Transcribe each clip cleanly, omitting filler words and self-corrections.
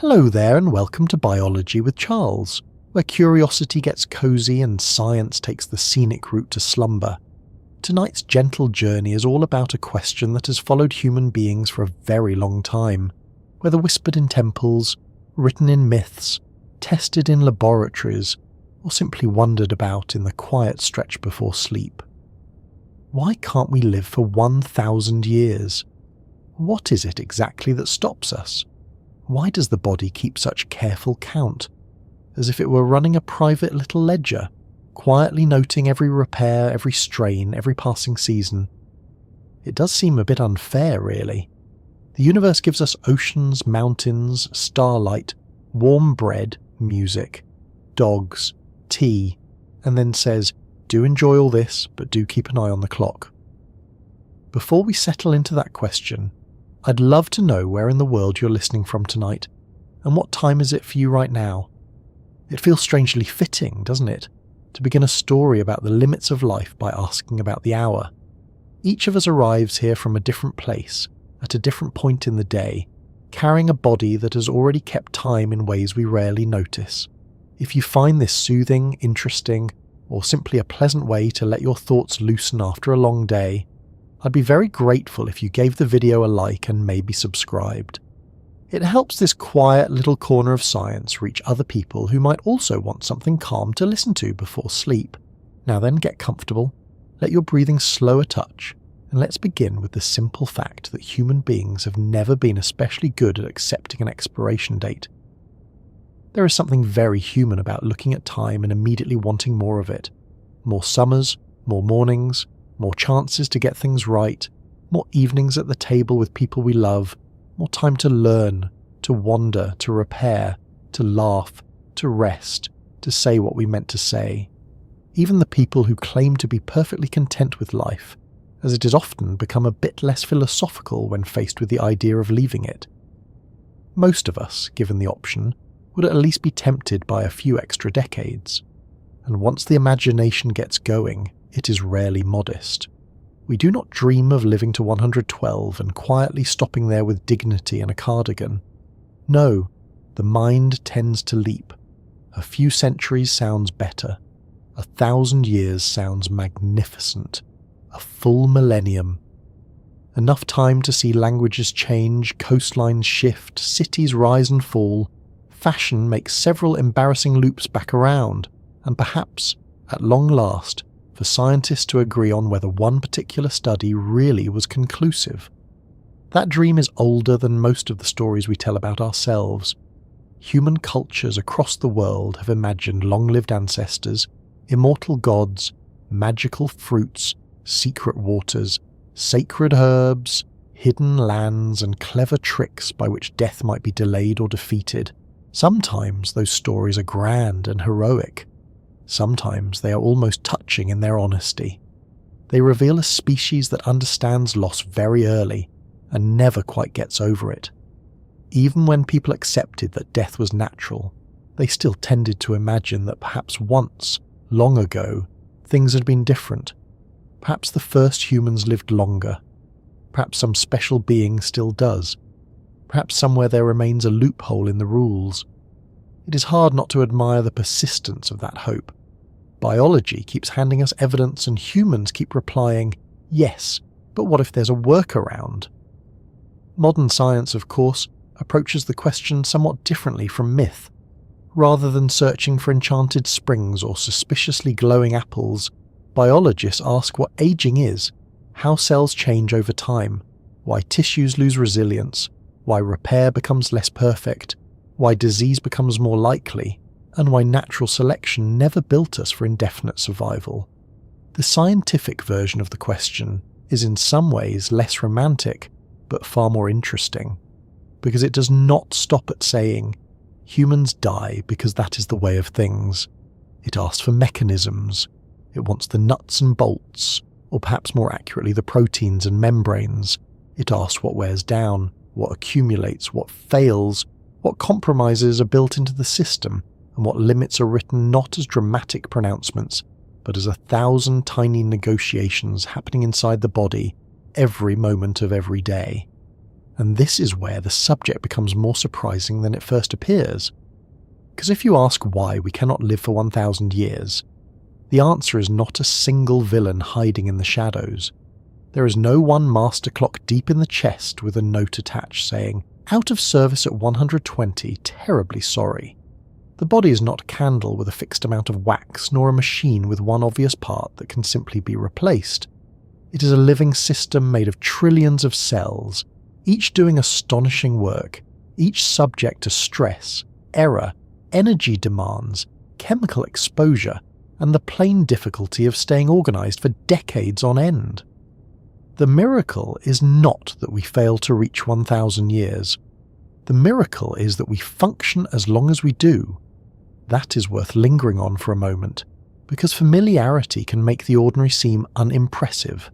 Hello there and welcome to Biology with Charles, where curiosity gets cosy and science takes the scenic route to slumber. Tonight's gentle journey is all about a question that has followed human beings for a very long time, whether whispered in temples, written in myths, tested in laboratories, or simply wondered about in the quiet stretch before sleep. Why can't we live for 1,000 years? What is it exactly that stops us? Why does the body keep such careful count, as if it were running a private little ledger, quietly noting every repair, every strain, every passing season? It does seem a bit unfair, really. The universe gives us oceans, mountains, starlight, warm bread, music, dogs, tea, and then says, do enjoy all this, but do keep an eye on the clock. Before we settle into that question, I'd love to know where in the world you're listening from tonight, and what time is it for you right now. It feels strangely fitting, doesn't it, to begin a story about the limits of life by asking about the hour. Each of us arrives here from a different place, at a different point in the day, carrying a body that has already kept time in ways we rarely notice. If you find this soothing, interesting, or simply a pleasant way to let your thoughts loosen after a long day, I'd be very grateful if you gave the video a like and maybe subscribed. It helps this quiet little corner of science reach other people who might also want something calm to listen to before sleep. Now then, get comfortable, let your breathing slow a touch, and let's begin with the simple fact that human beings have never been especially good at accepting an expiration date. There is something very human about looking at time and immediately wanting more of it. More summers, more mornings, more chances to get things right, more evenings at the table with people we love, more time to learn, to wander, to repair, to laugh, to rest, to say what we meant to say. Even the people who claim to be perfectly content with life, as it has often become a bit less philosophical when faced with the idea of leaving it. Most of us, given the option, would at least be tempted by a few extra decades. And once the imagination gets going, it is rarely modest. We do not dream of living to 112 and quietly stopping there with dignity and a cardigan. No, the mind tends to leap. A few centuries sounds better. 1,000 years sounds magnificent. A full millennium. Enough time to see languages change, coastlines shift, cities rise and fall, fashion makes several embarrassing loops back around, and perhaps, at long last, for scientists to agree on whether one particular study really was conclusive. That dream is older than most of the stories we tell about ourselves. Human cultures across the world have imagined long-lived ancestors, immortal gods, magical fruits, secret waters, sacred herbs, hidden lands, and clever tricks by which death might be delayed or defeated. Sometimes those stories are grand and heroic. Sometimes they are almost touching in their honesty. They reveal a species that understands loss very early and never quite gets over it. Even when people accepted that death was natural, they still tended to imagine that perhaps once, long ago, things had been different. Perhaps the first humans lived longer. Perhaps some special being still does. Perhaps somewhere there remains a loophole in the rules. It is hard not to admire the persistence of that hope. Biology keeps handing us evidence and humans keep replying, yes, but what if there's a workaround? Modern science, of course, approaches the question somewhat differently from myth. Rather than searching for enchanted springs or suspiciously glowing apples, biologists ask what aging is, how cells change over time, why tissues lose resilience, why repair becomes less perfect, why disease becomes more likely, and why natural selection never built us for indefinite survival. The scientific version of the question is in some ways less romantic, but far more interesting, because it does not stop at saying, humans die because that is the way of things. It asks for mechanisms. It wants the nuts and bolts, or perhaps more accurately the proteins and membranes. It asks what wears down, what accumulates, what fails, what compromises are built into the system, and what limits are written not as dramatic pronouncements, but as 1,000 tiny negotiations happening inside the body every moment of every day. And this is where the subject becomes more surprising than it first appears. Because if you ask why we cannot live for 1,000 years, the answer is not a single villain hiding in the shadows. There is no one master clock deep in the chest with a note attached saying, "Out of service at 120, terribly sorry." The body is not a candle with a fixed amount of wax, nor a machine with one obvious part that can simply be replaced. It is a living system made of trillions of cells, each doing astonishing work, each subject to stress, error, energy demands, chemical exposure, and the plain difficulty of staying organised for decades on end. The miracle is not that we fail to reach 1,000 years. The miracle is that we function as long as we do. That is worth lingering on for a moment, because familiarity can make the ordinary seem unimpressive.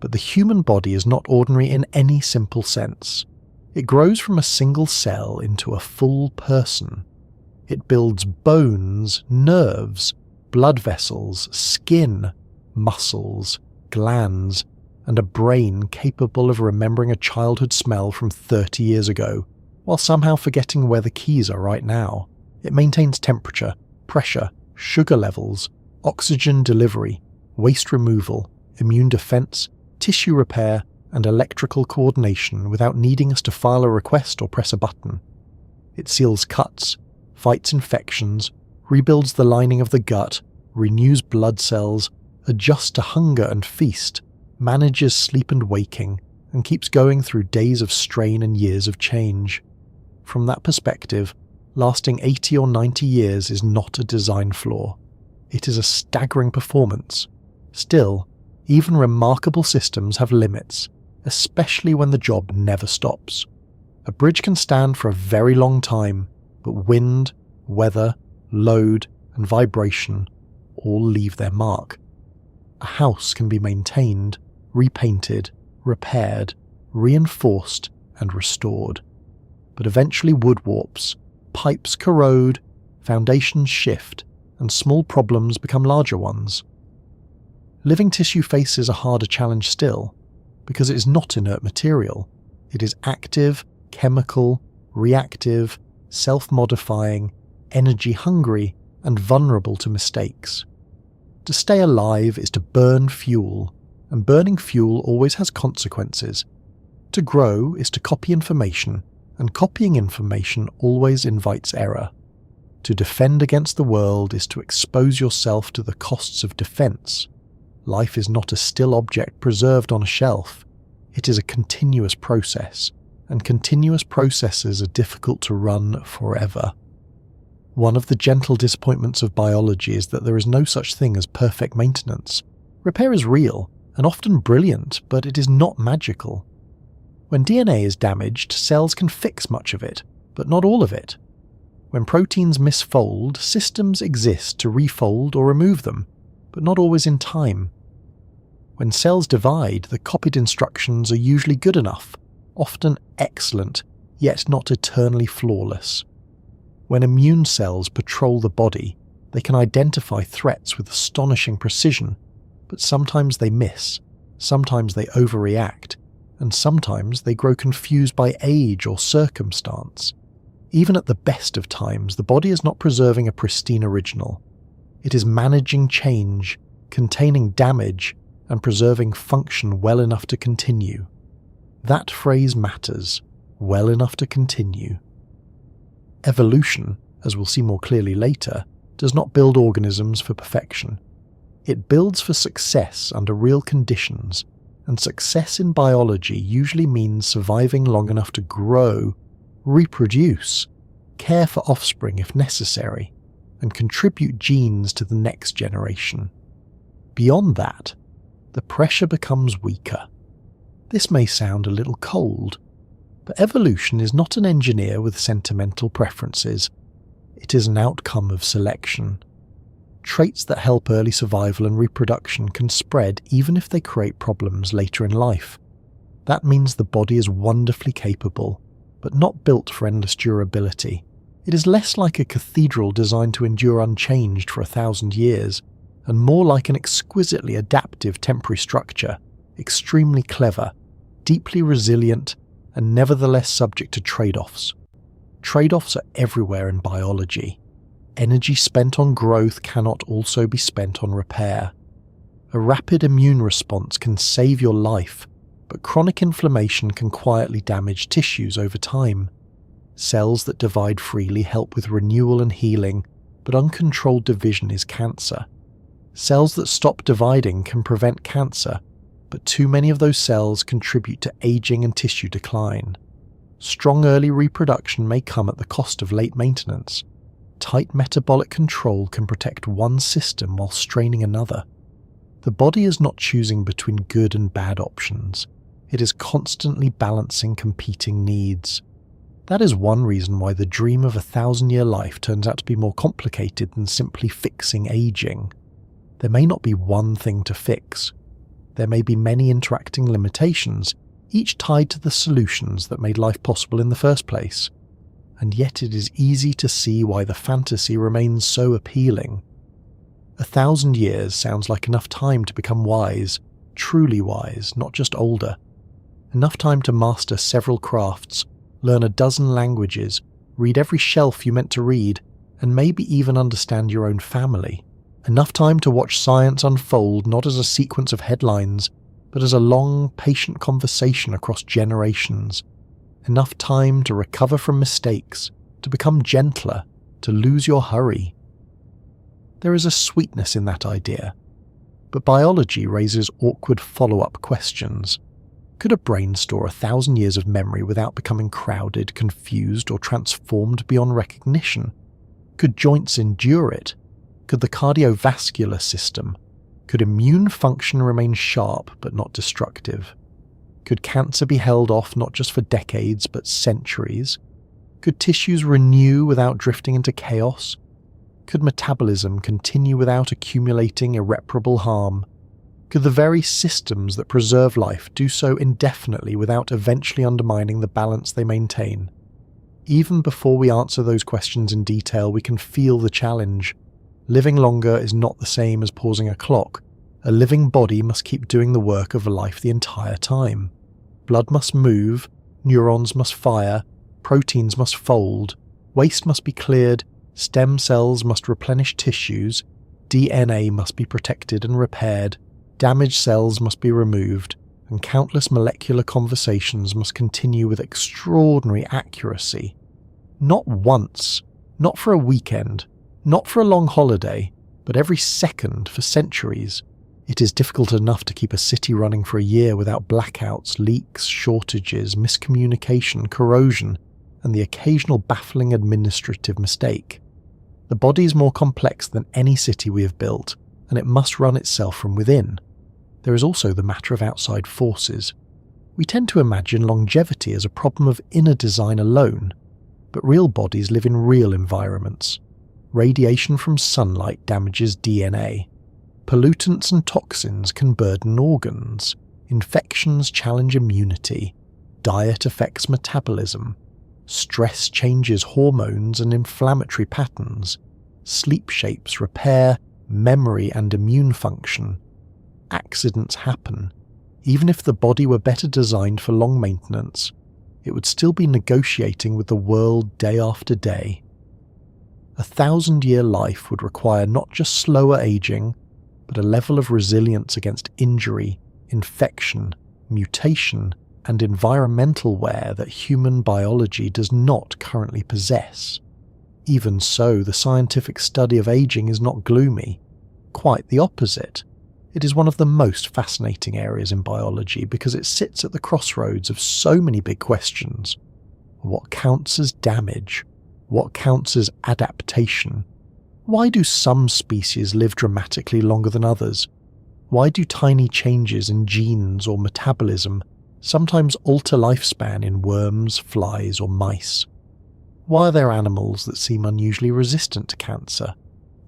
But the human body is not ordinary in any simple sense. It grows from a single cell into a full person. It builds bones, nerves, blood vessels, skin, muscles, glands, and a brain capable of remembering a childhood smell from 30 years ago, while somehow forgetting where the keys are right now. It maintains temperature, pressure, sugar levels, oxygen delivery, waste removal, immune defense, tissue repair, and electrical coordination without needing us to file a request or press a button. It seals cuts, fights infections, rebuilds the lining of the gut, renews blood cells, adjusts to hunger and feast, manages sleep and waking, and keeps going through days of strain and years of change. From that perspective, lasting 80 or 90 years is not a design flaw. It is a staggering performance. Still, even remarkable systems have limits, especially when the job never stops. A bridge can stand for a very long time, but wind, weather, load, and vibration all leave their mark. A house can be maintained, repainted, repaired, reinforced, and restored. But eventually wood warps, pipes corrode, foundations shift, and small problems become larger ones. Living tissue faces a harder challenge still, because it is not inert material. It is active, chemical, reactive, self-modifying, energy-hungry, and vulnerable to mistakes. To stay alive is to burn fuel, and burning fuel always has consequences. To grow is to copy information, and copying information always invites error. To defend against the world is to expose yourself to the costs of defense. Life is not a still object preserved on a shelf. It is a continuous process, and continuous processes are difficult to run forever. One of the gentle disappointments of biology is that there is no such thing as perfect maintenance. Repair is real, and often brilliant, but it is not magical. When DNA is damaged, cells can fix much of it, but not all of it. When proteins misfold, systems exist to refold or remove them, but not always in time. When cells divide, the copied instructions are usually good enough, often excellent, yet not eternally flawless. When immune cells patrol the body, they can identify threats with astonishing precision, but sometimes they miss, sometimes they overreact, and sometimes they grow confused by age or circumstance. Even at the best of times, the body is not preserving a pristine original. It is managing change, containing damage, and preserving function well enough to continue. That phrase matters, well enough to continue. Evolution, as we'll see more clearly later, does not build organisms for perfection. It builds for success under real conditions, and success in biology usually means surviving long enough to grow, reproduce, care for offspring if necessary, and contribute genes to the next generation. Beyond that, the pressure becomes weaker. This may sound a little cold, but evolution is not an engineer with sentimental preferences. It is an outcome of selection. Traits that help early survival and reproduction can spread even if they create problems later in life. That means the body is wonderfully capable, but not built for endless durability. It is less like a cathedral designed to endure unchanged for 1,000 years, and more like an exquisitely adaptive temporary structure, extremely clever, deeply resilient, and nevertheless subject to trade-offs. Trade-offs are everywhere in biology. Energy spent on growth cannot also be spent on repair. A rapid immune response can save your life, but chronic inflammation can quietly damage tissues over time. Cells that divide freely help with renewal and healing, but uncontrolled division is cancer. Cells that stop dividing can prevent cancer, but too many of those cells contribute to aging and tissue decline. Strong early reproduction may come at the cost of late maintenance. Tight metabolic control can protect one system while straining another. The body is not choosing between good and bad options. It is constantly balancing competing needs. That is one reason why the dream of a 1,000-year life turns out to be more complicated than simply fixing aging. There may not be one thing to fix. There may be many interacting limitations, each tied to the solutions that made life possible in the first place. And yet it is easy to see why the fantasy remains so appealing. 1,000 years sounds like enough time to become wise, truly wise, not just older. Enough time to master several crafts, learn a dozen languages, read every shelf you meant to read, and maybe even understand your own family. Enough time to watch science unfold not as a sequence of headlines, but as a long, patient conversation across generations. Enough time to recover from mistakes, to become gentler, to lose your hurry. There is a sweetness in that idea, but biology raises awkward follow-up questions. Could a brain store 1,000 years of memory without becoming crowded, confused, or transformed beyond recognition? Could joints endure it? Could the cardiovascular system? Could immune function remain sharp but not destructive? Could cancer be held off not just for decades but centuries? Could tissues renew without drifting into chaos? Could metabolism continue without accumulating irreparable harm? Could the very systems that preserve life do so indefinitely without eventually undermining the balance they maintain? Even before we answer those questions in detail, we can feel the challenge. Living longer is not the same as pausing a clock. A living body must keep doing the work of life the entire time. Blood must move, neurons must fire, proteins must fold, waste must be cleared, stem cells must replenish tissues, DNA must be protected and repaired, damaged cells must be removed, and countless molecular conversations must continue with extraordinary accuracy. Not once, not for a weekend, not for a long holiday, but every second for centuries. It is difficult enough to keep a city running for a year without blackouts, leaks, shortages, miscommunication, corrosion, and the occasional baffling administrative mistake. The body is more complex than any city we have built, and it must run itself from within. There is also the matter of outside forces. We tend to imagine longevity as a problem of inner design alone, but real bodies live in real environments. Radiation from sunlight damages DNA. Pollutants and toxins can burden organs. Infections challenge immunity. Diet affects metabolism. Stress changes hormones and inflammatory patterns. Sleep shapes repair, memory, and immune function. Accidents happen. Even if the body were better designed for long maintenance, it would still be negotiating with the world day after day. 1,000-year life would require not just slower aging, but a level of resilience against injury, infection, mutation, and environmental wear that human biology does not currently possess. Even so, the scientific study of aging is not gloomy. Quite the opposite. It is one of the most fascinating areas in biology because it sits at the crossroads of so many big questions. What counts as damage? What counts as adaptation? Why do some species live dramatically longer than others? Why do tiny changes in genes or metabolism sometimes alter lifespan in worms, flies, or mice? Why are there animals that seem unusually resistant to cancer,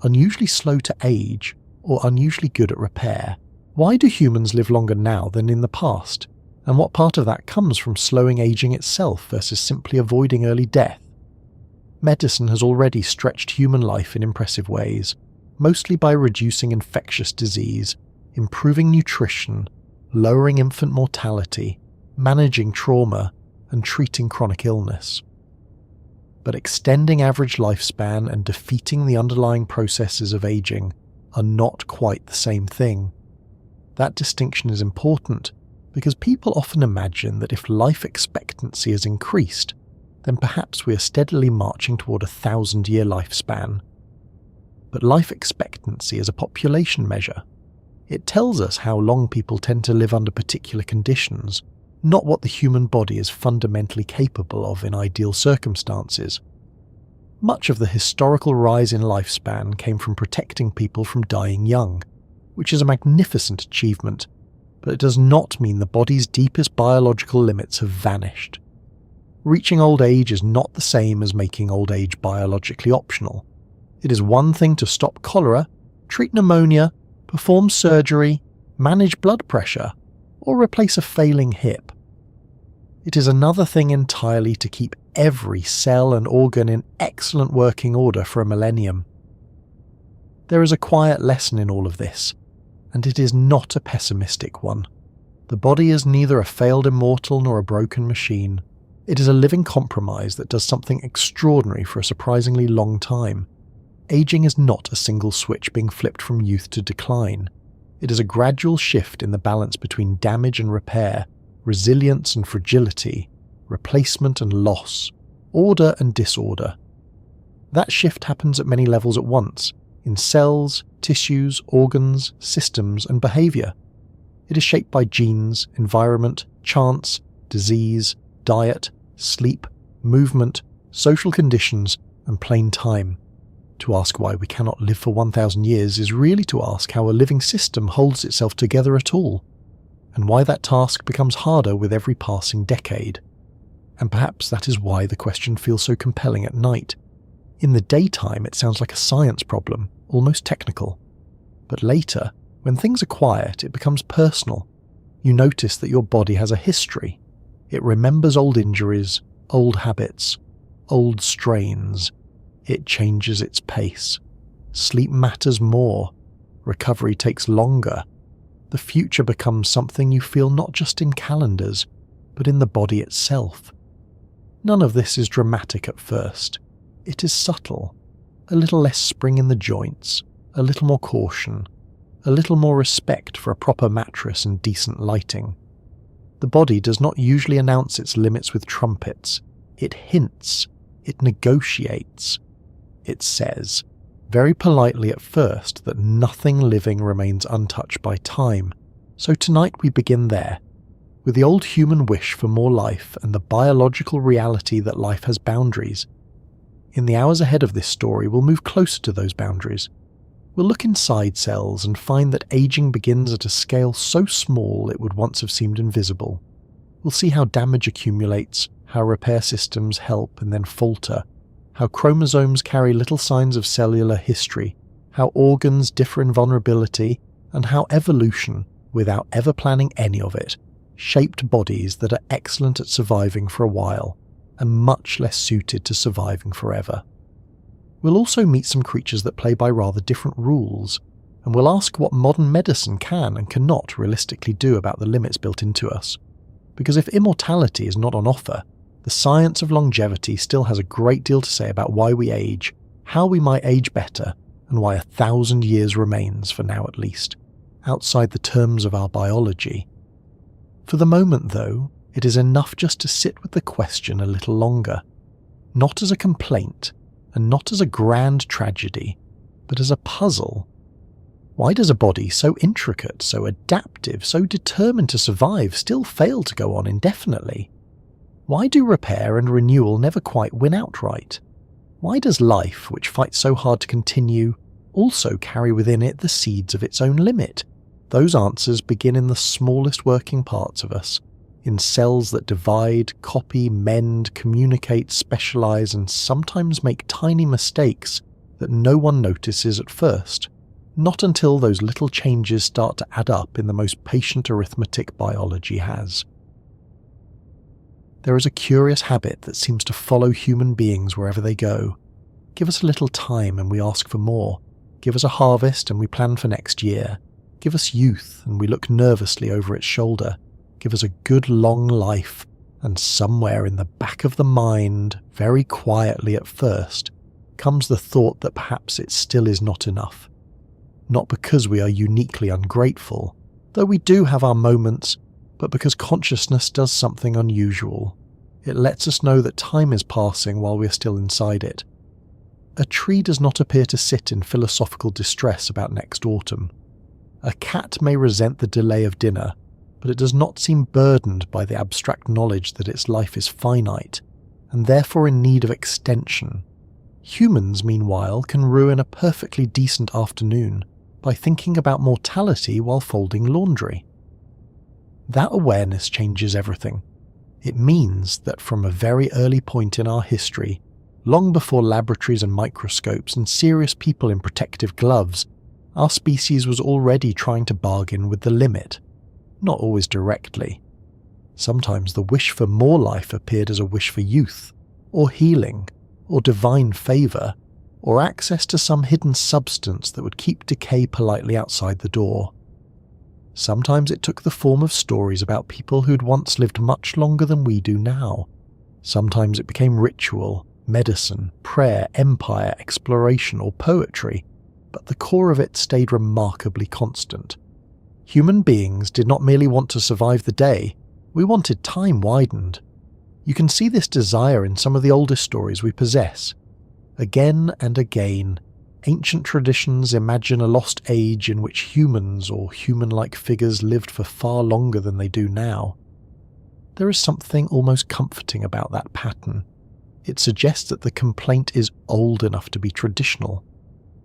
unusually slow to age, or unusually good at repair? Why do humans live longer now than in the past? And what part of that comes from slowing aging itself versus simply avoiding early death? Medicine has already stretched human life in impressive ways, mostly by reducing infectious disease, improving nutrition, lowering infant mortality, managing trauma, and treating chronic illness. But extending average lifespan and defeating the underlying processes of aging are not quite the same thing. That distinction is important because people often imagine that if life expectancy has increased, then perhaps we are steadily marching toward a 1,000-year lifespan. But life expectancy is a population measure. It tells us how long people tend to live under particular conditions, not what the human body is fundamentally capable of in ideal circumstances. Much of the historical rise in lifespan came from protecting people from dying young, which is a magnificent achievement, but it does not mean the body's deepest biological limits have vanished. Reaching old age is not the same as making old age biologically optional. It is one thing to stop cholera, treat pneumonia, perform surgery, manage blood pressure, or replace a failing hip. It is another thing entirely to keep every cell and organ in excellent working order for a millennium. There is a quiet lesson in all of this, and it is not a pessimistic one. The body is neither a failed immortal nor a broken machine. It is a living compromise that does something extraordinary for a surprisingly long time. Aging is not a single switch being flipped from youth to decline. It is a gradual shift in the balance between damage and repair, resilience and fragility, replacement and loss, order and disorder. That shift happens at many levels at once, in cells, tissues, organs, systems, and behaviour. It is shaped by genes, environment, chance, disease, diet, sleep, movement, social conditions, and plain time. To ask why we cannot live for 1,000 years is really to ask how a living system holds itself together at all, and why that task becomes harder with every passing decade. And perhaps that is why the question feels so compelling at night. In the daytime it sounds like a science problem, almost technical. But later, when things are quiet, it becomes personal. You notice that your body has a history. It remembers old injuries, old habits, old strains. It changes its pace. Sleep matters more. Recovery takes longer. The future becomes something you feel not just in calendars, but in the body itself. None of this is dramatic at first. It is subtle. A little less spring in the joints, a little more caution, a little more respect for a proper mattress and decent lighting. The body does not usually announce its limits with trumpets. It hints. It negotiates. It says, very politely at first, that nothing living remains untouched by time. So tonight we begin there, with the old human wish for more life and the biological reality that life has boundaries. In the hours ahead of this story, we'll move closer to those boundaries. We'll look inside cells and find that aging begins at a scale so small it would once have seemed invisible. We'll see how damage accumulates, how repair systems help and then falter, how chromosomes carry little signs of cellular history, how organs differ in vulnerability, and how evolution, without ever planning any of it, shaped bodies that are excellent at surviving for a while, and much less suited to surviving forever. We'll also meet some creatures that play by rather different rules, and we'll ask what modern medicine can and cannot realistically do about the limits built into us. Because if immortality is not on offer, the science of longevity still has a great deal to say about why we age, how we might age better, and why 1,000 years remains, for now at least, outside the terms of our biology. For the moment, though, it is enough just to sit with the question a little longer, not as a complaint, and not as a grand tragedy, but as a puzzle. Why does a body so intricate, so adaptive, so determined to survive still fail to go on indefinitely? Why do repair and renewal never quite win outright? Why does life, which fights so hard to continue, also carry within it the seeds of its own limit? Those answers begin in the smallest working parts of us, in cells that divide, copy, mend, communicate, specialize, and sometimes make tiny mistakes that no one notices at first, not until those little changes start to add up in the most patient arithmetic biology has. There is a curious habit that seems to follow human beings wherever they go. Give us a little time and we ask for more. Give us a harvest and we plan for next year. Give us youth and we look nervously over its shoulder. Give us a good long life, And somewhere in the back of the mind, very quietly at first, comes the thought that perhaps it still is not enough. Not because we are uniquely ungrateful, though we do have our moments, but because consciousness does something unusual. It lets us know that time is passing while we are still inside it. A tree does not appear to sit in philosophical distress about next autumn. A cat may resent the delay of dinner, but it does not seem burdened by the abstract knowledge that its life is finite, and therefore in need of extension. Humans, meanwhile, can ruin a perfectly decent afternoon by thinking about mortality while folding laundry. That awareness changes everything. It means that from a very early point in our history, long before laboratories and microscopes and serious people in protective gloves, our species was already trying to bargain with the limit. Not always directly. Sometimes the wish for more life appeared as a wish for youth, or healing, or divine favour, or access to some hidden substance that would keep decay politely outside the door. Sometimes it took the form of stories about people who'd once lived much longer than we do now. Sometimes it became ritual, medicine, prayer, empire, exploration, or poetry, but the core of it stayed remarkably constant. Human beings did not merely want to survive the day, we wanted time widened. You can see this desire in some of the oldest stories we possess. Again and again, ancient traditions imagine a lost age in which humans or human-like figures lived for far longer than they do now. There is something almost comforting about that pattern. It suggests that the complaint is old enough to be traditional.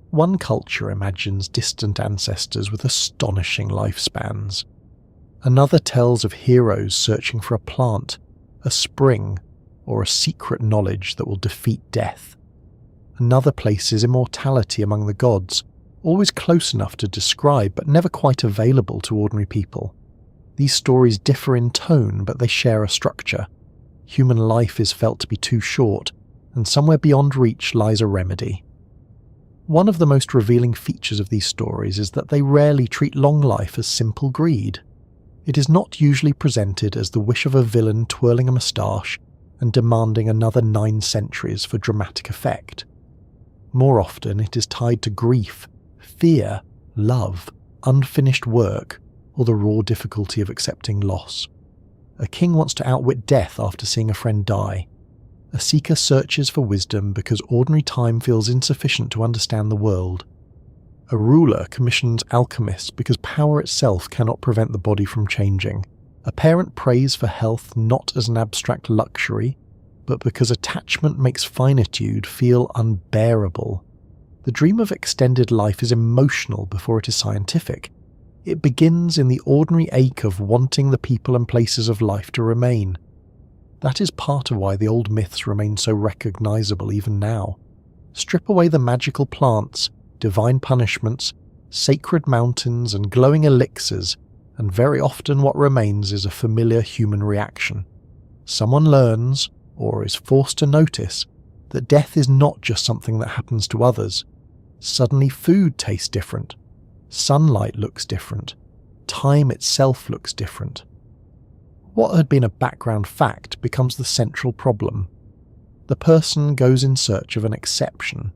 One culture imagines distant ancestors with astonishing lifespans. Another tells of heroes searching for a plant, a spring, or a secret knowledge that will defeat death. Another places immortality among the gods, always close enough to describe but never quite available to ordinary people. These stories differ in tone, but they share a structure. Human life is felt to be too short, and somewhere beyond reach lies a remedy. One of the most revealing features of these stories is that they rarely treat long life as simple greed. It is not usually presented as the wish of a villain twirling a moustache and demanding another 9 centuries for dramatic effect. More often it is tied to grief, fear, love, unfinished work, or the raw difficulty of accepting loss. A king wants to outwit death after seeing a friend die. A seeker searches for wisdom because ordinary time feels insufficient to understand the world. A ruler commissions alchemists because power itself cannot prevent the body from changing. A parent prays for health not as an abstract luxury, but because attachment makes finitude feel unbearable. The dream of extended life is emotional before it is scientific. It begins in the ordinary ache of wanting the people and places of life to remain. That is part of why the old myths remain so recognizable even now. Strip away the magical plants, divine punishments, sacred mountains and glowing elixirs, and very often what remains is a familiar human reaction. Someone learns, or is forced to notice, that death is not just something that happens to others. Suddenly food tastes different. Sunlight looks different. Time itself looks different. What had been a background fact becomes the central problem. The person goes in search of an exception.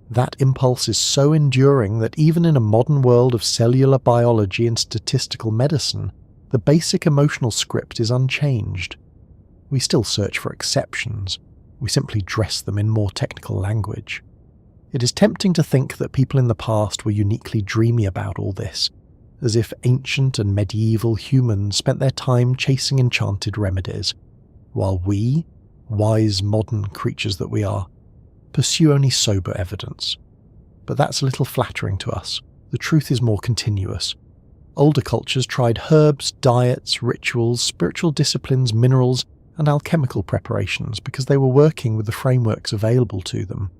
That impulse is so enduring that even in a modern world of cellular biology and statistical medicine, the basic emotional script is unchanged. We still search for exceptions. We simply dress them in more technical language. It is tempting to think that people in the past were uniquely dreamy about all this, as if ancient and medieval humans spent their time chasing enchanted remedies, while we, wise modern creatures that we are, pursue only sober evidence. But that's a little flattering to us. The truth is more continuous. Older cultures tried herbs, diets, rituals, spiritual disciplines, minerals, and alchemical preparations because they were working with the frameworks available to them.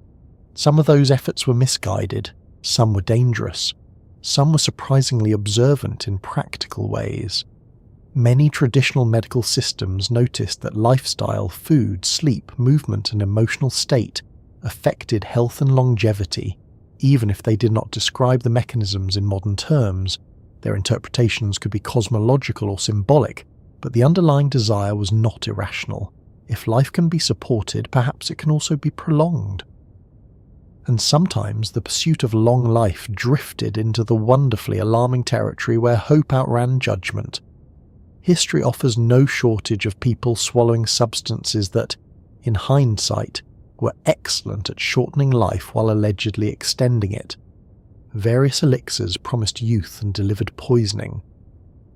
Some of those efforts were misguided, some were dangerous, some were surprisingly observant in practical ways. Many traditional medical systems noticed that lifestyle, food, sleep, movement, and emotional state affected health and longevity, even if they did not describe the mechanisms in modern terms. Their interpretations could be cosmological or symbolic, But the underlying desire was not irrational. If life can be supported, perhaps it can also be prolonged. And sometimes the pursuit of long life drifted into the wonderfully alarming territory where hope outran judgment. History offers no shortage of people swallowing substances that, in hindsight, were excellent at shortening life while allegedly extending it. Various elixirs promised youth and delivered poisoning.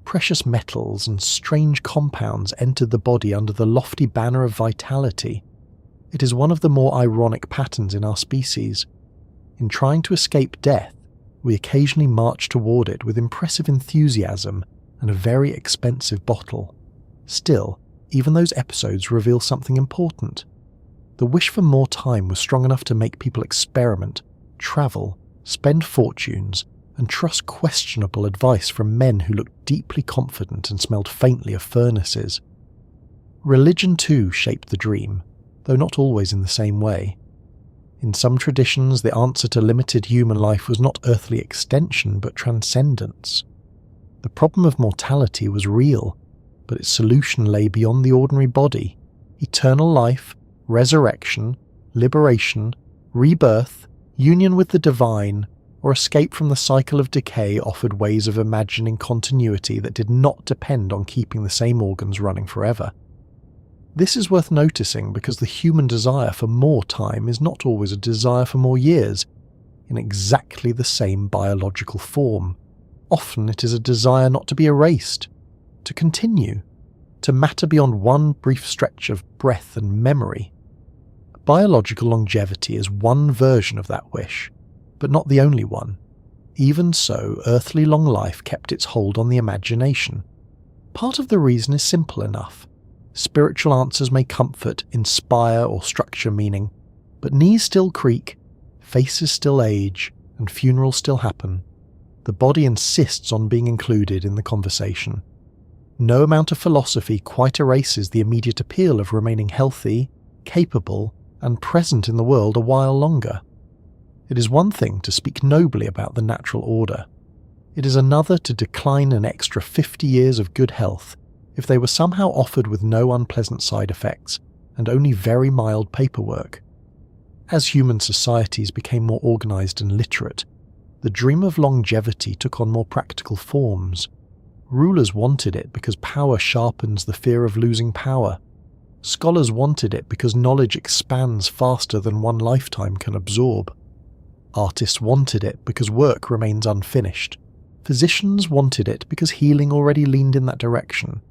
Precious metals and strange compounds entered the body under the lofty banner of vitality. It is one of the more ironic patterns in our species. In trying to escape death, we occasionally march toward it with impressive enthusiasm and a very expensive bottle. Still, even those episodes reveal something important. The wish for more time was strong enough to make people experiment, travel, spend fortunes, and trust questionable advice from men who looked deeply confident and smelled faintly of furnaces. Religion too shaped the dream, though not always in the same way. In some traditions, the answer to limited human life was not earthly extension but transcendence. The problem of mortality was real, but its solution lay beyond the ordinary body. Eternal life, resurrection, liberation, rebirth, union with the divine, or escape from the cycle of decay offered ways of imagining continuity that did not depend on keeping the same organs running forever. This is worth noticing because the human desire for more time is not always a desire for more years, in exactly the same biological form. Often it is a desire not to be erased, to continue, to matter beyond one brief stretch of breath and memory. Biological longevity is one version of that wish, but not the only one. Even so, earthly long life kept its hold on the imagination. Part of the reason is simple enough. Spiritual answers may comfort, inspire, or structure meaning, but knees still creak, faces still age, and funerals still happen. The body insists on being included in the conversation. No amount of philosophy quite erases the immediate appeal of remaining healthy, capable, and present in the world a while longer. It is one thing to speak nobly about the natural order. It is another to decline an extra 50 years of good health if they were somehow offered with no unpleasant side effects and only very mild paperwork. As human societies became more organized and literate, the dream of longevity took on more practical forms. Rulers wanted it because power sharpens the fear of losing power. Scholars wanted it because knowledge expands faster than one lifetime can absorb. Artists wanted it because work remains unfinished. Physicians wanted it because healing already leaned in that direction.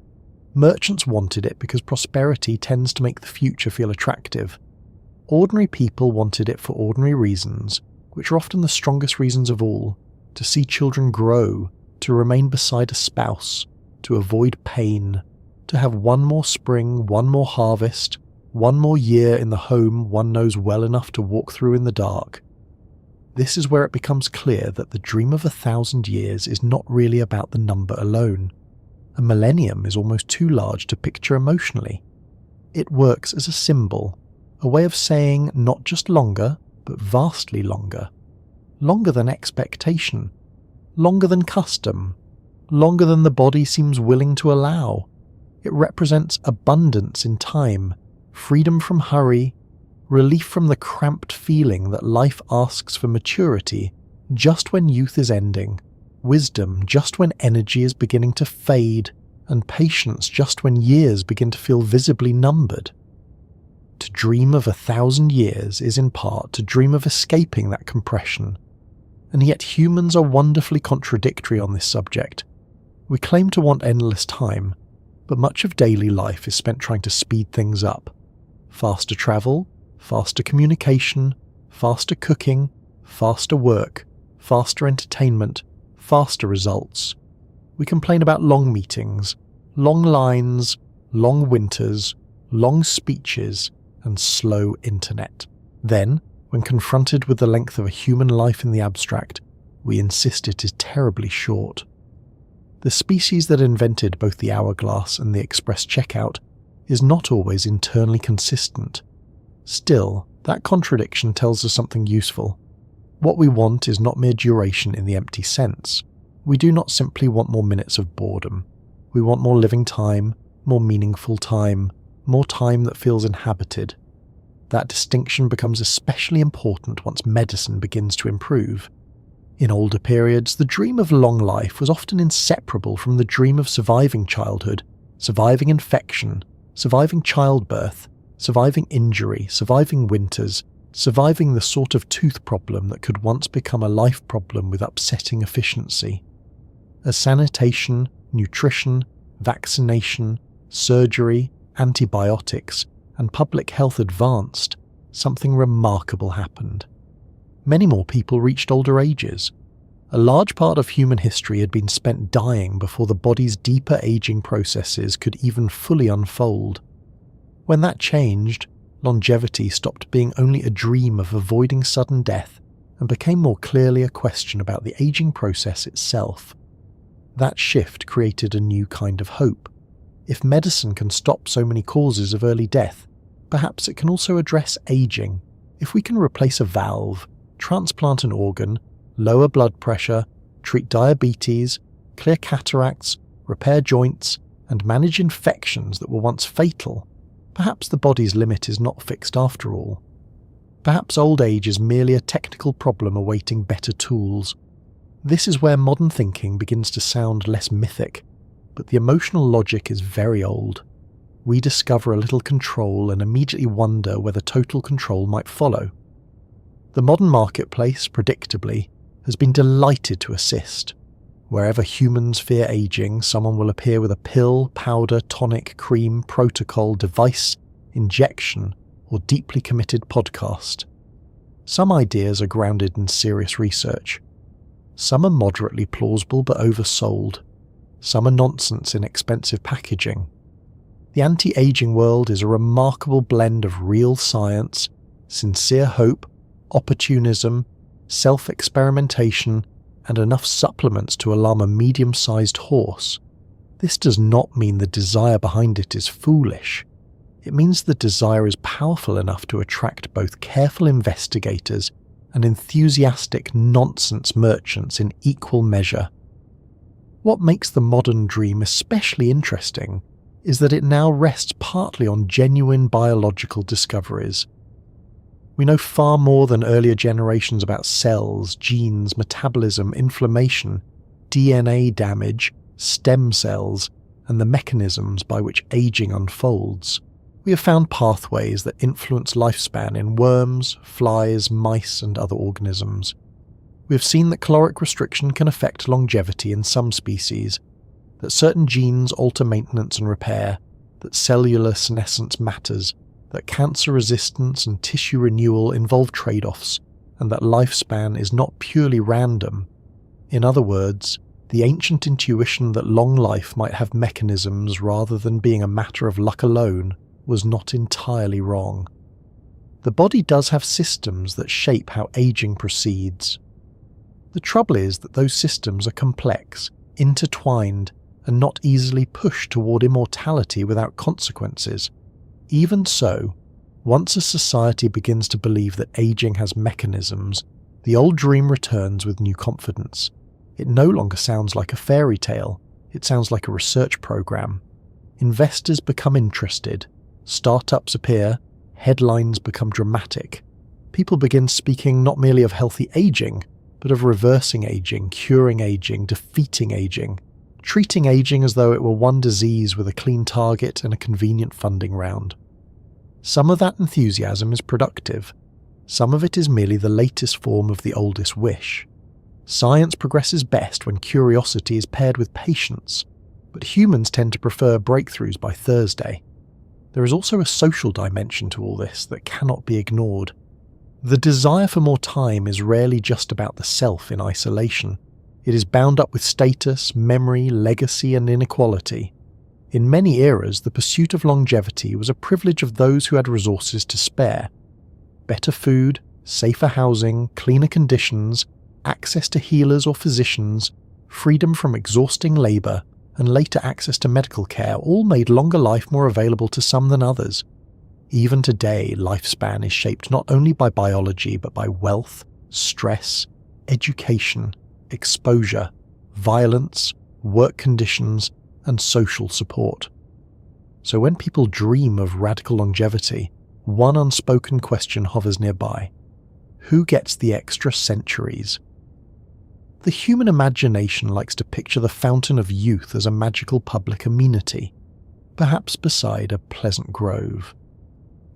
Merchants wanted it because prosperity tends to make the future feel attractive. Ordinary people wanted it for ordinary reasons, which are often the strongest reasons of all: to see children grow, to remain beside a spouse, to avoid pain, to have one more spring, one more harvest, one more year in the home one knows well enough to walk through in the dark. This is where it becomes clear that the dream of 1,000 years is not really about the number alone. A millennium is almost too large to picture emotionally. It works as a symbol, a way of saying not just longer, but vastly longer. Longer than expectation, longer than custom, longer than the body seems willing to allow. It represents abundance in time, freedom from hurry, relief from the cramped feeling that life asks for maturity just when youth is ending, wisdom just when energy is beginning to fade, and patience just when years begin to feel visibly numbered. To dream of 1,000 years is in part to dream of escaping that compression, and yet humans are wonderfully contradictory on this subject. We claim to want endless time, but much of daily life is spent trying to speed things up. Faster travel, faster communication, faster cooking, faster work, faster entertainment, faster results. We complain about long meetings, long lines, long winters, long speeches, and slow internet. Then, when confronted with the length of a human life in the abstract, we insist it is terribly short. The species that invented both the hourglass and the express checkout is not always internally consistent. Still, that contradiction tells us something useful. What we want is not mere duration in the empty sense. We do not simply want more minutes of boredom. We want more living time, more meaningful time, more time that feels inhabited. That distinction becomes especially important once medicine begins to improve. In older periods, the dream of long life was often inseparable from the dream of surviving childhood, surviving infection, surviving childbirth, surviving injury, surviving winters, surviving the sort of tooth problem that could once become a life problem with upsetting efficiency. As sanitation, nutrition, vaccination, surgery, antibiotics, and public health advanced, something remarkable happened. Many more people reached older ages. A large part of human history had been spent dying before the body's deeper aging processes could even fully unfold. When that changed, longevity stopped being only a dream of avoiding sudden death and became more clearly a question about the aging process itself. That shift created a new kind of hope. If medicine can stop so many causes of early death, perhaps it can also address aging. If we can replace a valve, transplant an organ, lower blood pressure, treat diabetes, clear cataracts, repair joints, and manage infections that were once fatal, perhaps the body's limit is not fixed after all. Perhaps old age is merely a technical problem awaiting better tools. This is where modern thinking begins to sound less mythic, but the emotional logic is very old. We discover a little control and immediately wonder whether total control might follow. The modern marketplace, predictably, has been delighted to assist. Wherever humans fear aging, someone will appear with a pill, powder, tonic, cream, protocol, device, injection, or deeply committed podcast. Some ideas are grounded in serious research. Some are moderately plausible but oversold. Some are nonsense in expensive packaging. The anti-aging world is a remarkable blend of real science, sincere hope, opportunism, self-experimentation, and enough supplements to alarm a medium-sized horse. This does not mean the desire behind it is foolish. It means the desire is powerful enough to attract both careful investigators and enthusiastic nonsense merchants in equal measure. What makes the modern dream especially interesting is that it now rests partly on genuine biological discoveries. We know far more than earlier generations about cells, genes, metabolism, inflammation, DNA damage, stem cells, and the mechanisms by which aging unfolds. We have found pathways that influence lifespan in worms, flies, mice, and other organisms. We have seen that caloric restriction can affect longevity in some species, that certain genes alter maintenance and repair, that cellular senescence matters, that cancer resistance and tissue renewal involve trade-offs, and that lifespan is not purely random. In other words, the ancient intuition that long life might have mechanisms rather than being a matter of luck alone was not entirely wrong. The body does have systems that shape how aging proceeds. The trouble is that those systems are complex, intertwined, and not easily pushed toward immortality without consequences. Even so, once a society begins to believe that aging has mechanisms, the old dream returns with new confidence. It no longer sounds like a fairy tale, it sounds like a research program. Investors become interested, startups appear, headlines become dramatic. People begin speaking not merely of healthy aging, but of reversing aging, curing aging, defeating aging, treating aging as though it were one disease with a clean target and a convenient funding round. Some of that enthusiasm is productive. Some of it is merely the latest form of the oldest wish. Science progresses best when curiosity is paired with patience, but humans tend to prefer breakthroughs by Thursday. There is also a social dimension to all this that cannot be ignored. The desire for more time is rarely just about the self in isolation. It is bound up with status, memory, legacy, and inequality. In many eras, the pursuit of longevity was a privilege of those who had resources to spare. Better food, safer housing, cleaner conditions, access to healers or physicians, freedom from exhausting labour, and later access to medical care all made longer life more available to some than others. Even today, lifespan is shaped not only by biology but by wealth, stress, education, exposure, violence, work conditions, and social support. So when people dream of radical longevity, one unspoken question hovers nearby. Who gets the extra centuries? The human imagination likes to picture the fountain of youth as a magical public amenity, perhaps beside a pleasant grove.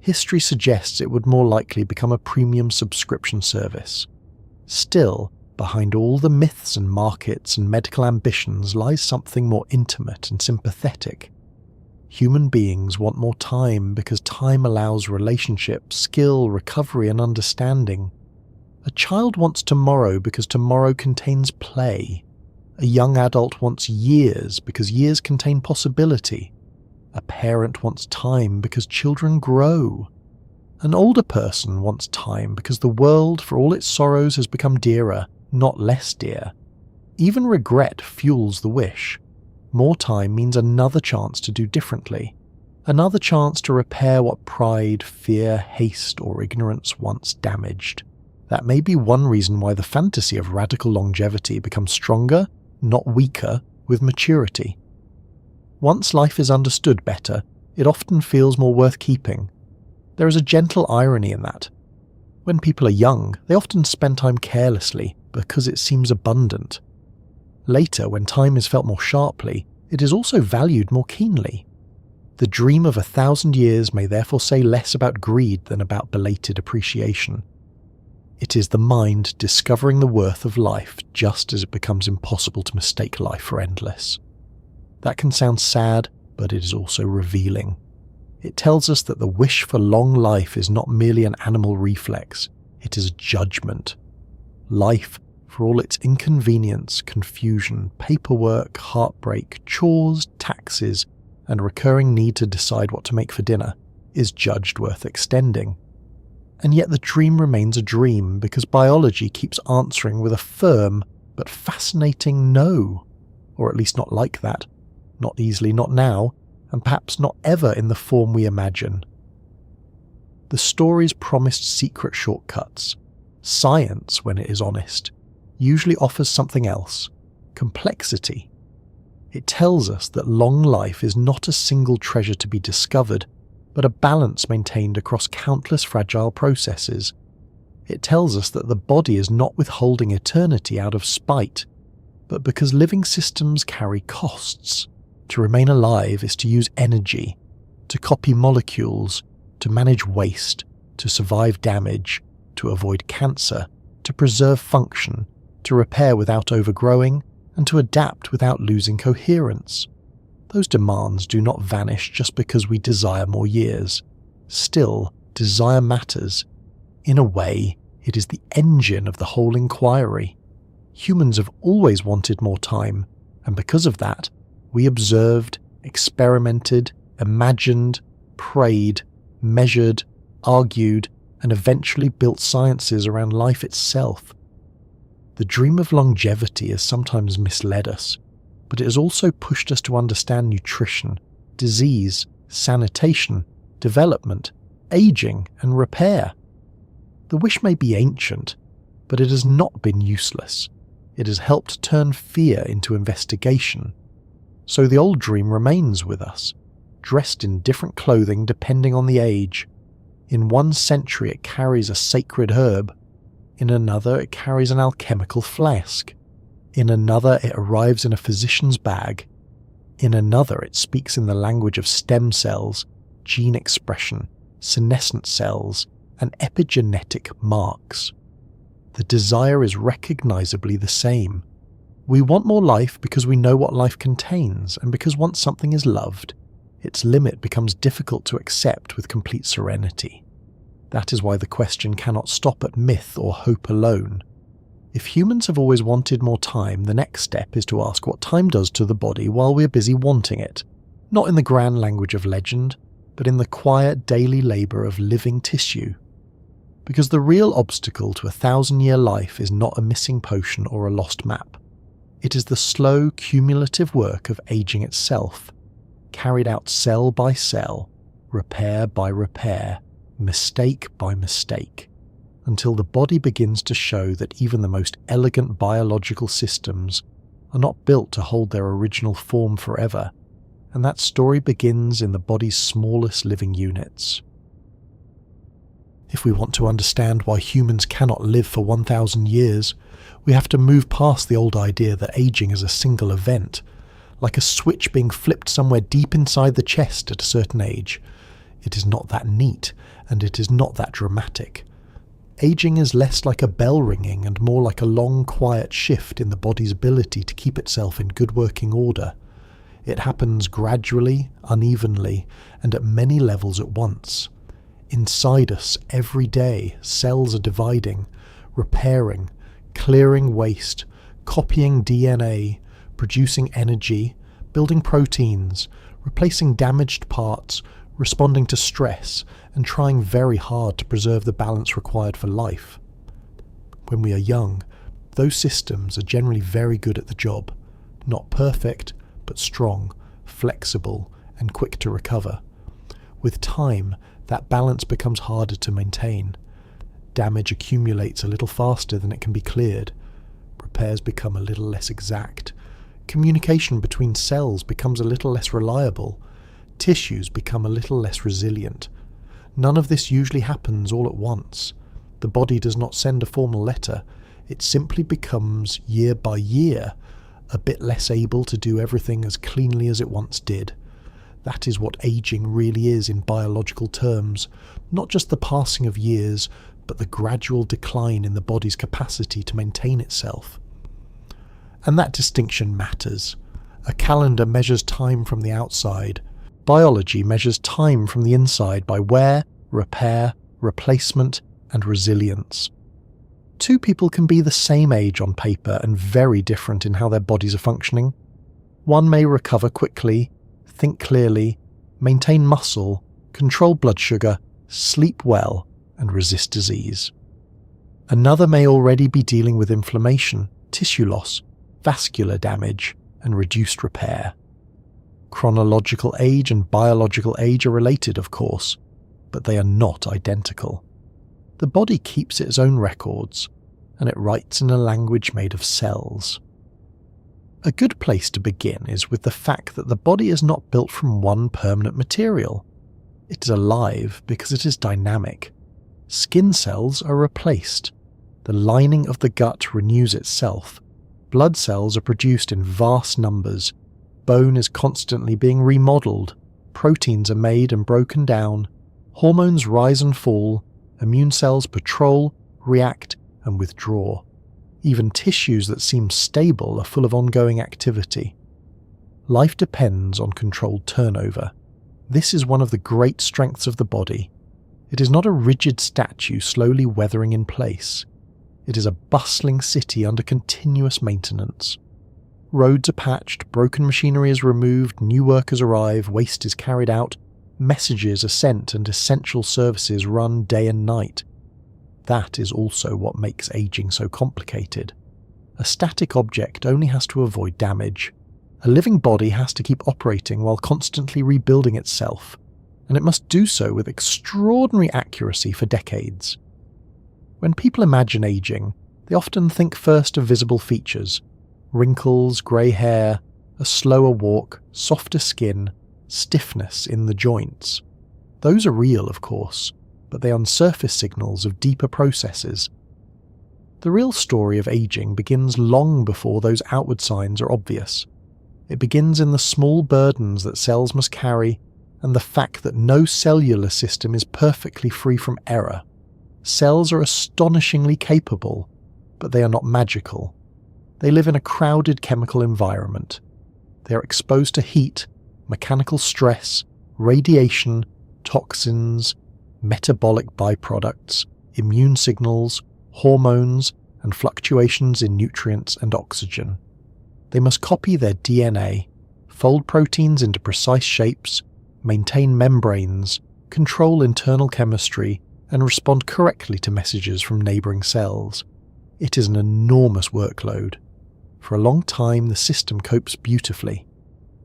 History suggests it would more likely become a premium subscription service. Still, behind all the myths and markets and medical ambitions lies something more intimate and sympathetic. Human beings want more time because time allows relationship, skill, recovery, and understanding. A child wants tomorrow because tomorrow contains play. A young adult wants years because years contain possibility. A parent wants time because children grow. An older person wants time because the world, for all its sorrows, has become dearer, not less dear. Even regret fuels the wish. More time means another chance to do differently. Another chance to repair what pride, fear, haste, or ignorance once damaged. That may be one reason why the fantasy of radical longevity becomes stronger, not weaker, with maturity. Once life is understood better, it often feels more worth keeping. There is a gentle irony in that. When people are young, they often spend time carelessly because it seems abundant. Later, when time is felt more sharply, it is also valued more keenly. The dream of 1,000 years may therefore say less about greed than about belated appreciation. It is the mind discovering the worth of life just as it becomes impossible to mistake life for endless. That can sound sad, but it is also revealing. It tells us that the wish for long life is not merely an animal reflex, it is a judgment. Life, for all its inconvenience, confusion, paperwork, heartbreak, chores, taxes, and recurring need to decide what to make for dinner, is judged worth extending. And yet the dream remains a dream because biology keeps answering with a firm but fascinating no, or at least not like that, not easily, not now, and perhaps not ever in the form we imagine. The story's promised secret shortcuts. Science, when it is honest, usually offers something else, complexity. It tells us that long life is not a single treasure to be discovered, but a balance maintained across countless fragile processes. It tells us that the body is not withholding eternity out of spite, but because living systems carry costs. To remain alive is to use energy, to copy molecules, to manage waste, to survive damage, to avoid cancer, to preserve function, to repair without overgrowing, and to adapt without losing coherence. Those demands do not vanish just because we desire more years. Still, desire matters. In a way, it is the engine of the whole inquiry. Humans have always wanted more time, and because of that, we observed, experimented, imagined, prayed, measured, argued, and eventually built sciences around life itself. The dream of longevity has sometimes misled us, but it has also pushed us to understand nutrition, disease, sanitation, development, aging, and repair. The wish may be ancient, but it has not been useless. It has helped turn fear into investigation. So the old dream remains with us, dressed in different clothing depending on the age. In one century it carries a sacred herb, in another it carries an alchemical flask, in another it arrives in a physician's bag, in another it speaks in the language of stem cells, gene expression, senescent cells, and epigenetic marks. The desire is recognizably the same. We want more life because we know what life contains, and because once something is loved, its limit becomes difficult to accept with complete serenity. That is why the question cannot stop at myth or hope alone. If humans have always wanted more time, the next step is to ask what time does to the body while we're busy wanting it, not in the grand language of legend, but in the quiet daily labour of living tissue. Because the real obstacle to 1,000-year life is not a missing potion or a lost map. It is the slow, cumulative work of aging itself, carried out cell by cell, repair by repair, mistake by mistake, until the body begins to show that even the most elegant biological systems are not built to hold their original form forever. and that story begins in the body's smallest living units. If we want to understand why humans cannot live for 1,000 years, we have to move past the old idea that aging is a single event, like a switch being flipped somewhere deep inside the chest at a certain age. It is not that neat, and it is not that dramatic. Aging is less like a bell ringing and more like a long, quiet shift in the body's ability to keep itself in good working order. It happens gradually, unevenly, and at many levels at once. Inside us, every day, cells are dividing, repairing, clearing waste, copying DNA, producing energy, building proteins, replacing damaged parts, responding to stress, and trying very hard to preserve the balance required for life. When we are young, those systems are generally very good at the job. Not perfect, but strong, flexible, and quick to recover. With time, that balance becomes harder to maintain. Damage accumulates a little faster than it can be cleared. Repairs become a little less exact. Communication between cells becomes a little less reliable. Tissues become a little less resilient. None of this usually happens all at once. The body does not send a formal letter. It simply becomes, year by year, a bit less able to do everything as cleanly as it once did. That is what aging really is in biological terms, not just the passing of years, but the gradual decline in the body's capacity to maintain itself. And that distinction matters. A calendar measures time from the outside. Biology measures time from the inside by wear, repair, replacement, and resilience. Two people can be the same age on paper and very different in how their bodies are functioning. One may recover quickly, think clearly, maintain muscle, control blood sugar, sleep well, and resist disease. Another may already be dealing with inflammation, tissue loss, vascular damage, and reduced repair. Chronological age and biological age are related, of course, but they are not identical. The body keeps its own records, and it writes in a language made of cells. A good place to begin is with the fact that the body is not built from one permanent material. It is alive because it is dynamic. Skin cells are replaced. The lining of the gut renews itself. Blood cells are produced in vast numbers. Bone is constantly being remodeled. Proteins are made and broken down. Hormones rise and fall. Immune cells patrol, react, and withdraw. Even tissues that seem stable are full of ongoing activity. Life depends on controlled turnover. This is one of the great strengths of the body. It is not a rigid statue slowly weathering in place. It is a bustling city under continuous maintenance. Roads are patched, broken machinery is removed, new workers arrive, waste is carried out, messages are sent, and essential services run day and night. That is also what makes aging so complicated. A static object only has to avoid damage. A living body has to keep operating while constantly rebuilding itself, and it must do so with extraordinary accuracy for decades. When people imagine aging, they often think first of visible features: wrinkles, grey hair, a slower walk, softer skin, stiffness in the joints. Those are real, of course, but they are surface signals of deeper processes. The real story of aging begins long before those outward signs are obvious. It begins in the small burdens that cells must carry and the fact that no cellular system is perfectly free from error. Cells are astonishingly capable, but they are not magical. They live in a crowded chemical environment. They are exposed to heat, mechanical stress, radiation, toxins, metabolic byproducts, immune signals, hormones, and fluctuations in nutrients and oxygen. They must copy their DNA, fold proteins into precise shapes, maintain membranes, control internal chemistry, and respond correctly to messages from neighbouring cells. It is an enormous workload. For a long time, the system copes beautifully.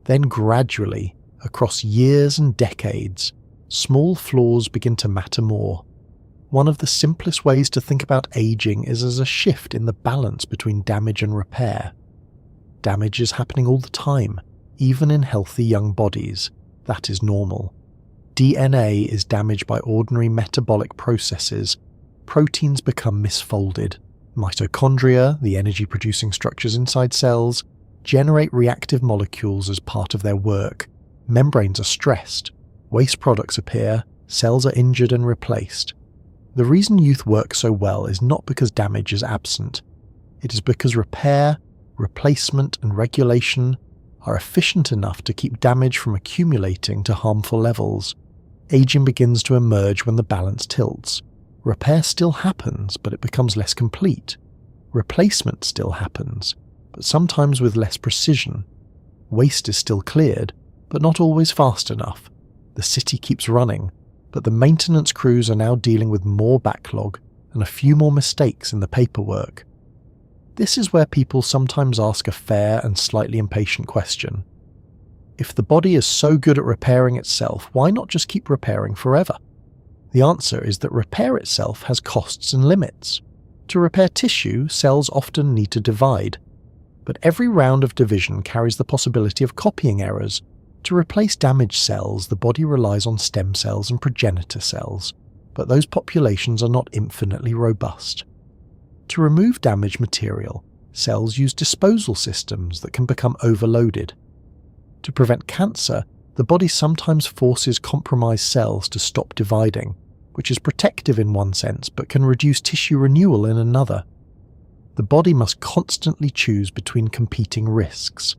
Then gradually, across years and decades, small flaws begin to matter more. One of the simplest ways to think about aging is as a shift in the balance between damage and repair. Damage is happening all the time. Even in healthy young bodies, that is normal. DNA is damaged by ordinary metabolic processes. Proteins become misfolded. Mitochondria, the energy-producing structures inside cells, generate reactive molecules as part of their work. Membranes are stressed. Waste products appear. Cells are injured and replaced. The reason youth works so well is not because damage is absent. It is because repair, replacement, and regulation are efficient enough to keep damage from accumulating to harmful levels. Aging begins to emerge when the balance tilts. Repair still happens, but it becomes less complete. Replacement still happens, but sometimes with less precision. Waste is still cleared, but not always fast enough. The city keeps running, but the maintenance crews are now dealing with more backlog and a few more mistakes in the paperwork. This is where people sometimes ask a fair and slightly impatient question. If the body is so good at repairing itself, why not just keep repairing forever? The answer is that repair itself has costs and limits. To repair tissue, cells often need to divide. But every round of division carries the possibility of copying errors. To replace damaged cells, the body relies on stem cells and progenitor cells, but those populations are not infinitely robust. To remove damaged material, cells use disposal systems that can become overloaded. To prevent cancer, the body sometimes forces compromised cells to stop dividing, which is protective in one sense but can reduce tissue renewal in another. The body must constantly choose between competing risks.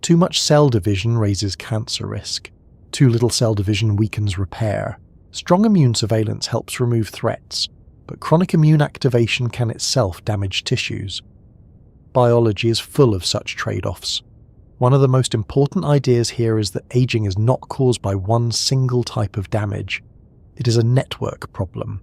Too much cell division raises cancer risk. Too little cell division weakens repair. Strong immune surveillance helps remove threats, but chronic immune activation can itself damage tissues. Biology is full of such trade-offs. One of the most important ideas here is that aging is not caused by one single type of damage. It is a network problem.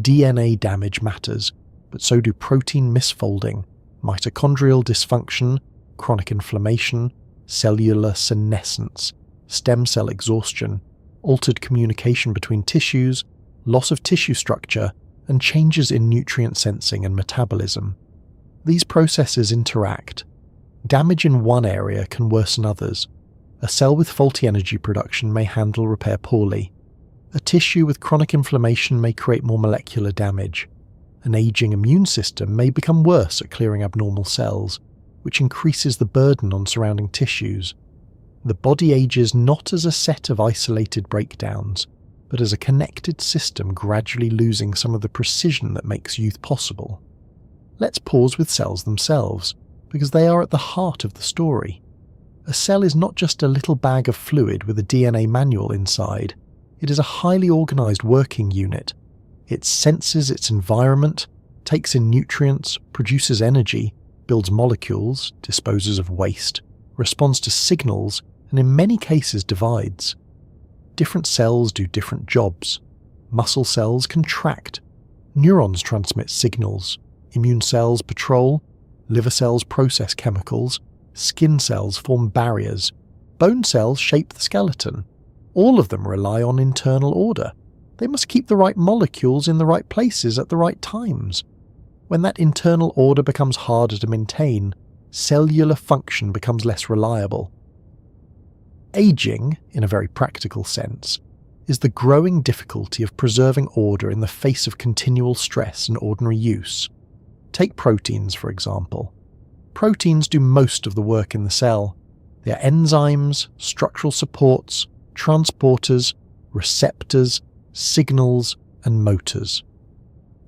DNA damage matters, but so do protein misfolding, mitochondrial dysfunction, chronic inflammation, cellular senescence, stem cell exhaustion, altered communication between tissues, loss of tissue structure, and changes in nutrient sensing and metabolism. These processes interact. Damage in one area can worsen others. A cell with faulty energy production may handle repair poorly. A tissue with chronic inflammation may create more molecular damage. An aging immune system may become worse at clearing abnormal cells, which increases the burden on surrounding tissues. The body ages not as a set of isolated breakdowns, but as a connected system gradually losing some of the precision that makes youth possible. Let's pause with cells themselves, because they are at the heart of the story. A cell is not just a little bag of fluid with a DNA manual inside. It is a highly organized working unit. It senses its environment, takes in nutrients, produces energy, builds molecules, disposes of waste, responds to signals, and in many cases divides. Different cells do different jobs. Muscle cells contract. Neurons transmit signals. Immune cells patrol. Liver cells process chemicals. Skin cells form barriers. Bone cells shape the skeleton. All of them rely on internal order. They must keep the right molecules in the right places at the right times. When that internal order becomes harder to maintain, cellular function becomes less reliable. Aging, in a very practical sense, is the growing difficulty of preserving order in the face of continual stress and ordinary use. Take proteins, for example. Proteins do most of the work in the cell. They are enzymes, structural supports, transporters, receptors, signals, and motors.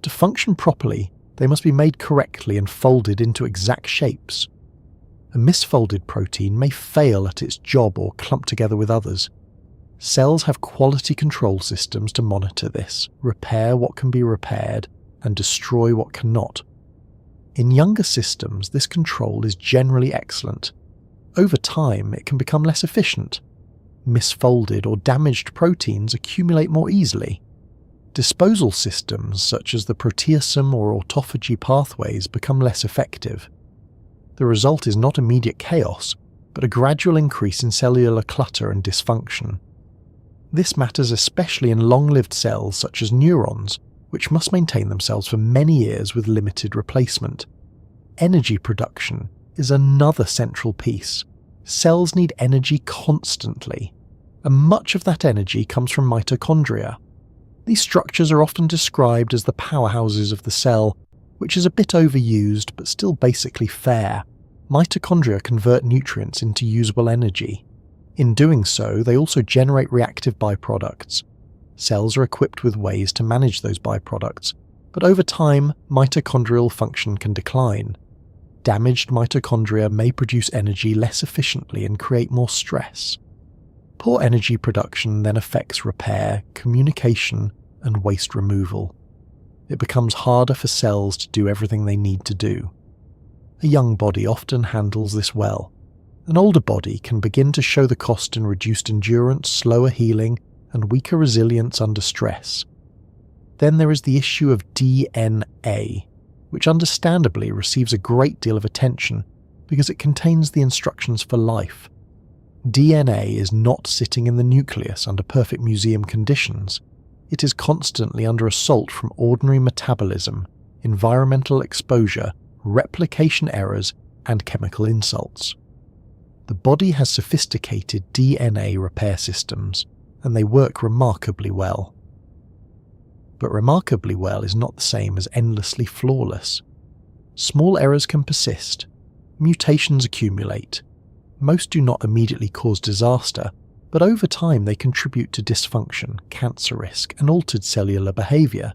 To function properly, they must be made correctly and folded into exact shapes. A misfolded protein may fail at its job or clump together with others. Cells have quality control systems to monitor this, repair what can be repaired, and destroy what cannot. In younger systems, this control is generally excellent. Over time, it can become less efficient. Misfolded or damaged proteins accumulate more easily. Disposal systems, such as the proteasome or autophagy pathways, become less effective. The result is not immediate chaos, but a gradual increase in cellular clutter and dysfunction. This matters especially in long-lived cells such as neurons, which must maintain themselves for many years with limited replacement. Energy production is another central piece. Cells need energy constantly, and much of that energy comes from mitochondria. These structures are often described as the powerhouses of the cell, which is a bit overused but still basically fair. Mitochondria convert nutrients into usable energy. In doing so, they also generate reactive byproducts. Cells are equipped with ways to manage those byproducts, but over time, mitochondrial function can decline. Damaged mitochondria may produce energy less efficiently and create more stress. Poor energy production then affects repair, communication, and waste removal. It becomes harder for cells to do everything they need to do. A young body often handles this well. An older body can begin to show the cost in reduced endurance, slower healing, and weaker resilience under stress. Then there is the issue of DNA, which understandably receives a great deal of attention because it contains the instructions for life. DNA is not sitting in the nucleus under perfect museum conditions. It is constantly under assault from ordinary metabolism, environmental exposure, replication errors, and chemical insults. The body has sophisticated DNA repair systems, and they work remarkably well. But remarkably well is not the same as endlessly flawless. Small errors can persist. Mutations accumulate. Most do not immediately cause disaster, but over time they contribute to dysfunction, cancer risk, and altered cellular behavior.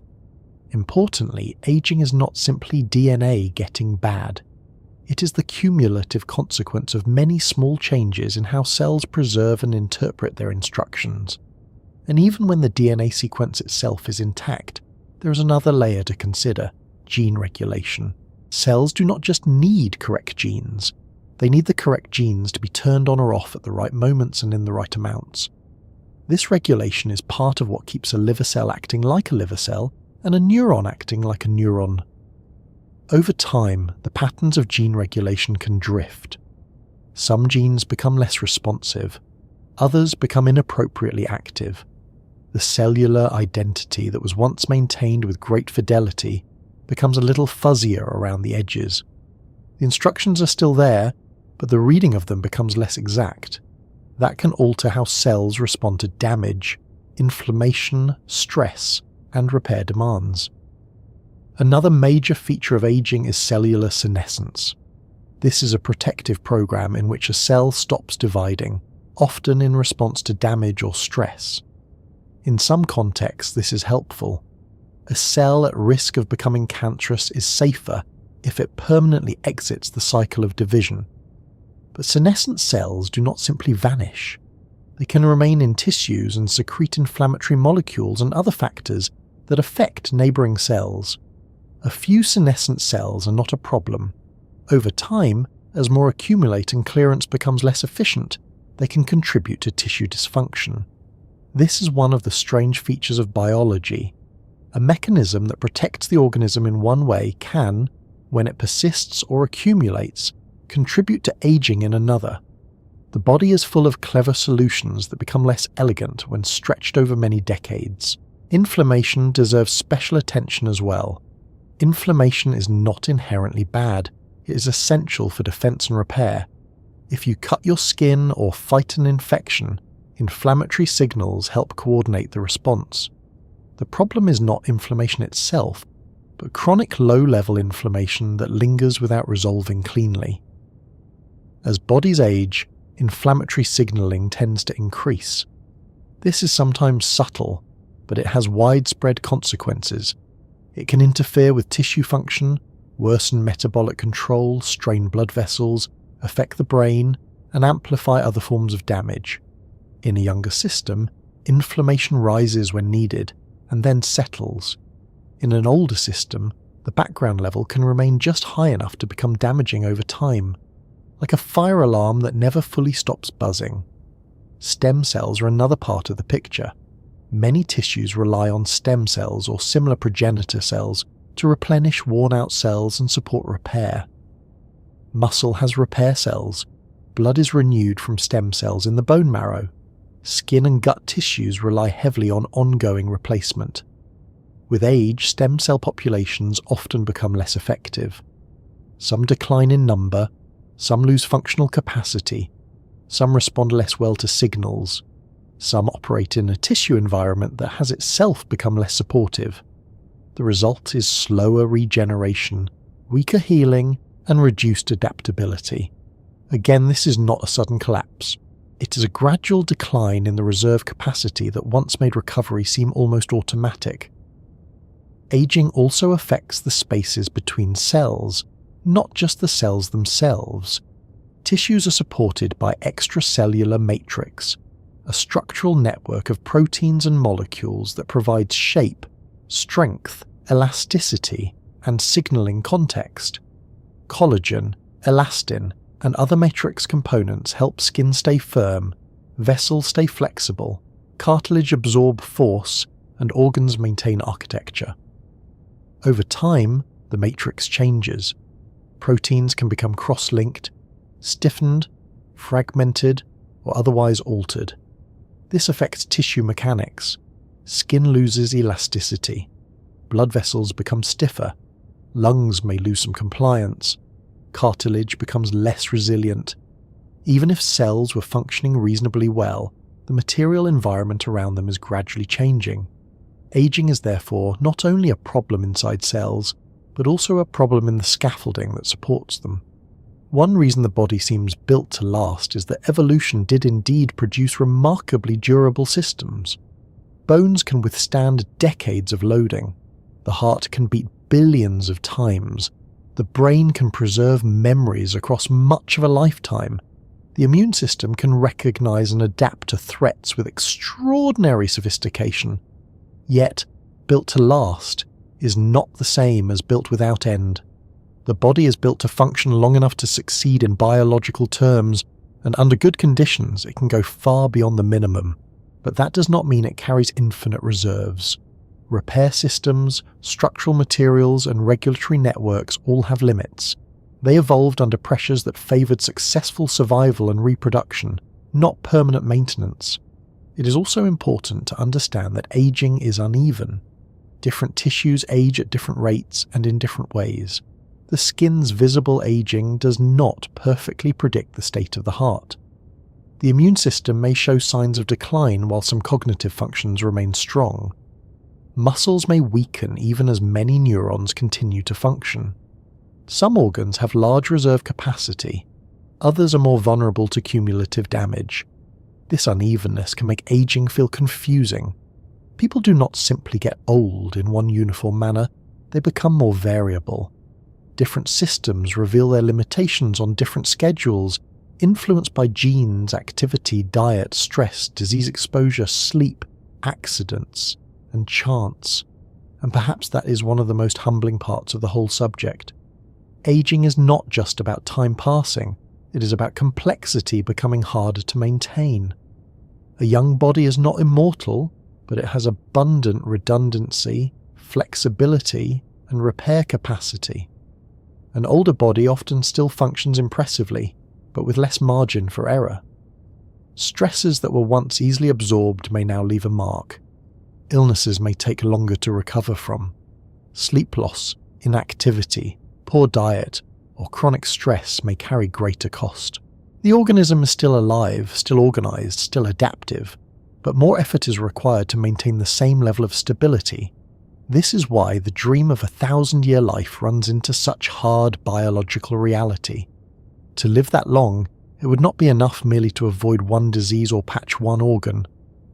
Importantly, aging is not simply DNA getting bad. It is the cumulative consequence of many small changes in how cells preserve and interpret their instructions. And even when the DNA sequence itself is intact, there is another layer to consider: gene regulation. Cells do not just need correct genes. They need the correct genes to be turned on or off at the right moments and in the right amounts. This regulation is part of what keeps a liver cell acting like a liver cell and a neuron acting like a neuron. Over time, the patterns of gene regulation can drift. Some genes become less responsive. Others become inappropriately active. The cellular identity that was once maintained with great fidelity becomes a little fuzzier around the edges. The instructions are still there, but the reading of them becomes less exact. That can alter how cells respond to damage, inflammation, stress, and repair demands. Another major feature of aging is cellular senescence. This is a protective program in which a cell stops dividing, often in response to damage or stress. In some contexts, this is helpful. A cell at risk of becoming cancerous is safer if it permanently exits the cycle of division. But senescent cells do not simply vanish. They can remain in tissues and secrete inflammatory molecules and other factors that affect neighbouring cells. A few senescent cells are not a problem. Over time, as more accumulate and clearance becomes less efficient, they can contribute to tissue dysfunction. This is one of the strange features of biology. A mechanism that protects the organism in one way can, when it persists or accumulates, contribute to aging in another. The body is full of clever solutions that become less elegant when stretched over many decades. Inflammation deserves special attention as well. Inflammation is not inherently bad. It is essential for defense and repair. If you cut your skin or fight an infection, inflammatory signals help coordinate the response. The problem is not inflammation itself, but chronic low-level inflammation that lingers without resolving cleanly. As bodies age, inflammatory signaling tends to increase. This is sometimes subtle, but it has widespread consequences. It can interfere with tissue function, worsen metabolic control, strain blood vessels, affect the brain, and amplify other forms of damage. In a younger system, inflammation rises when needed, and then settles. In an older system, the background level can remain just high enough to become damaging over time, like a fire alarm that never fully stops buzzing. Stem cells are another part of the picture. Many tissues rely on stem cells or similar progenitor cells to replenish worn-out cells and support repair. Muscle has repair cells. Blood is renewed from stem cells in the bone marrow. Skin and gut tissues rely heavily on ongoing replacement. With age, stem cell populations often become less effective. Some decline in number, some lose functional capacity, Some respond less well to signals. Some operate in a tissue environment that has itself become less supportive. The result is slower regeneration, weaker healing, and reduced adaptability. Again, this is not a sudden collapse. It is a gradual decline in the reserve capacity that once made recovery seem almost automatic. Aging also affects the spaces between cells, not just the cells themselves. Tissues are supported by extracellular matrix, a structural network of proteins and molecules that provides shape, strength, elasticity, and signaling context. Collagen, elastin, and other matrix components help skin stay firm, vessels stay flexible, cartilage absorb force, and organs maintain architecture. Over time, the matrix changes. Proteins can become cross-linked, stiffened, fragmented, or otherwise altered. This affects tissue mechanics. Skin loses elasticity. Blood vessels become stiffer. Lungs may lose some compliance. Cartilage becomes less resilient. Even if cells were functioning reasonably well, the material environment around them is gradually changing. Aging is therefore not only a problem inside cells, but also a problem in the scaffolding that supports them. One reason the body seems built to last is that evolution did indeed produce remarkably durable systems. Bones can withstand decades of loading. The heart can beat billions of times. The brain can preserve memories across much of a lifetime. The immune system can recognize and adapt to threats with extraordinary sophistication. Yet, built to last is not the same as built without end. The body is built to function long enough to succeed in biological terms, and under good conditions it can go far beyond the minimum. But that does not mean it carries infinite reserves. Repair systems, structural materials, and regulatory networks all have limits. They evolved under pressures that favoured successful survival and reproduction, not permanent maintenance. It is also important to understand that aging is uneven. Different tissues age at different rates and in different ways. The skin's visible aging does not perfectly predict the state of the heart. The immune system may show signs of decline while some cognitive functions remain strong. Muscles may weaken even as many neurons continue to function. Some organs have large reserve capacity. Others are more vulnerable to cumulative damage. This unevenness can make aging feel confusing. People do not simply get old in one uniform manner, they become more variable. Different systems reveal their limitations on different schedules, influenced by genes, activity, diet, stress, disease exposure, sleep, accidents, and chance. And perhaps that is one of the most humbling parts of the whole subject. Aging is not just about time passing, it is about complexity becoming harder to maintain. A young body is not immortal, but it has abundant redundancy, flexibility, and repair capacity. An older body often still functions impressively, but with less margin for error. Stresses that were once easily absorbed may now leave a mark. Illnesses may take longer to recover from. Sleep loss, inactivity, poor diet, or chronic stress may carry greater cost. The organism is still alive, still organized, still adaptive, but more effort is required to maintain the same level of stability. This is why the dream of a 1,000-year life runs into such hard biological reality. To live that long, it would not be enough merely to avoid one disease or patch one organ.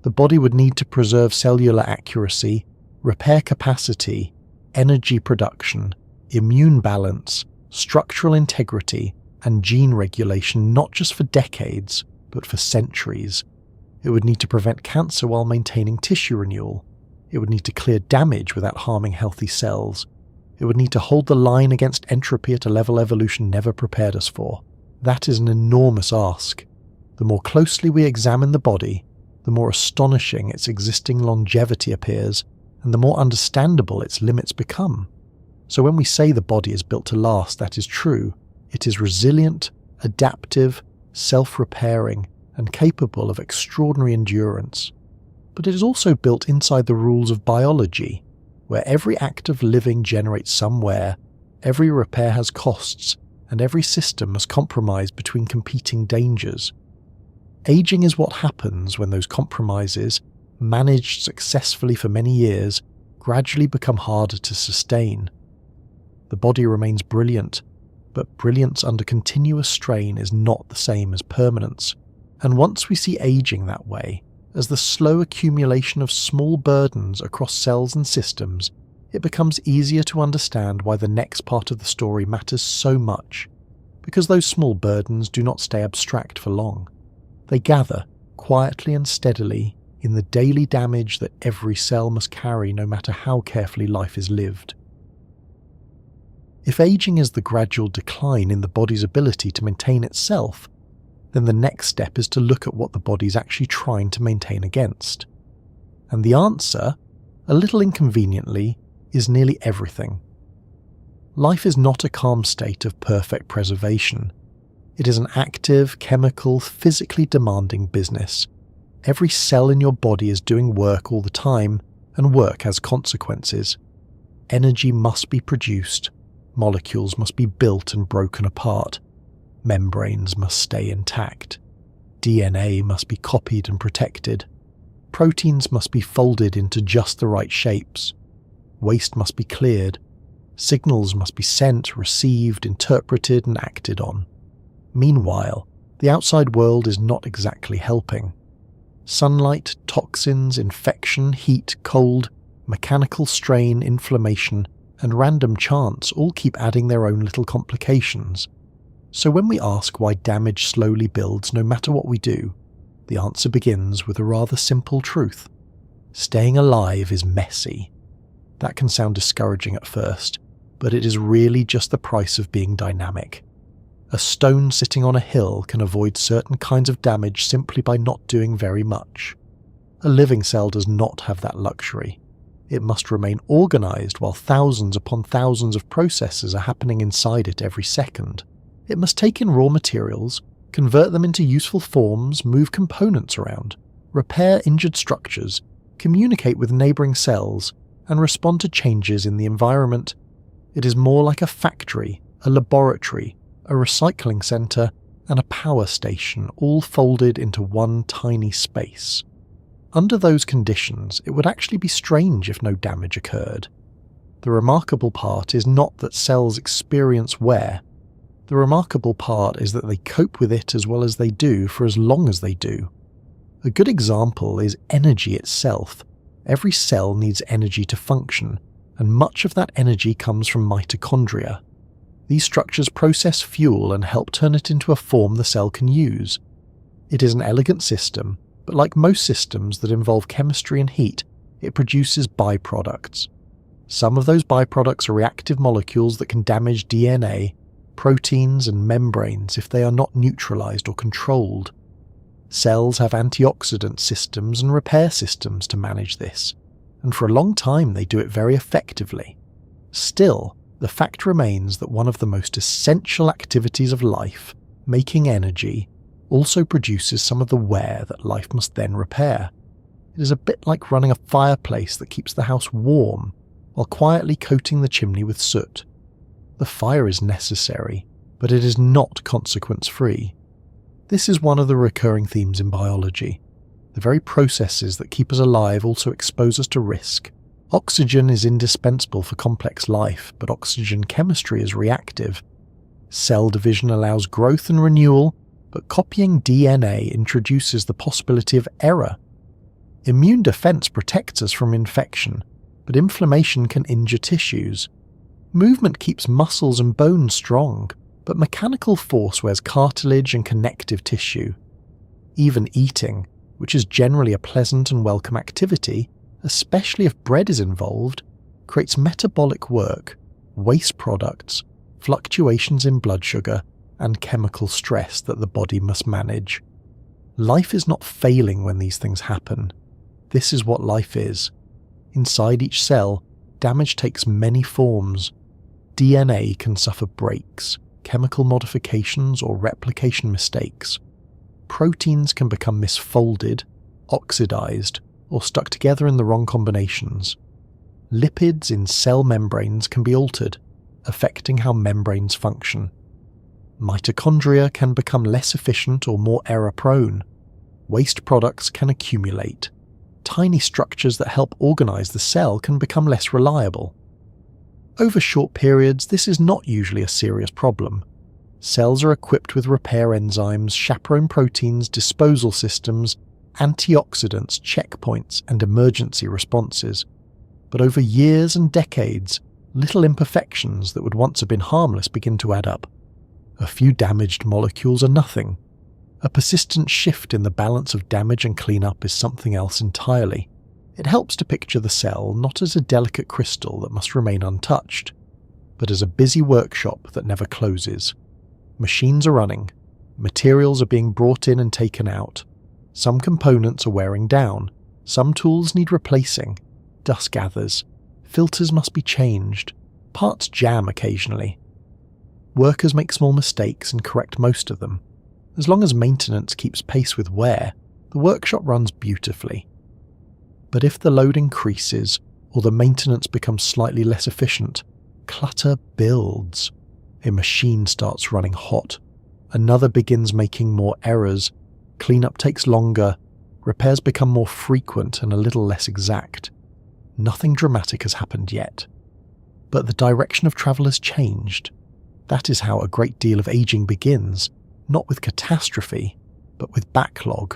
The body would need to preserve cellular accuracy, repair capacity, energy production, immune balance, structural integrity, and gene regulation not just for decades, but for centuries. It would need to prevent cancer while maintaining tissue renewal. It would need to clear damage without harming healthy cells. It would need to hold the line against entropy at a level evolution never prepared us for. That is an enormous ask. The more closely we examine the body, the more astonishing its existing longevity appears, and the more understandable its limits become. So when we say the body is built to last, that is true. It is resilient, adaptive, self-repairing, and capable of extraordinary endurance. But it is also built inside the rules of biology, where every act of living generates some wear, every repair has costs, and every system must compromise between competing dangers. Aging is what happens when those compromises, managed successfully for many years, gradually become harder to sustain. The body remains brilliant, but brilliance under continuous strain is not the same as permanence. And once we see aging that way, as the slow accumulation of small burdens across cells and systems, it becomes easier to understand why the next part of the story matters so much, because those small burdens do not stay abstract for long. They gather, quietly and steadily, in the daily damage that every cell must carry no matter how carefully life is lived. If aging is the gradual decline in the body's ability to maintain itself, then the next step is to look at what the body's actually trying to maintain against. And the answer, a little inconveniently, is nearly everything. Life is not a calm state of perfect preservation. It is an active, chemical, physically demanding business. Every cell in your body is doing work all the time, and work has consequences. Energy must be produced, molecules must be built and broken apart, membranes must stay intact, DNA must be copied and protected, proteins must be folded into just the right shapes, waste must be cleared, signals must be sent, received, interpreted and acted on. Meanwhile, the outside world is not exactly helping. Sunlight, toxins, infection, heat, cold, mechanical strain, inflammation, and random chance all keep adding their own little complications. So when we ask why damage slowly builds no matter what we do, the answer begins with a rather simple truth. Staying alive is messy. That can sound discouraging at first, but it is really just the price of being dynamic. A stone sitting on a hill can avoid certain kinds of damage simply by not doing very much. A living cell does not have that luxury. It must remain organized while thousands upon thousands of processes are happening inside it every second. It must take in raw materials, convert them into useful forms, move components around, repair injured structures, communicate with neighboring cells, and respond to changes in the environment. It is more like a factory, a laboratory, a recycling center, and a power station all folded into one tiny space. Under those conditions, it would actually be strange if no damage occurred. The remarkable part is not that cells experience wear. The remarkable part is that they cope with it as well as they do for as long as they do. A good example is energy itself. Every cell needs energy to function, and much of that energy comes from mitochondria. These structures process fuel and help turn it into a form the cell can use. It is an elegant system, but like most systems that involve chemistry and heat, it produces byproducts. Some of those byproducts are reactive molecules that can damage DNA, proteins and membranes if they are not neutralized or controlled. Cells have antioxidant systems and repair systems to manage this, and for a long time they do it very effectively. Still, the fact remains that one of the most essential activities of life, making energy, also produces some of the wear that life must then repair. It is a bit like running a fireplace that keeps the house warm while quietly coating the chimney with soot. The fire is necessary, but it is not consequence-free. This is one of the recurring themes in biology. The very processes that keep us alive also expose us to risk. Oxygen is indispensable for complex life, but oxygen chemistry is reactive. Cell division allows growth and renewal, but copying DNA introduces the possibility of error. Immune defense protects us from infection, but inflammation can injure tissues. Movement keeps muscles and bones strong, but mechanical force wears cartilage and connective tissue. Even eating, which is generally a pleasant and welcome activity, especially if bread is involved, creates metabolic work, waste products, fluctuations in blood sugar, and chemical stress that the body must manage. Life is not failing when these things happen. This is what life is. Inside each cell, damage takes many forms. DNA can suffer breaks, chemical modifications, or replication mistakes. Proteins can become misfolded, oxidized, or stuck together in the wrong combinations. Lipids in cell membranes can be altered, affecting how membranes function. Mitochondria can become less efficient or more error-prone. Waste products can accumulate. Tiny structures that help organize the cell can become less reliable. Over short periods, this is not usually a serious problem. Cells are equipped with repair enzymes, chaperone proteins, disposal systems, antioxidants, checkpoints, and emergency responses. But over years and decades, little imperfections that would once have been harmless begin to add up. A few damaged molecules are nothing. A persistent shift in the balance of damage and cleanup is something else entirely. It helps to picture the cell not as a delicate crystal that must remain untouched, but as a busy workshop that never closes. Machines are running, materials are being brought in and taken out, some components are wearing down, some tools need replacing, dust gathers, filters must be changed, parts jam occasionally. Workers make small mistakes and correct most of them. As long as maintenance keeps pace with wear, the workshop runs beautifully. But if the load increases, or the maintenance becomes slightly less efficient, clutter builds. A machine starts running hot. Another begins making more errors. Cleanup takes longer. Repairs become more frequent and a little less exact. Nothing dramatic has happened yet. But the direction of travel has changed. That is how a great deal of aging begins, not with catastrophe, but with backlog.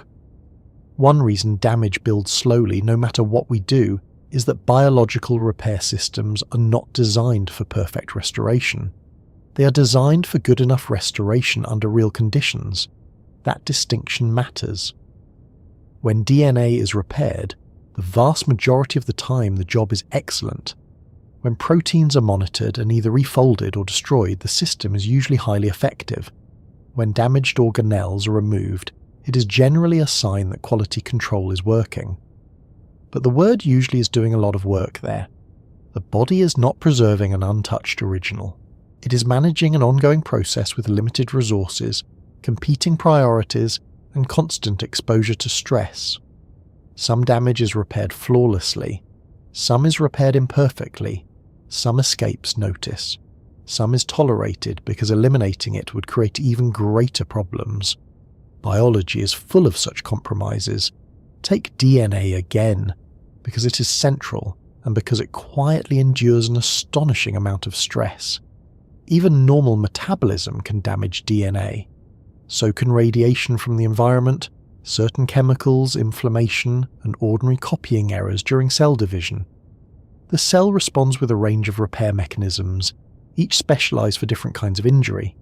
One reason damage builds slowly no matter what we do is that biological repair systems are not designed for perfect restoration. They are designed for good enough restoration under real conditions. That distinction matters. When DNA is repaired, the vast majority of the time the job is excellent. When proteins are monitored and either refolded or destroyed, the system is usually highly effective. When damaged organelles are removed, it is generally a sign that quality control is working. But the word usually is doing a lot of work there. The body is not preserving an untouched original. It is managing an ongoing process with limited resources, competing priorities, and constant exposure to stress. Some damage is repaired flawlessly. Some is repaired imperfectly. Some escapes notice. Some is tolerated because eliminating it would create even greater problems. Biology is full of such compromises. Take DNA again, because it is central and because it quietly endures an astonishing amount of stress. Even normal metabolism can damage DNA. So can radiation from the environment, certain chemicals, inflammation, and ordinary copying errors during cell division. The cell responds with a range of repair mechanisms, each specialized for different kinds of injury.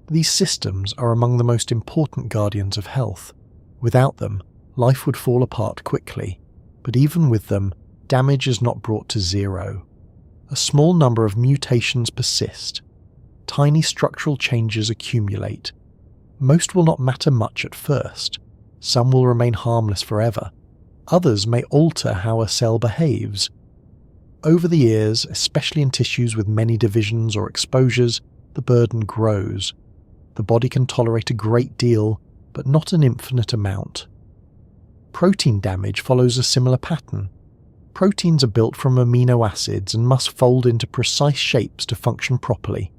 These systems are among the most important guardians of health. Without them, life would fall apart quickly, but even with them, damage is not brought to zero. A small number of mutations persist. Tiny structural changes accumulate. Most will not matter much at first. Some will remain harmless forever. Others may alter how a cell behaves. Over the years, especially in tissues with many divisions or exposures, the burden grows. The body can tolerate a great deal, but not an infinite amount. Protein damage follows a similar pattern. Proteins are built from amino acids and must fold into precise shapes to function properly.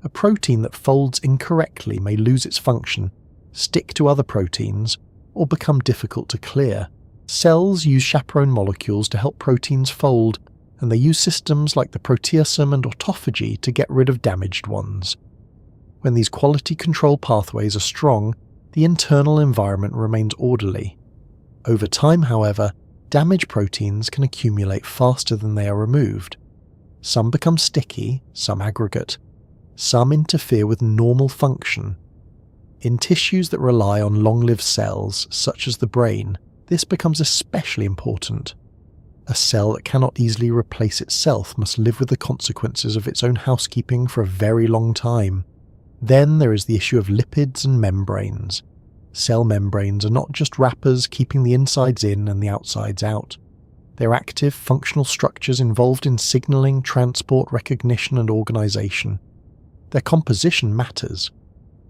A protein that folds incorrectly may lose its function, stick to other proteins, or become difficult to clear. Cells use chaperone molecules to help proteins fold, and they use systems like the proteasome and autophagy to get rid of damaged ones. When these quality control pathways are strong, the internal environment remains orderly. Over time, however, damaged proteins can accumulate faster than they are removed. Some become sticky, some aggregate. Some interfere with normal function. In tissues that rely on long-lived cells, such as the brain, this becomes especially important. A cell that cannot easily replace itself must live with the consequences of its own housekeeping for a very long time. Then there is the issue of lipids and membranes. Cell membranes are not just wrappers keeping the insides in and the outsides out. They're active, functional structures involved in signaling, transport, recognition, and organization. Their composition matters.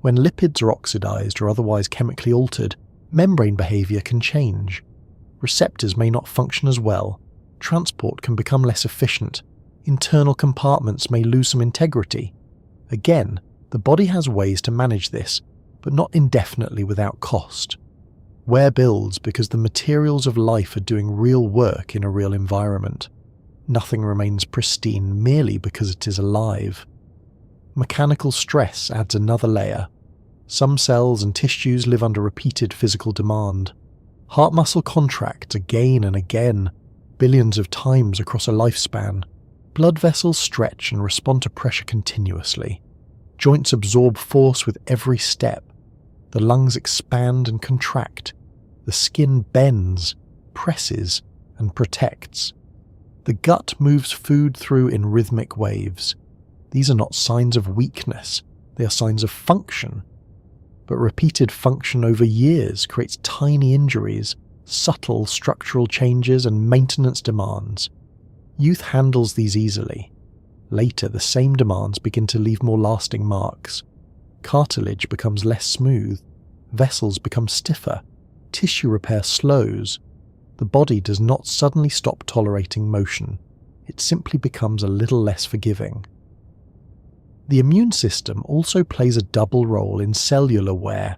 When lipids are oxidized or otherwise chemically altered, membrane behavior can change. Receptors may not function as well. Transport can become less efficient. Internal compartments may lose some integrity. Again, the body has ways to manage this, but not indefinitely without cost. Wear builds because the materials of life are doing real work in a real environment. Nothing remains pristine merely because it is alive. Mechanical stress adds another layer. Some cells and tissues live under repeated physical demand. Heart muscle contracts again and again, billions of times across a lifespan. Blood vessels stretch and respond to pressure continuously. Joints absorb force with every step. The lungs expand and contract. The skin bends, presses, and protects. The gut moves food through in rhythmic waves. These are not signs of weakness, they are signs of function. But repeated function over years creates tiny injuries, subtle structural changes, and maintenance demands. Youth handles these easily. Later, the same demands begin to leave more lasting marks. Cartilage becomes less smooth, vessels become stiffer, tissue repair slows. The body does not suddenly stop tolerating motion, it simply becomes a little less forgiving. The immune system also plays a double role in cellular wear.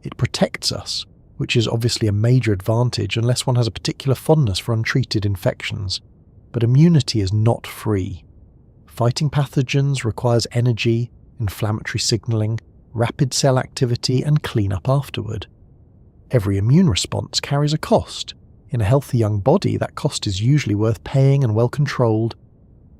It protects us, which is obviously a major advantage unless one has a particular fondness for untreated infections. But immunity is not free. Fighting pathogens requires energy, inflammatory signaling, rapid cell activity, and cleanup afterward. Every immune response carries a cost. In a healthy young body, that cost is usually worth paying and well controlled.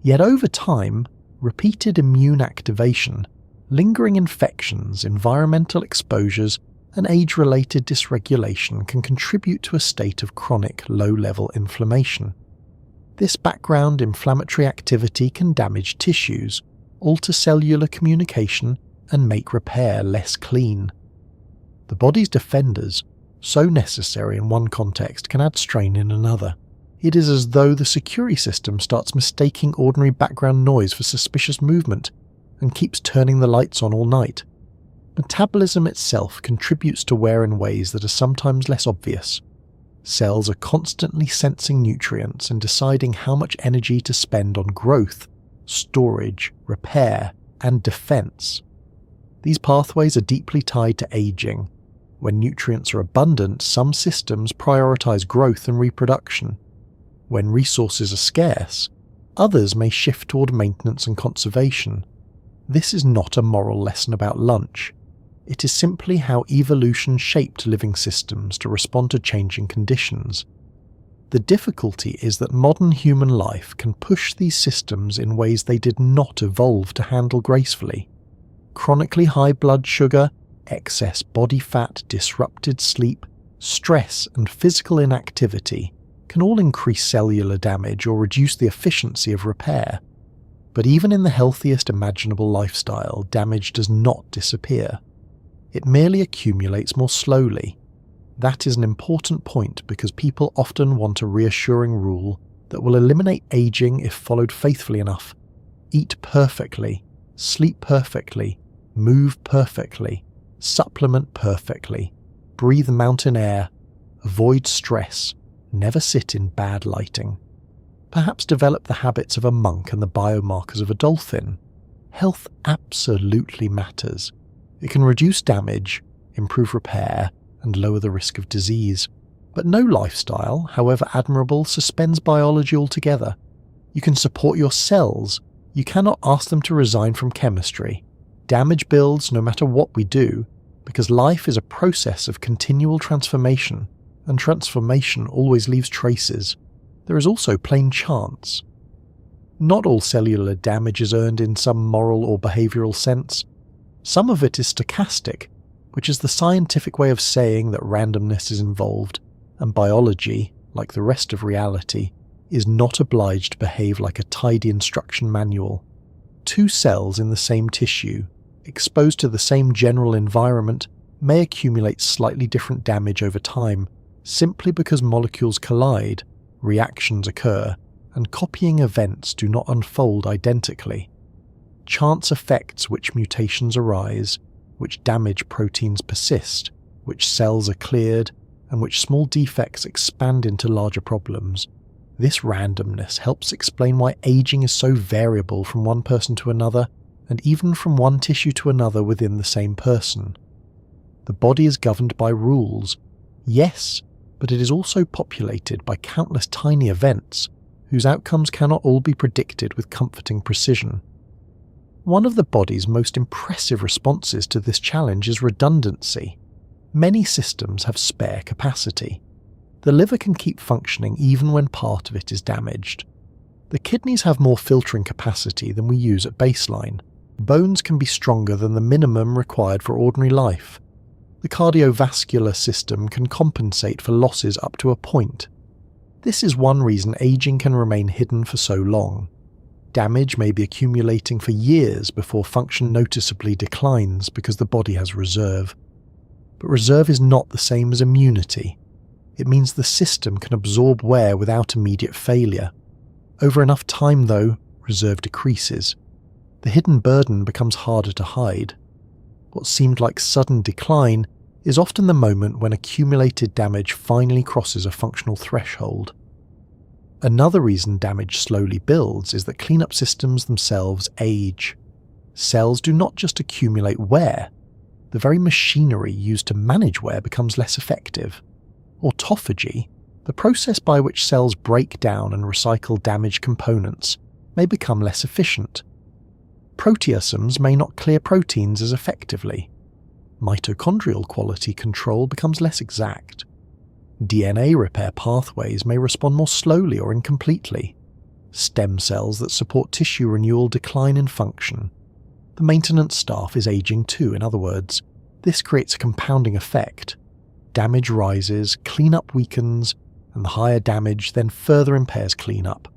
Yet over time, repeated immune activation, lingering infections, environmental exposures, and age-related dysregulation can contribute to a state of chronic low-level inflammation. This background inflammatory activity can damage tissues, alter cellular communication, and make repair less clean. The body's defenders, so necessary in one context, can add strain in another. It is as though the security system starts mistaking ordinary background noise for suspicious movement and keeps turning the lights on all night. Metabolism itself contributes to wear in ways that are sometimes less obvious. Cells are constantly sensing nutrients and deciding how much energy to spend on growth, storage, repair, and defense. These pathways are deeply tied to aging. When nutrients are abundant, some systems prioritize growth and reproduction. When resources are scarce, others may shift toward maintenance and conservation. This is not a moral lesson about lunch. It is simply how evolution shaped living systems to respond to changing conditions. The difficulty is that modern human life can push these systems in ways they did not evolve to handle gracefully. Chronically high blood sugar, excess body fat, disrupted sleep, stress, and physical inactivity can all increase cellular damage or reduce the efficiency of repair. But even in the healthiest imaginable lifestyle, damage does not disappear. It merely accumulates more slowly. That is an important point because people often want a reassuring rule that will eliminate aging if followed faithfully enough. Eat perfectly, sleep perfectly, move perfectly, supplement perfectly, breathe mountain air, avoid stress, never sit in bad lighting. Perhaps develop the habits of a monk and the biomarkers of a dolphin. Health absolutely matters. It can reduce damage, improve repair, and lower the risk of disease. But no lifestyle, however admirable, suspends biology altogether. You can support your cells. You cannot ask them to resign from chemistry. Damage builds no matter what we do, because life is a process of continual transformation, and transformation always leaves traces. There is also plain chance. Not all cellular damage is earned in some moral or behavioral sense. Some of it is stochastic, which is the scientific way of saying that randomness is involved, and biology, like the rest of reality, is not obliged to behave like a tidy instruction manual. Two cells in the same tissue, exposed to the same general environment, may accumulate slightly different damage over time, simply because molecules collide, reactions occur, and copying events do not unfold identically. Chance affects which mutations arise, which damage proteins persist, which cells are cleared, and which small defects expand into larger problems. This randomness helps explain why aging is so variable from one person to another, and even from one tissue to another within the same person. The body is governed by rules. Yes, but it is also populated by countless tiny events whose outcomes cannot all be predicted with comforting precision. One of the body's most impressive responses to this challenge is redundancy. Many systems have spare capacity. The liver can keep functioning even when part of it is damaged. The kidneys have more filtering capacity than we use at baseline. Bones can be stronger than the minimum required for ordinary life. The cardiovascular system can compensate for losses up to a point. This is one reason aging can remain hidden for so long. Damage may be accumulating for years before function noticeably declines because the body has reserve. But reserve is not the same as immunity. It means the system can absorb wear without immediate failure. Over enough time, though, reserve decreases. The hidden burden becomes harder to hide. What seemed like sudden decline is often the moment when accumulated damage finally crosses a functional threshold. Another reason damage slowly builds is that cleanup systems themselves age. Cells do not just accumulate wear. The very machinery used to manage wear becomes less effective. Autophagy, the process by which cells break down and recycle damaged components, may become less efficient. Proteasomes may not clear proteins as effectively. Mitochondrial quality control becomes less exact. DNA repair pathways may respond more slowly or incompletely. Stem cells that support tissue renewal decline in function. The maintenance staff is aging too, in other words. This creates a compounding effect. Damage rises, cleanup weakens, and the higher damage then further impairs cleanup.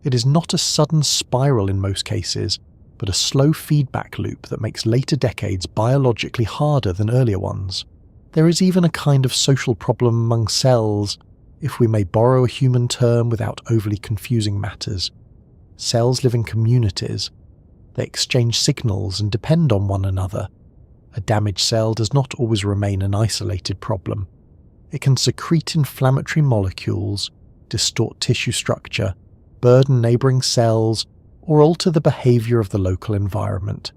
It is not a sudden spiral in most cases, but a slow feedback loop that makes later decades biologically harder than earlier ones. There is even a kind of social problem among cells, if we may borrow a human term without overly confusing matters. Cells live in communities. They exchange signals and depend on one another. A damaged cell does not always remain an isolated problem. It can secrete inflammatory molecules, distort tissue structure, burden neighbouring cells, or alter the behaviour of the local environment.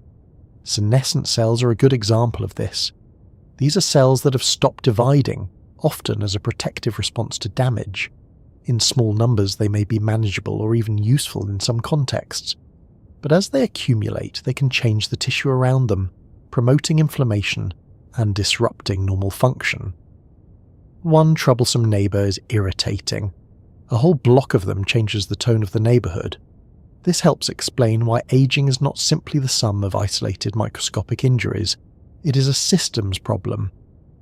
Senescent cells are a good example of this. These are cells that have stopped dividing, often as a protective response to damage. In small numbers they may be manageable or even useful in some contexts, but as they accumulate they can change the tissue around them, promoting inflammation and disrupting normal function. One troublesome neighbour is irritating. A whole block of them changes the tone of the neighbourhood. This helps explain why aging is not simply the sum of isolated microscopic injuries. It is a systems problem.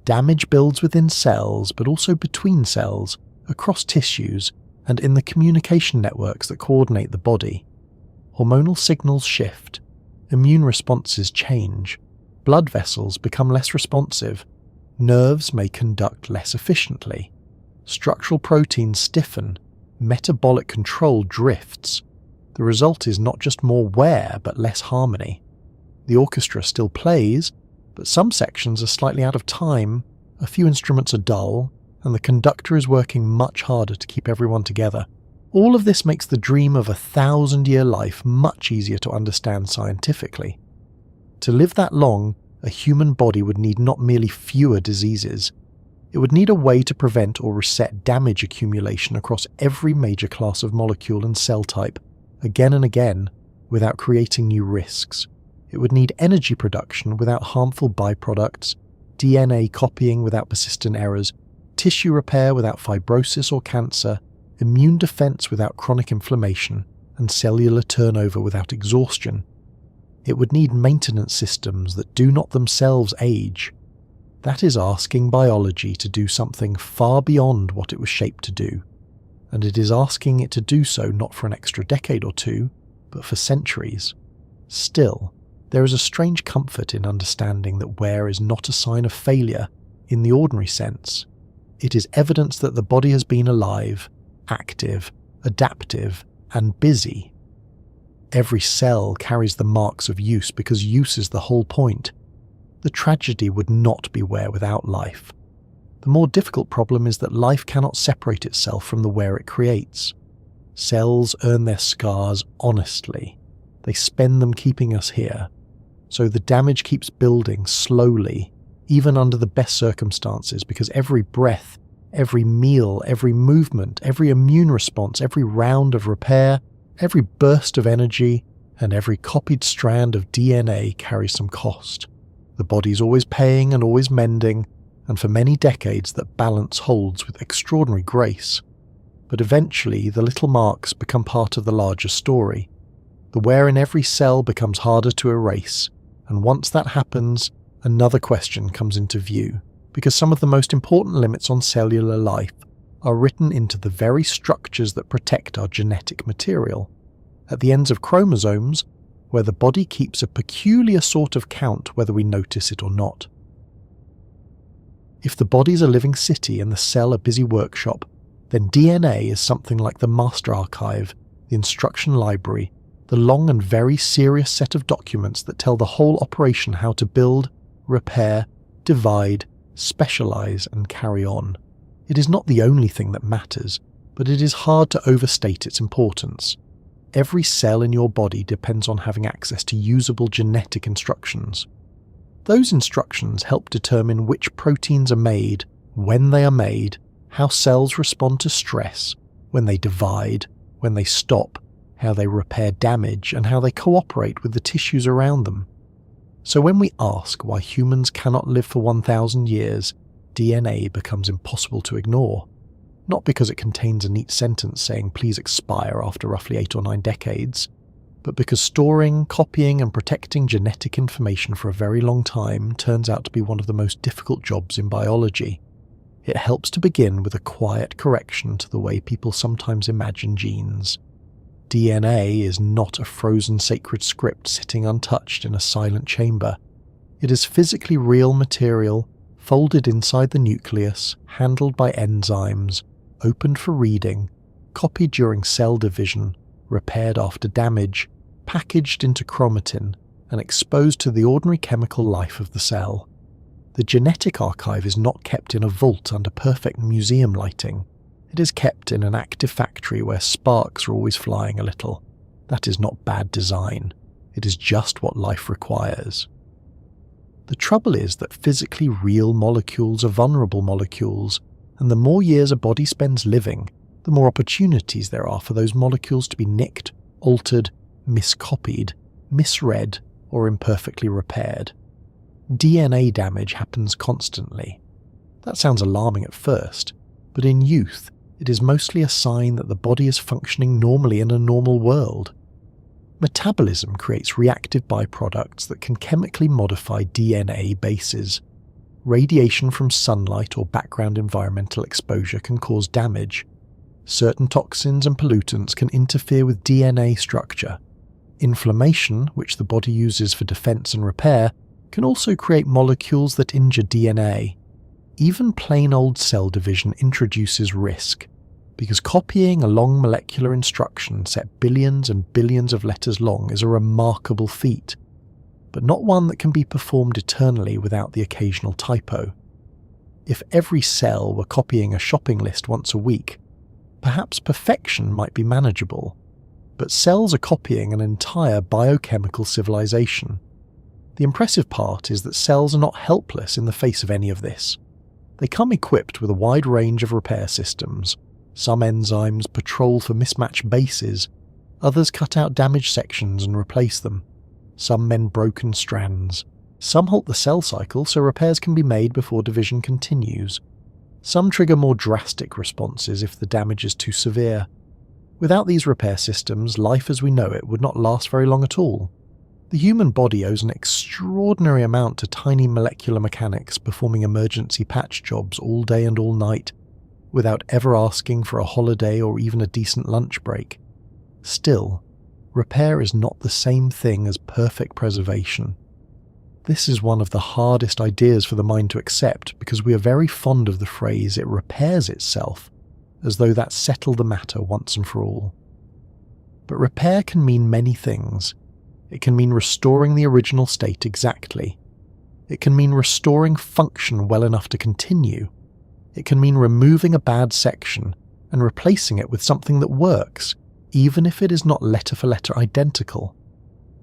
Damage builds within cells, but also between cells, across tissues, and in the communication networks that coordinate the body. Hormonal signals shift. Immune responses change. Blood vessels become less responsive. Nerves may conduct less efficiently. Structural proteins stiffen. Metabolic control drifts. The result is not just more wear, but less harmony. The orchestra still plays, but some sections are slightly out of time, a few instruments are dull, and the conductor is working much harder to keep everyone together. All of this makes the dream of a 1,000-year life much easier to understand scientifically. To live that long, a human body would need not merely fewer diseases. It would need a way to prevent or reset damage accumulation across every major class of molecule and cell type, again and again, without creating new risks. It would need energy production without harmful byproducts, DNA copying without persistent errors, tissue repair without fibrosis or cancer, immune defense without chronic inflammation, and cellular turnover without exhaustion. It would need maintenance systems that do not themselves age. That is asking biology to do something far beyond what it was shaped to do. And it is asking it to do so not for an extra decade or two, but for centuries. Still, there is a strange comfort in understanding that wear is not a sign of failure in the ordinary sense. It is evidence that the body has been alive, active, adaptive, and busy. Every cell carries the marks of use because use is the whole point. The tragedy would not be wear without life. The more difficult problem is that life cannot separate itself from the wear it creates. Cells earn their scars honestly. They spend them keeping us here. So the damage keeps building slowly, even under the best circumstances, because every breath, every meal, every movement, every immune response, every round of repair, every burst of energy, and every copied strand of DNA carries some cost. The body's always paying and always mending, and for many decades that balance holds with extraordinary grace. But eventually the little marks become part of the larger story. The wear in every cell becomes harder to erase, and once that happens, another question comes into view, because some of the most important limits on cellular life are written into the very structures that protect our genetic material. At the ends of chromosomes, where the body keeps a peculiar sort of count whether we notice it or not. If the body's a living city and the cell a busy workshop, then DNA is something like the master archive, the instruction library, the long and very serious set of documents that tell the whole operation how to build, repair, divide, specialize, and carry on. It is not the only thing that matters, but it is hard to overstate its importance. Every cell in your body depends on having access to usable genetic instructions. Those instructions help determine which proteins are made, when they are made, how cells respond to stress, when they divide, when they stop, how they repair damage, and how they cooperate with the tissues around them. So when we ask why humans cannot live for 1,000 years, DNA becomes impossible to ignore. Not because it contains a neat sentence saying please expire after roughly 8 or 9 decades, but because storing, copying and protecting genetic information for a very long time turns out to be one of the most difficult jobs in biology. It helps to begin with a quiet correction to the way people sometimes imagine genes. DNA is not a frozen sacred script sitting untouched in a silent chamber. It is physically real material, folded inside the nucleus, handled by enzymes, opened for reading, copied during cell division, repaired after damage, packaged into chromatin, and exposed to the ordinary chemical life of the cell. The genetic archive is not kept in a vault under perfect museum lighting. It is kept in an active factory where sparks are always flying a little. That is not bad design. It is just what life requires. The trouble is that physically real molecules are vulnerable molecules, and the more years a body spends living, the more opportunities there are for those molecules to be nicked, altered, miscopied, misread, or imperfectly repaired. DNA damage happens constantly. That sounds alarming at first, but in youth, it is mostly a sign that the body is functioning normally in a normal world. Metabolism creates reactive byproducts that can chemically modify DNA bases. Radiation from sunlight or background environmental exposure can cause damage. Certain toxins and pollutants can interfere with DNA structure. Inflammation, which the body uses for defense and repair, can also create molecules that injure DNA. Even plain old cell division introduces risk, because copying a long molecular instruction set billions and billions of letters long is a remarkable feat, but not one that can be performed eternally without the occasional typo. If every cell were copying a shopping list once a week, perhaps perfection might be manageable, but cells are copying an entire biochemical civilization. The impressive part is that cells are not helpless in the face of any of this. They come equipped with a wide range of repair systems. Some enzymes patrol for mismatched bases, others cut out damaged sections and replace them. Some mend broken strands. Some halt the cell cycle so repairs can be made before division continues. Some trigger more drastic responses if the damage is too severe. Without these repair systems, life as we know it would not last very long at all. The human body owes an extraordinary amount to tiny molecular mechanics performing emergency patch jobs all day and all night, without ever asking for a holiday or even a decent lunch break. Still, repair is not the same thing as perfect preservation. This is one of the hardest ideas for the mind to accept because we are very fond of the phrase "it repairs itself," as though that settled the matter once and for all. But repair can mean many things. It can mean restoring the original state exactly. It can mean restoring function well enough to continue. It can mean removing a bad section and replacing it with something that works, even if it is not letter for letter identical.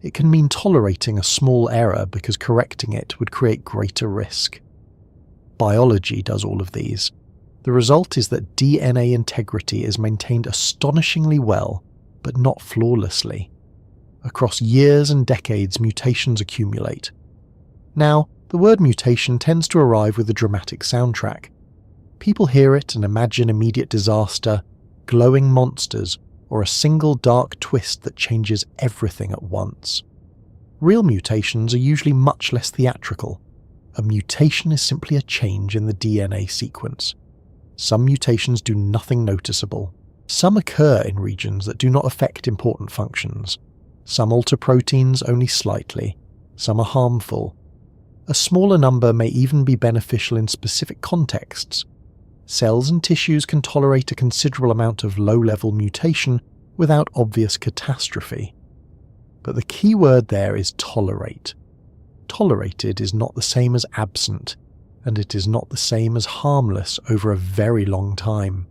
It can mean tolerating a small error because correcting it would create greater risk. Biology does all of these. The result is that DNA integrity is maintained astonishingly well, but not flawlessly. Across years and decades, mutations accumulate. Now, the word mutation tends to arrive with a dramatic soundtrack. People hear it and imagine immediate disaster, glowing monsters, or a single dark twist that changes everything at once. Real mutations are usually much less theatrical. A mutation is simply a change in the DNA sequence. Some mutations do nothing noticeable. Some occur in regions that do not affect important functions. Some alter proteins only slightly. Some are harmful. A smaller number may even be beneficial in specific contexts. Cells and tissues can tolerate a considerable amount of low-level mutation without obvious catastrophe. But the key word there is tolerate. Tolerated is not the same as absent, and it is not the same as harmless over a very long time.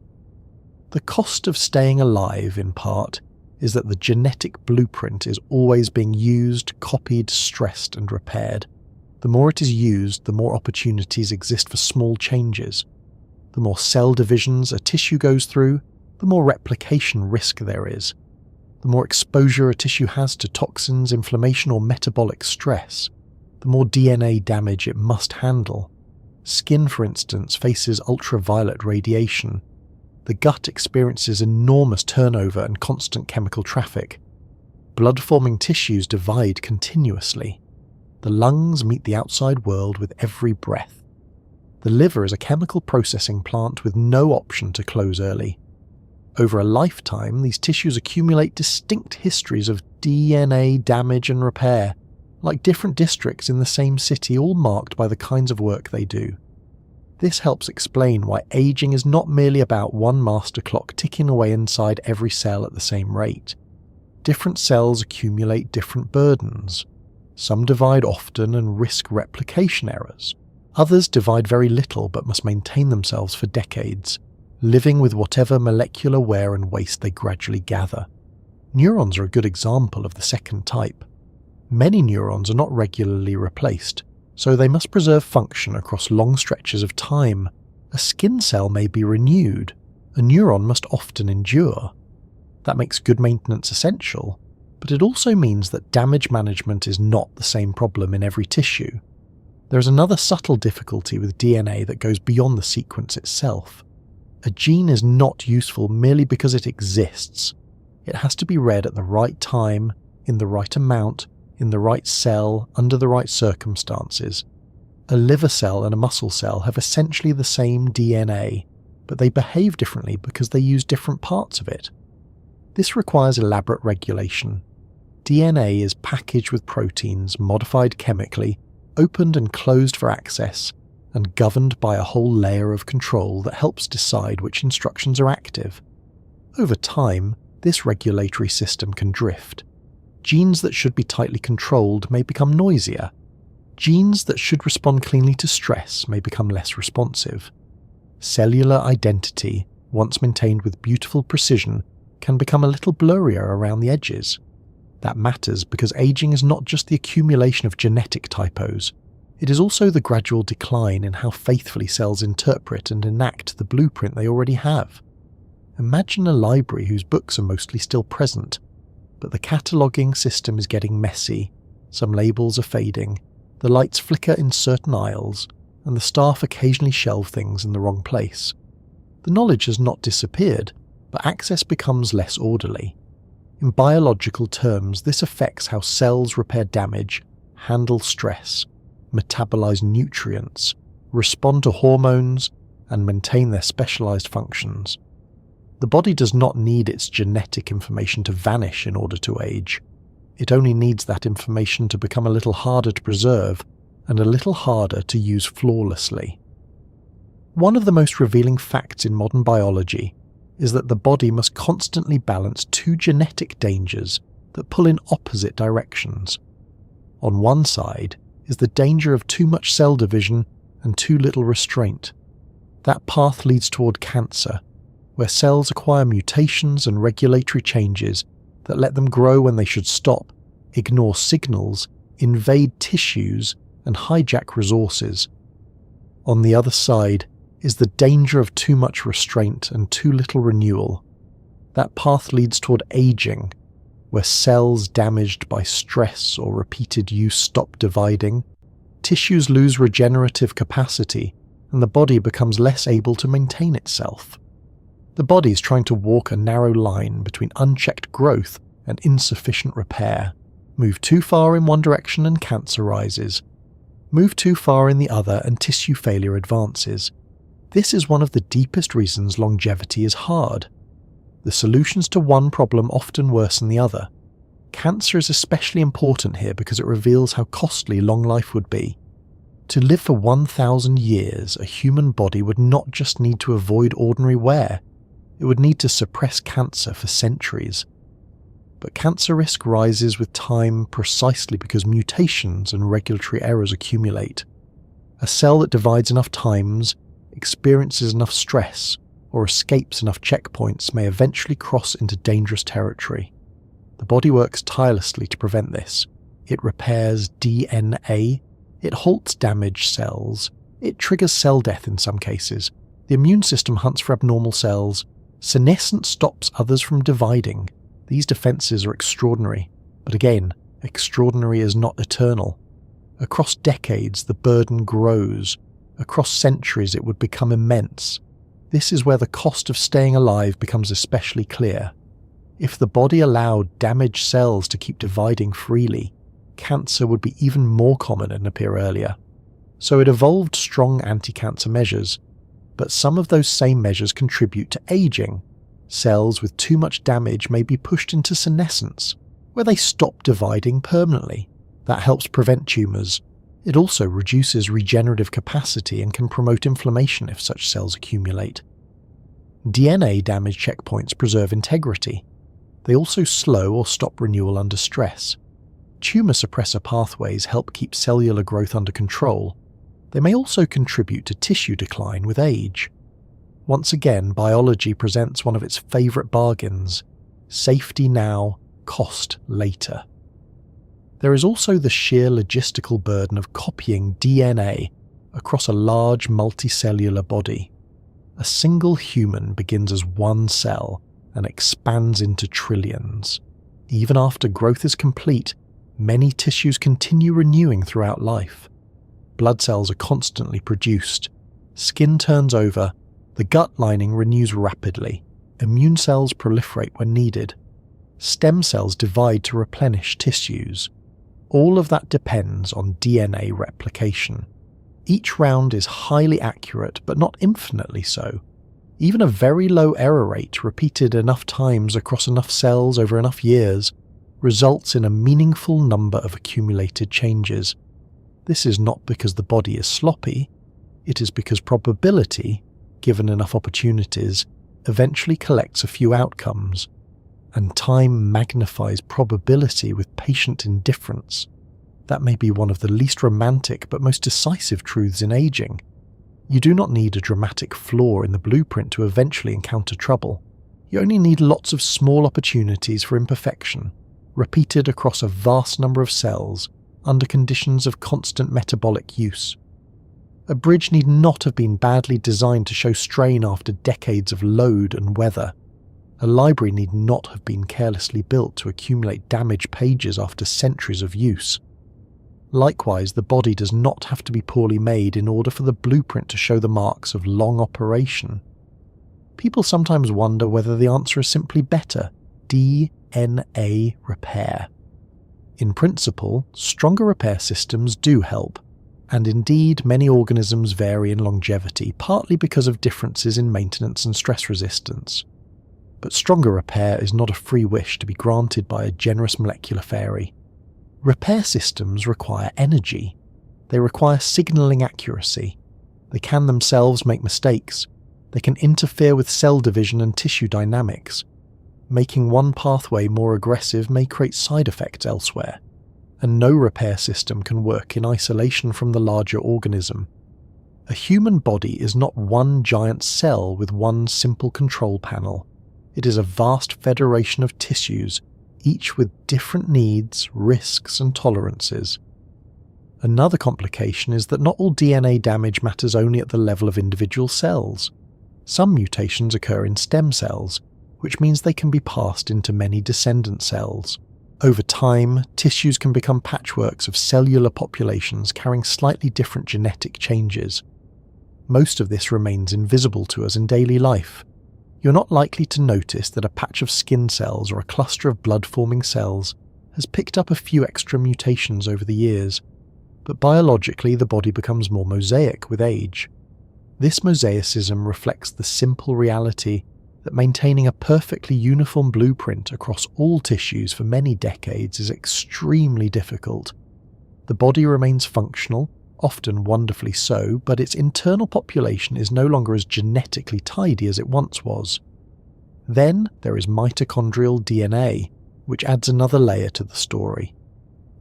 The cost of staying alive, in part, is that the genetic blueprint is always being used, copied, stressed, and repaired. The more it is used, the more opportunities exist for small changes. The more cell divisions a tissue goes through, the more replication risk there is. The more exposure a tissue has to toxins, inflammation, or metabolic stress, the more DNA damage it must handle. Skin, for instance, faces ultraviolet radiation. The gut experiences enormous turnover and constant chemical traffic. Blood-forming tissues divide continuously. The lungs meet the outside world with every breath. The liver is a chemical processing plant with no option to close early. Over a lifetime, these tissues accumulate distinct histories of DNA damage and repair, like different districts in the same city, all marked by the kinds of work they do. This helps explain why aging is not merely about one master clock ticking away inside every cell at the same rate. Different cells accumulate different burdens. Some divide often and risk replication errors. Others divide very little but must maintain themselves for decades, living with whatever molecular wear and waste they gradually gather. Neurons are a good example of the second type. Many neurons are not regularly replaced, so they must preserve function across long stretches of time. A skin cell may be renewed. A neuron must often endure. That makes good maintenance essential, but it also means that damage management is not the same problem in every tissue. There is another subtle difficulty with DNA that goes beyond the sequence itself. A gene is not useful merely because it exists. It has to be read at the right time, in the right amount, in the right cell, under the right circumstances. A liver cell and a muscle cell have essentially the same DNA, but they behave differently because they use different parts of it. This requires elaborate regulation. DNA is packaged with proteins, modified chemically, opened and closed for access, and governed by a whole layer of control that helps decide which instructions are active. Over time, this regulatory system can drift. Genes that should be tightly controlled may become noisier. Genes that should respond cleanly to stress may become less responsive. Cellular identity, once maintained with beautiful precision, can become a little blurrier around the edges. That matters because aging is not just the accumulation of genetic typos. It is also the gradual decline in how faithfully cells interpret and enact the blueprint they already have. Imagine a library whose books are mostly still present, but the cataloguing system is getting messy, some labels are fading, the lights flicker in certain aisles, and the staff occasionally shelve things in the wrong place. The knowledge has not disappeared, but access becomes less orderly. In biological terms, this affects how cells repair damage, handle stress, metabolize nutrients, respond to hormones, and maintain their specialized functions. The body does not need its genetic information to vanish in order to age. It only needs that information to become a little harder to preserve and a little harder to use flawlessly. One of the most revealing facts in modern biology is that the body must constantly balance two genetic dangers that pull in opposite directions. On one side is the danger of too much cell division and too little restraint. That path leads toward cancer, where cells acquire mutations and regulatory changes that let them grow when they should stop, ignore signals, invade tissues, and hijack resources. On the other side is the danger of too much restraint and too little renewal. That path leads toward aging, where cells damaged by stress or repeated use stop dividing, tissues lose regenerative capacity, and the body becomes less able to maintain itself. The body is trying to walk a narrow line between unchecked growth and insufficient repair. Move too far in one direction and cancer rises. Move too far in the other and tissue failure advances. This is one of the deepest reasons longevity is hard. The solutions to one problem often worsen the other. Cancer is especially important here because it reveals how costly long life would be. To live for 1,000 years, a human body would not just need to avoid ordinary wear, it would need to suppress cancer for centuries. But cancer risk rises with time precisely because mutations and regulatory errors accumulate. A cell that divides enough times, experiences enough stress, or escapes enough checkpoints may eventually cross into dangerous territory. The body works tirelessly to prevent this. It repairs DNA, it halts damaged cells, it triggers cell death in some cases. The immune system hunts for abnormal cells. Senescence stops others from dividing. These defenses are extraordinary, but again, extraordinary is not eternal. Across decades, the burden grows. Across centuries, it would become immense. This is where the cost of staying alive becomes especially clear. If the body allowed damaged cells to keep dividing freely, cancer would be even more common and appear earlier. So it evolved strong anti-cancer measures, but some of those same measures contribute to aging. Cells with too much damage may be pushed into senescence, where they stop dividing permanently. That helps prevent tumours. It also reduces regenerative capacity and can promote inflammation if such cells accumulate. DNA damage checkpoints preserve integrity. They also slow or stop renewal under stress. Tumour suppressor pathways help keep cellular growth under control. They may also contribute to tissue decline with age. Once again, biology presents one of its favourite bargains: safety now, cost later. There is also the sheer logistical burden of copying DNA across a large multicellular body. A single human begins as one cell and expands into trillions. Even after growth is complete, many tissues continue renewing throughout life. Blood cells are constantly produced. Skin turns over. The gut lining renews rapidly. Immune cells proliferate when needed. Stem cells divide to replenish tissues. All of that depends on DNA replication. Each round is highly accurate, but not infinitely so. Even a very low error rate repeated enough times across enough cells over enough years results in a meaningful number of accumulated changes. This is not because the body is sloppy, it is because probability, given enough opportunities, eventually collects a few outcomes, and time magnifies probability with patient indifference. That may be one of the least romantic but most decisive truths in aging. You do not need a dramatic flaw in the blueprint to eventually encounter trouble. You only need lots of small opportunities for imperfection, repeated across a vast number of cells, under conditions of constant metabolic use. A bridge need not have been badly designed to show strain after decades of load and weather. A library need not have been carelessly built to accumulate damaged pages after centuries of use. Likewise, the body does not have to be poorly made in order for the blueprint to show the marks of long operation. People sometimes wonder whether the answer is simply better: DNA repair. In principle, stronger repair systems do help, and indeed many organisms vary in longevity, partly because of differences in maintenance and stress resistance. But stronger repair is not a free wish to be granted by a generous molecular fairy. Repair systems require energy. They require signalling accuracy. They can themselves make mistakes. They can interfere with cell division and tissue dynamics. Making one pathway more aggressive may create side effects elsewhere, and no repair system can work in isolation from the larger organism. A human body is not one giant cell with one simple control panel. It is a vast federation of tissues, each with different needs, risks, and tolerances. Another complication is that not all DNA damage matters only at the level of individual cells. Some mutations occur in stem cells, which means they can be passed into many descendant cells. Over time, tissues can become patchworks of cellular populations carrying slightly different genetic changes. Most of this remains invisible to us in daily life. You're not likely to notice that a patch of skin cells or a cluster of blood-forming cells has picked up a few extra mutations over the years, but biologically the body becomes more mosaic with age. This mosaicism reflects the simple reality that maintaining a perfectly uniform blueprint across all tissues for many decades is extremely difficult. The body remains functional, often wonderfully so, but its internal population is no longer as genetically tidy as it once was. Then there is mitochondrial DNA, which adds another layer to the story.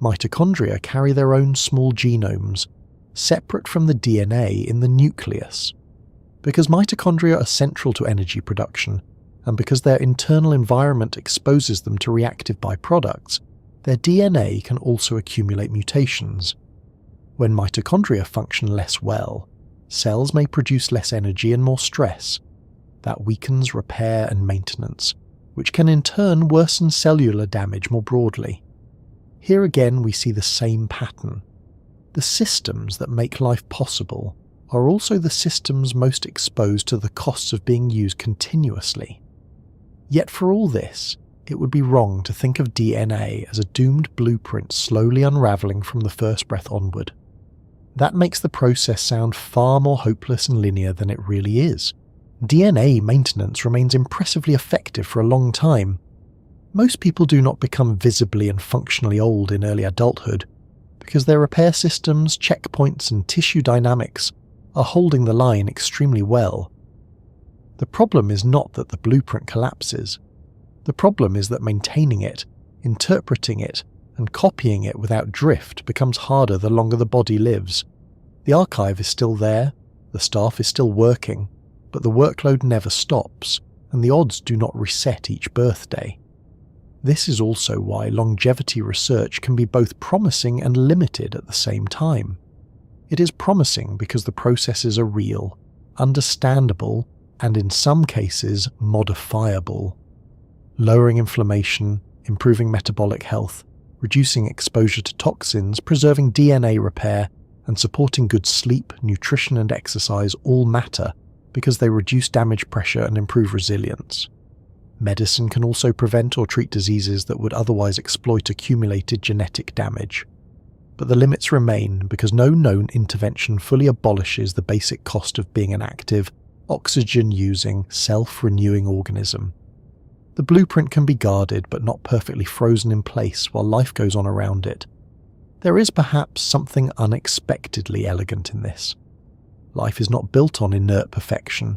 Mitochondria carry their own small genomes, separate from the DNA in the nucleus. Because mitochondria are central to energy production, and because their internal environment exposes them to reactive byproducts, their DNA can also accumulate mutations. When mitochondria function less well, cells may produce less energy and more stress. That weakens repair and maintenance, which can in turn worsen cellular damage more broadly. Here again we see the same pattern. The systems that make life possible are also the systems most exposed to the costs of being used continuously. Yet for all this, it would be wrong to think of DNA as a doomed blueprint slowly unravelling from the first breath onward. That makes the process sound far more hopeless and linear than it really is. DNA maintenance remains impressively effective for a long time. Most people do not become visibly and functionally old in early adulthood, because their repair systems, checkpoints and tissue dynamics are holding the line extremely well. The problem is not that the blueprint collapses. The problem is that maintaining it, interpreting it, and copying it without drift becomes harder the longer the body lives. The archive is still there, the staff is still working, but the workload never stops, and the odds do not reset each birthday. This is also why longevity research can be both promising and limited at the same time. It is promising because the processes are real, understandable, and in some cases modifiable. Lowering inflammation, improving metabolic health, reducing exposure to toxins, preserving DNA repair, and supporting good sleep, nutrition and exercise all matter because they reduce damage pressure and improve resilience. Medicine can also prevent or treat diseases that would otherwise exploit accumulated genetic damage. But the limits remain because no known intervention fully abolishes the basic cost of being an active, oxygen-using, self-renewing organism. The blueprint can be guarded but not perfectly frozen in place while life goes on around it. There is perhaps something unexpectedly elegant in this. Life is not built on inert perfection.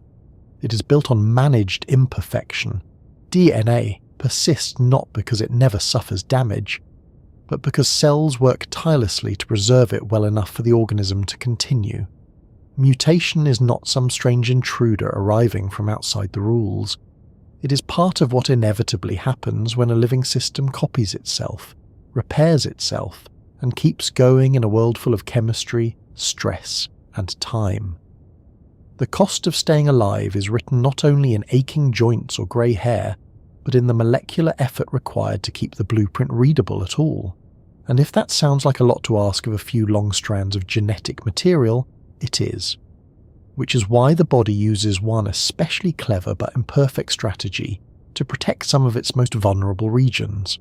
It is built on managed imperfection. DNA persists not because it never suffers damage, but because cells work tirelessly to preserve it well enough for the organism to continue. Mutation is not some strange intruder arriving from outside the rules. It is part of what inevitably happens when a living system copies itself, repairs itself, and keeps going in a world full of chemistry, stress, and time. The cost of staying alive is written not only in aching joints or grey hair, but in the molecular effort required to keep the blueprint readable at all. And if that sounds like a lot to ask of a few long strands of genetic material, it is. Which is why the body uses one especially clever but imperfect strategy to protect some of its most vulnerable regions.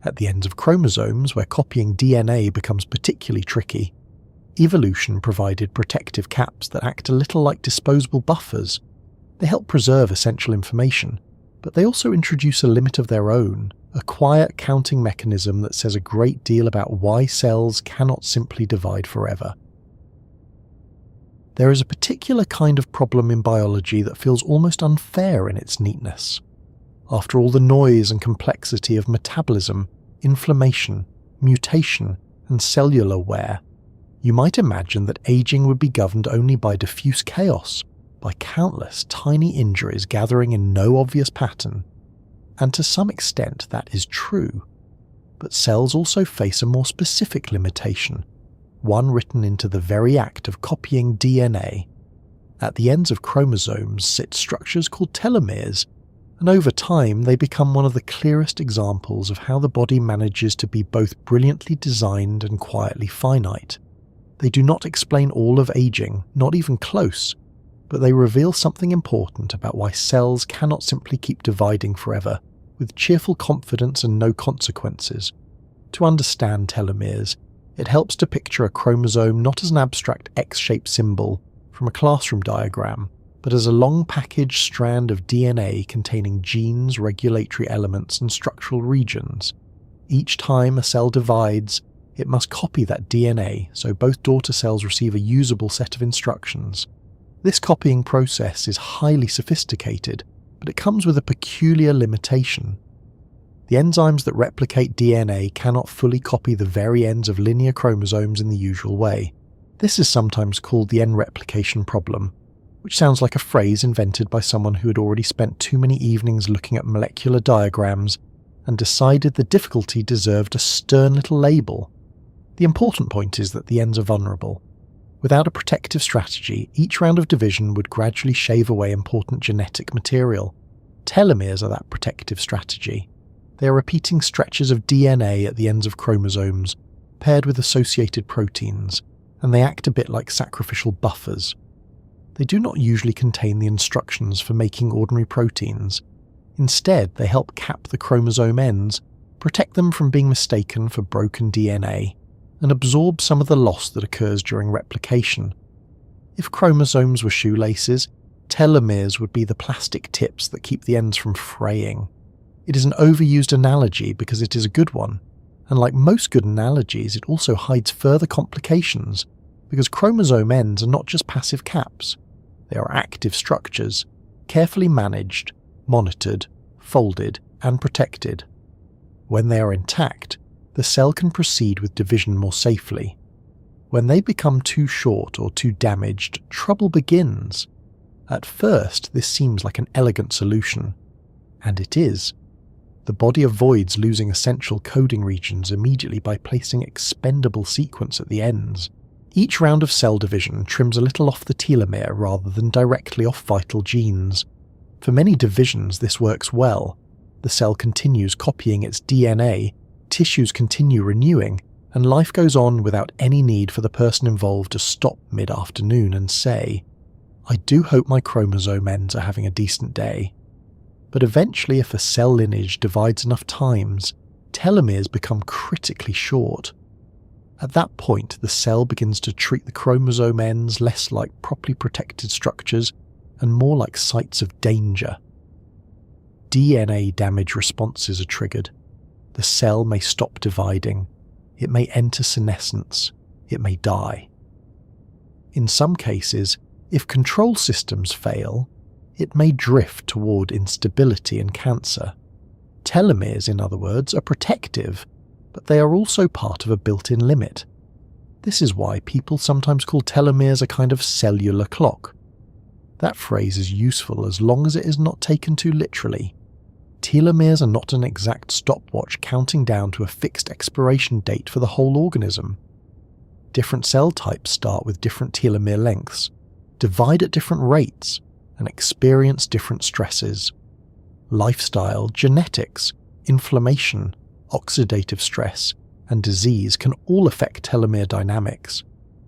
At the ends of chromosomes, where copying DNA becomes particularly tricky, evolution provided protective caps that act a little like disposable buffers. They help preserve essential information, but they also introduce a limit of their own, a quiet counting mechanism that says a great deal about why cells cannot simply divide forever. There is a particular kind of problem in biology that feels almost unfair in its neatness. After all the noise and complexity of metabolism, inflammation, mutation, and cellular wear, you might imagine that aging would be governed only by diffuse chaos, by countless tiny injuries gathering in no obvious pattern. And to some extent that is true. But cells also face a more specific limitation. one written into the very act of copying DNA. At the ends of chromosomes sit structures called telomeres, and over time they become one of the clearest examples of how the body manages to be both brilliantly designed and quietly finite. They do not explain all of aging, not even close, but they reveal something important about why cells cannot simply keep dividing forever, with cheerful confidence and no consequences. To understand telomeres, it helps to picture a chromosome not as an abstract X-shaped symbol from a classroom diagram, but as a long packaged strand of DNA containing genes, regulatory elements, and structural regions. Each time a cell divides, it must copy that DNA so both daughter cells receive a usable set of instructions. This copying process is highly sophisticated, but it comes with a peculiar limitation. The enzymes that replicate DNA cannot fully copy the very ends of linear chromosomes in the usual way. This is sometimes called the N-replication problem, which sounds like a phrase invented by someone who had already spent too many evenings looking at molecular diagrams and decided the difficulty deserved a stern little label. The important point is that the ends are vulnerable. Without a protective strategy, each round of division would gradually shave away important genetic material. Telomeres are that protective strategy. They are repeating stretches of DNA at the ends of chromosomes, paired with associated proteins, and they act a bit like sacrificial buffers. They do not usually contain the instructions for making ordinary proteins. Instead, they help cap the chromosome ends, protect them from being mistaken for broken DNA, and absorb some of the loss that occurs during replication. If chromosomes were shoelaces, telomeres would be the plastic tips that keep the ends from fraying. It is an overused analogy because it is a good one, and like most good analogies, it also hides further complications, because chromosome ends are not just passive caps. They are active structures, carefully managed, monitored, folded, and protected. When they are intact, the cell can proceed with division more safely. When they become too short or too damaged, trouble begins. At first, this seems like an elegant solution, and it is. The body avoids losing essential coding regions immediately by placing expendable sequence at the ends. Each round of cell division trims a little off the telomere rather than directly off vital genes. For many divisions, this works well. The cell continues copying its DNA, tissues continue renewing, and life goes on without any need for the person involved to stop mid-afternoon and say, "I do hope my chromosome ends are having a decent day." But eventually, if a cell lineage divides enough times, telomeres become critically short. At that point, the cell begins to treat the chromosome ends less like properly protected structures and more like sites of danger. DNA damage responses are triggered. The cell may stop dividing, it may enter senescence, it may die. In some cases, if control systems fail, it may drift toward instability and cancer. Telomeres, in other words, are protective, but they are also part of a built-in limit. This is why people sometimes call telomeres a kind of cellular clock. That phrase is useful as long as it is not taken too literally. Telomeres are not an exact stopwatch counting down to a fixed expiration date for the whole organism. Different cell types start with different telomere lengths, divide at different rates, and experience different stresses. Lifestyle, genetics, inflammation, oxidative stress, and disease can all affect telomere dynamics.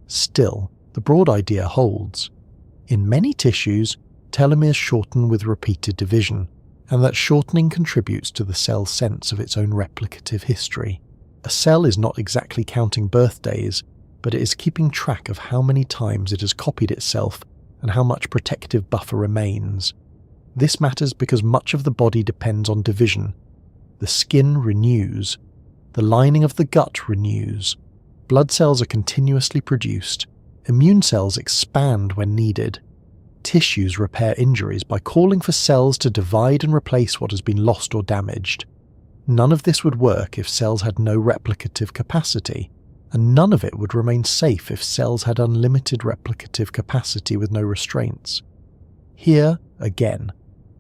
Still, the broad idea holds. In many tissues, telomeres shorten with repeated division, and that shortening contributes to the cell's sense of its own replicative history. A cell is not exactly counting birthdays, but it is keeping track of how many times it has copied itself and how much protective buffer remains. This matters because much of the body depends on division. The skin renews, the lining of the gut renews, blood cells are continuously produced, immune cells expand when needed. Tissues repair injuries by calling for cells to divide and replace what has been lost or damaged. None of this would work if cells had no replicative capacity, and none of it would remain safe if cells had unlimited replicative capacity with no restraints. Here, again,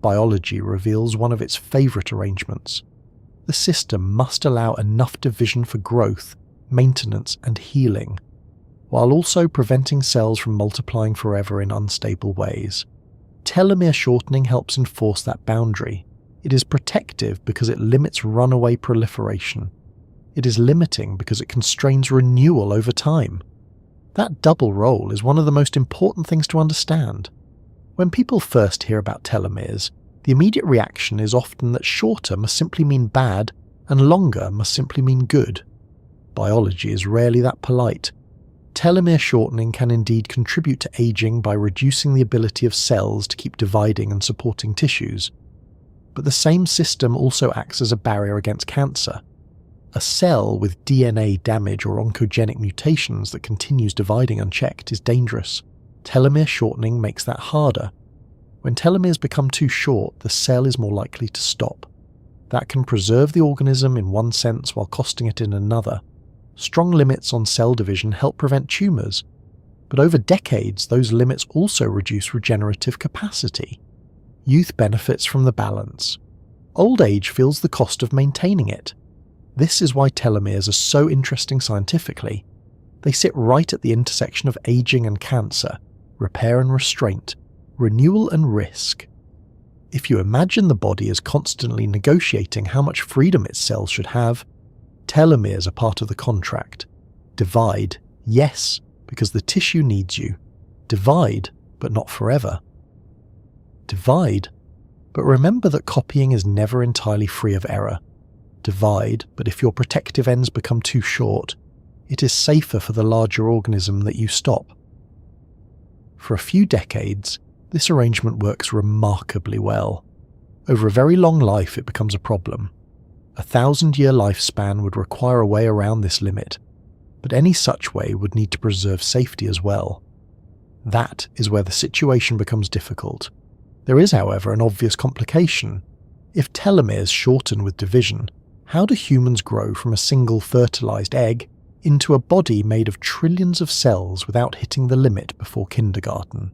biology reveals one of its favourite arrangements. The system must allow enough division for growth, maintenance, and healing. while also preventing cells from multiplying forever in unstable ways. Telomere shortening helps enforce that boundary. It is protective because it limits runaway proliferation. It is limiting because it constrains renewal over time. That double role is one of the most important things to understand. When people first hear about telomeres, the immediate reaction is often that shorter must simply mean bad and longer must simply mean good. Biology is rarely that polite. Telomere shortening can indeed contribute to aging by reducing the ability of cells to keep dividing and supporting tissues. But the same system also acts as a barrier against cancer. A cell with DNA damage or oncogenic mutations that continues dividing unchecked is dangerous. Telomere shortening makes that harder. When telomeres become too short, the cell is more likely to stop. That can preserve the organism in one sense while costing it in another. Strong limits on cell division help prevent tumours, but over decades those limits also reduce regenerative capacity. Youth benefits from the balance. Old age feels the cost of maintaining it. This is why telomeres are so interesting scientifically. They sit right at the intersection of aging and cancer, repair and restraint, renewal and risk. If you imagine the body as constantly negotiating how much freedom its cells should have, telomeres are part of the contract. Divide, yes, because the tissue needs you. Divide, but not forever. Divide, but remember that copying is never entirely free of error. Divide, but if your protective ends become too short, it is safer for the larger organism that you stop. For a few decades, this arrangement works remarkably well. Over a very long life, it becomes a problem. A 1,000-year lifespan would require a way around this limit, but any such way would need to preserve safety as well. That is where the situation becomes difficult. There is, however, an obvious complication. If telomeres shorten with division, how do humans grow from a single fertilized egg into a body made of trillions of cells without hitting the limit before kindergarten?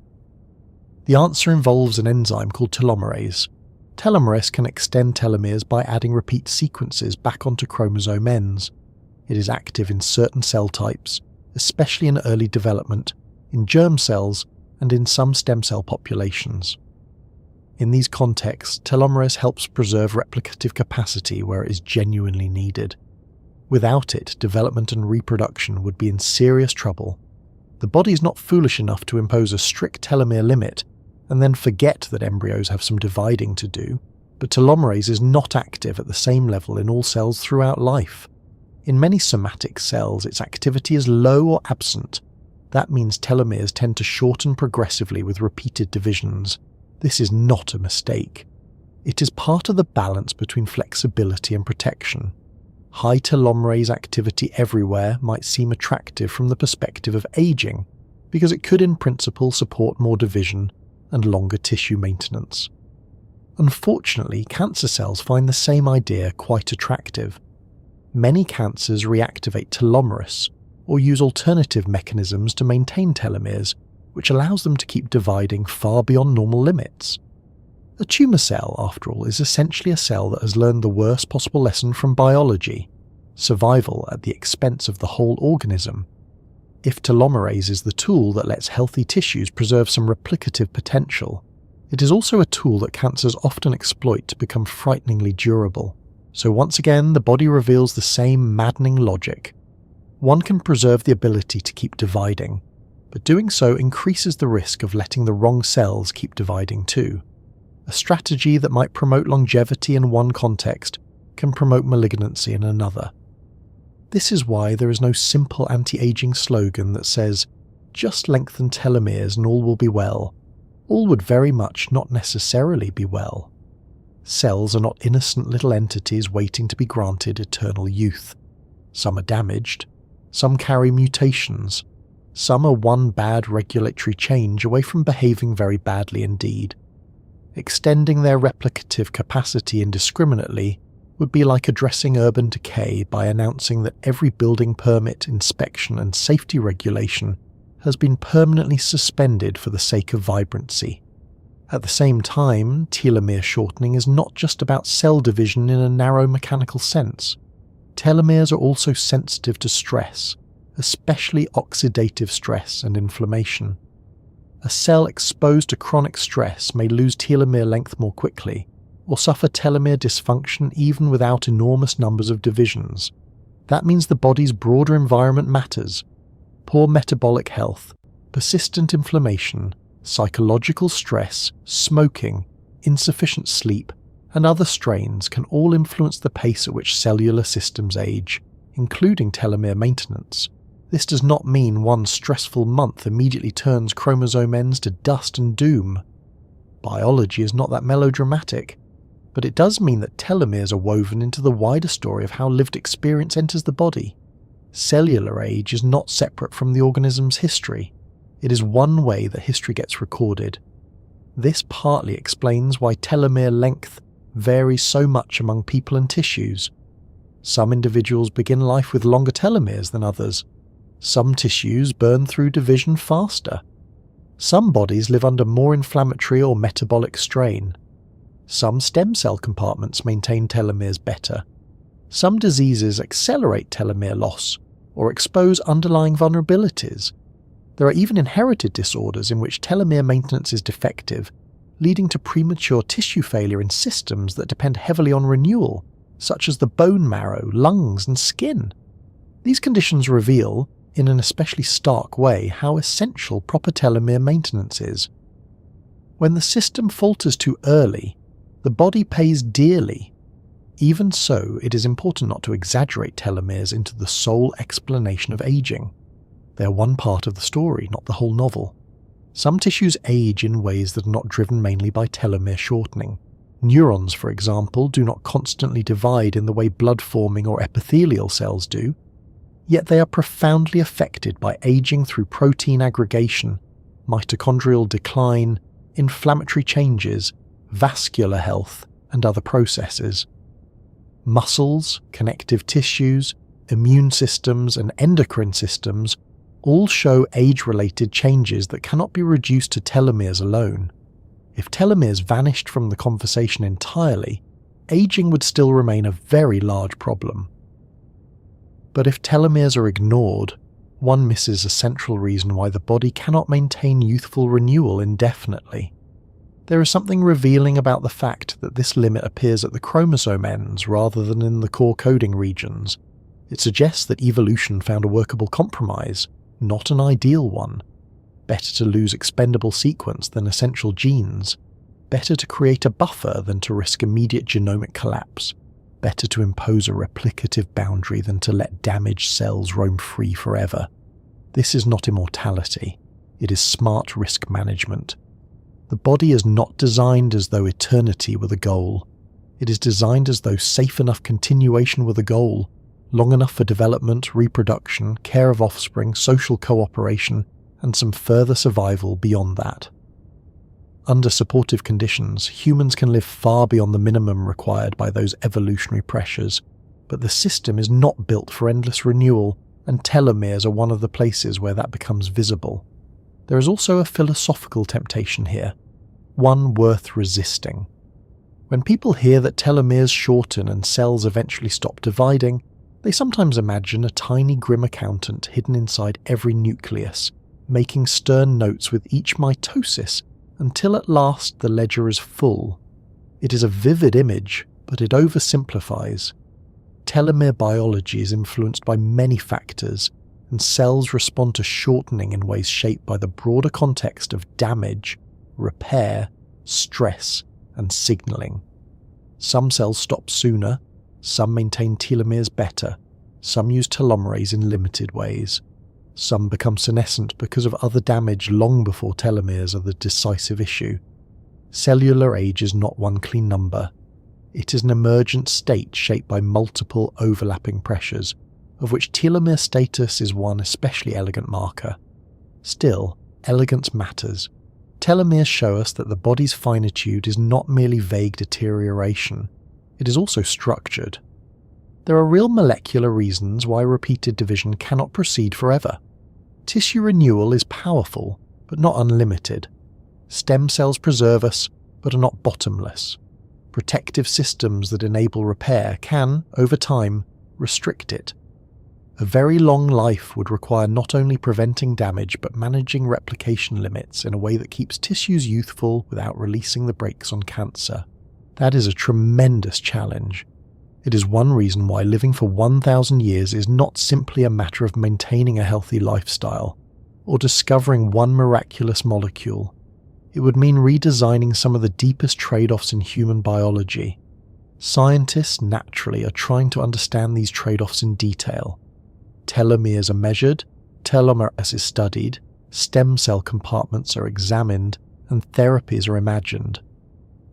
The answer involves an enzyme called telomerase. Telomerase can extend telomeres by adding repeat sequences back onto chromosome ends. It is active in certain cell types, especially in early development, in germ cells, and in some stem cell populations. In these contexts, telomerase helps preserve replicative capacity where it is genuinely needed. Without it, development and reproduction would be in serious trouble. The body is not foolish enough to impose a strict telomere limit and then forget that embryos have some dividing to do, but telomerase is not active at the same level in all cells throughout life. In many somatic cells, its activity is low or absent. That means telomeres tend to shorten progressively with repeated divisions. This is not a mistake. It is part of the balance between flexibility and protection. High telomerase activity everywhere might seem attractive from the perspective of aging, because it could in principle support more division and longer tissue maintenance. Unfortunately, cancer cells find the same idea quite attractive. Many cancers reactivate telomerase, or use alternative mechanisms to maintain telomeres, which allows them to keep dividing far beyond normal limits. A tumour cell, after all, is essentially a cell that has learned the worst possible lesson from biology: survival at the expense of the whole organism. If telomerase is the tool that lets healthy tissues preserve some replicative potential, it is also a tool that cancers often exploit to become frighteningly durable. So once again, the body reveals the same maddening logic. One can preserve the ability to keep dividing, but doing so increases the risk of letting the wrong cells keep dividing too. A strategy that might promote longevity in one context can promote malignancy in another. This is why there is no simple anti-aging slogan that says, "Just lengthen telomeres and all will be well." All would very much not necessarily be well. Cells are not innocent little entities waiting to be granted eternal youth. Some are damaged, some carry mutations, some are one bad regulatory change away from behaving very badly indeed. Extending their replicative capacity indiscriminately would be like addressing urban decay by announcing that every building permit, inspection and safety regulation has been permanently suspended for the sake of vibrancy. At the same time, telomere shortening is not just about cell division in a narrow mechanical sense. Telomeres are also sensitive to stress. especially oxidative stress and inflammation. A cell exposed to chronic stress may lose telomere length more quickly, or suffer telomere dysfunction even without enormous numbers of divisions. That means the body's broader environment matters. Poor metabolic health, persistent inflammation, psychological stress, smoking, insufficient sleep, and other strains can all influence the pace at which cellular systems age, including telomere maintenance. This does not mean one stressful month immediately turns chromosome ends to dust and doom. Biology is not that melodramatic, but it does mean that telomeres are woven into the wider story of how lived experience enters the body. Cellular age is not separate from the organism's history. It is one way that history gets recorded. This partly explains why telomere length varies so much among people and tissues. Some individuals begin life with longer telomeres than others. Some tissues burn through division faster. Some bodies live under more inflammatory or metabolic strain. Some stem cell compartments maintain telomeres better. Some diseases accelerate telomere loss or expose underlying vulnerabilities. There are even inherited disorders in which telomere maintenance is defective, leading to premature tissue failure in systems that depend heavily on renewal, such as the bone marrow, lungs, and skin. These conditions reveal, in an especially stark way, how essential proper telomere maintenance is. When the system falters too early, the body pays dearly. Even so, it is important not to exaggerate telomeres into the sole explanation of aging. They are one part of the story, not the whole novel. Some tissues age in ways that are not driven mainly by telomere shortening. Neurons, for example, do not constantly divide in the way blood-forming or epithelial cells do, yet they are profoundly affected by aging through protein aggregation, mitochondrial decline, inflammatory changes, vascular health, and other processes. Muscles, connective tissues, immune systems, and endocrine systems all show age-related changes that cannot be reduced to telomeres alone. If telomeres vanished from the conversation entirely, aging would still remain a very large problem. But if telomeres are ignored, one misses a central reason why the body cannot maintain youthful renewal indefinitely. There is something revealing about the fact that this limit appears at the chromosome ends rather than in the core coding regions. It suggests that evolution found a workable compromise, not an ideal one. Better to lose expendable sequence than essential genes. Better to create a buffer than to risk immediate genomic collapse. Better to impose a replicative boundary than to let damaged cells roam free forever. This is not immortality. It is smart risk management. The body is not designed as though eternity were the goal. It is designed as though safe enough continuation were the goal, long enough for development, reproduction, care of offspring, social cooperation, and some further survival beyond that. Under supportive conditions, humans can live far beyond the minimum required by those evolutionary pressures, but the system is not built for endless renewal, and telomeres are one of the places where that becomes visible. There is also a philosophical temptation here, one worth resisting. When people hear that telomeres shorten and cells eventually stop dividing, they sometimes imagine a tiny grim accountant hidden inside every nucleus, making stern notes with each mitosis until at last the ledger is full. It is a vivid image, but it oversimplifies. Telomere biology is influenced by many factors, and cells respond to shortening in ways shaped by the broader context of damage, repair, stress, and signaling. Some cells stop sooner, some maintain telomeres better, some use telomerase in limited ways. Some become senescent because of other damage long before telomeres are the decisive issue. Cellular age is not one clean number. It is an emergent state shaped by multiple overlapping pressures, of which telomere status is one especially elegant marker. Still, elegance matters. Telomeres show us that the body's finitude is not merely vague deterioration, it is also structured. There are real molecular reasons why repeated division cannot proceed forever. Tissue renewal is powerful, but not unlimited. Stem cells preserve us, but are not bottomless. Protective systems that enable repair can, over time, restrict it. A very long life would require not only preventing damage but managing replication limits in a way that keeps tissues youthful without releasing the brakes on cancer. That is a tremendous challenge. It is one reason why living for 1,000 years is not simply a matter of maintaining a healthy lifestyle or discovering one miraculous molecule. It would mean redesigning some of the deepest trade-offs in human biology. Scientists naturally are trying to understand these trade-offs in detail. Telomeres are measured, telomerase is studied, stem cell compartments are examined, and therapies are imagined.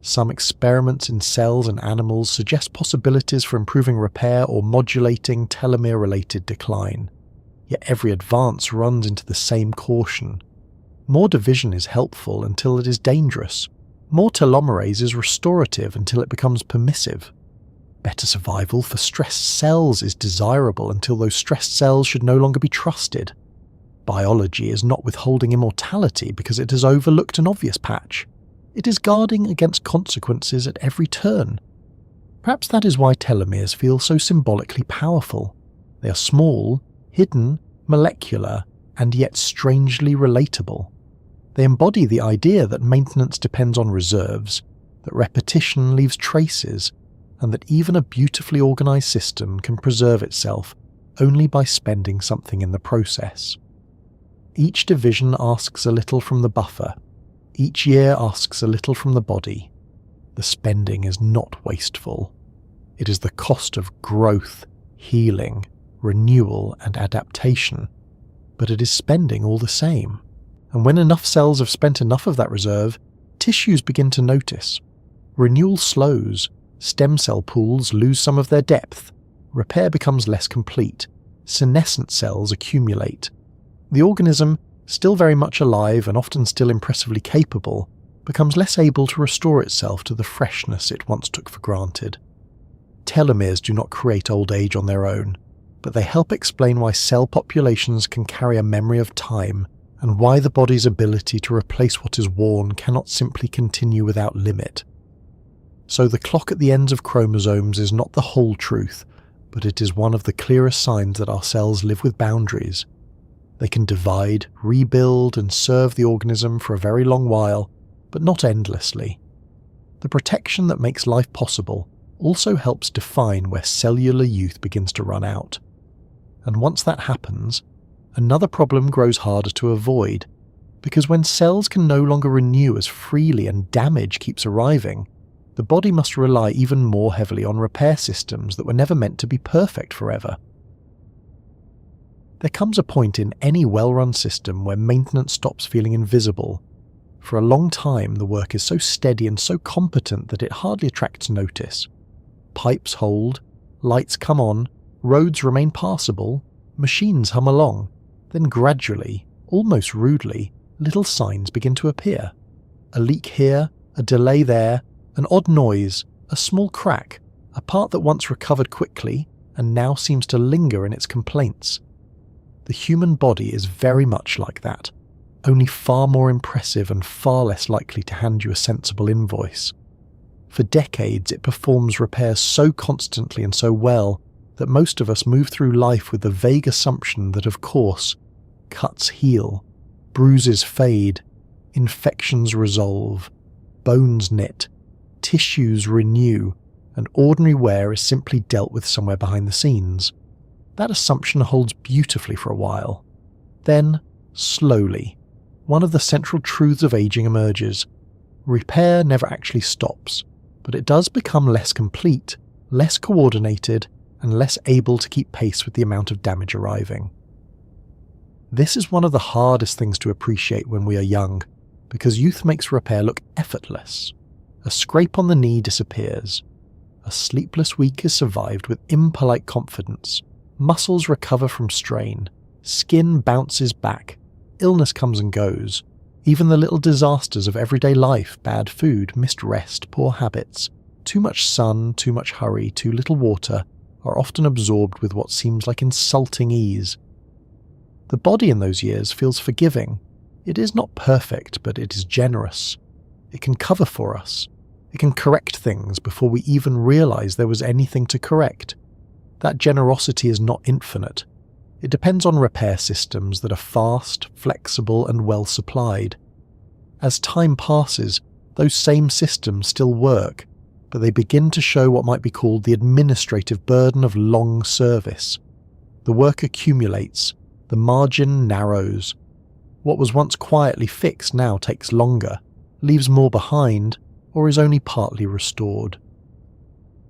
Some experiments in cells and animals suggest possibilities for improving repair or modulating telomere-related decline. Yet every advance runs into the same caution. More division is helpful until it is dangerous. More telomerase is restorative until it becomes permissive. Better survival for stressed cells is desirable until those stressed cells should no longer be trusted. Biology is not withholding immortality because it has overlooked an obvious patch. It is guarding against consequences at every turn. Perhaps that is why telomeres feel so symbolically powerful. They are small, hidden, molecular, and yet strangely relatable. They embody the idea that maintenance depends on reserves, that repetition leaves traces, and that even a beautifully organized system can preserve itself only by spending something in the process. Each division asks a little from the buffer. Each year asks a little from the body. The spending is not wasteful. It is the cost of growth, healing, renewal, and adaptation. But it is spending all the same. And when enough cells have spent enough of that reserve, tissues begin to notice. Renewal slows, stem cell pools lose some of their depth, repair becomes less complete, senescent cells accumulate. The organism, still very much alive and often still impressively capable, becomes less able to restore itself to the freshness it once took for granted. Telomeres do not create old age on their own, but they help explain why cell populations can carry a memory of time and why the body's ability to replace what is worn cannot simply continue without limit. So the clock at the ends of chromosomes is not the whole truth, but it is one of the clearest signs that our cells live with boundaries. They can divide, rebuild, and serve the organism for a very long while, but not endlessly. The protection that makes life possible also helps define where cellular youth begins to run out. And once that happens, another problem grows harder to avoid, because when cells can no longer renew as freely and damage keeps arriving, the body must rely even more heavily on repair systems that were never meant to be perfect forever. There comes a point in any well-run system where maintenance stops feeling invisible. For a long time, the work is so steady and so competent that it hardly attracts notice. Pipes hold, lights come on, roads remain passable, machines hum along. Then gradually, almost rudely, little signs begin to appear. A leak here, a delay there, an odd noise, a small crack, a part that once recovered quickly and now seems to linger in its complaints. The human body is very much like that, only far more impressive and far less likely to hand you a sensible invoice. For decades it performs repairs so constantly and so well that most of us move through life with the vague assumption that, of course, cuts heal, bruises fade, infections resolve, bones knit, tissues renew, and ordinary wear is simply dealt with somewhere behind the scenes. That assumption holds beautifully for a while. Then, slowly, one of the central truths of aging emerges. Repair never actually stops, but it does become less complete, less coordinated, and less able to keep pace with the amount of damage arriving. This is one of the hardest things to appreciate when we are young, because youth makes repair look effortless. A scrape on the knee disappears. A sleepless week is survived with impolite confidence. Muscles recover from strain. Skin bounces back. Illness comes and goes. Even the little disasters of everyday life, bad food, missed rest, poor habits, too much sun, too much hurry, too little water, are often absorbed with what seems like insulting ease. The body in those years feels forgiving. It is not perfect, but it is generous. It can cover for us. It can correct things before we even realize there was anything to correct. That generosity is not infinite. It depends on repair systems that are fast, flexible, and well supplied. As time passes, those same systems still work, but they begin to show what might be called the administrative burden of long service. The work accumulates, the margin narrows. What was once quietly fixed now takes longer, leaves more behind, or is only partly restored.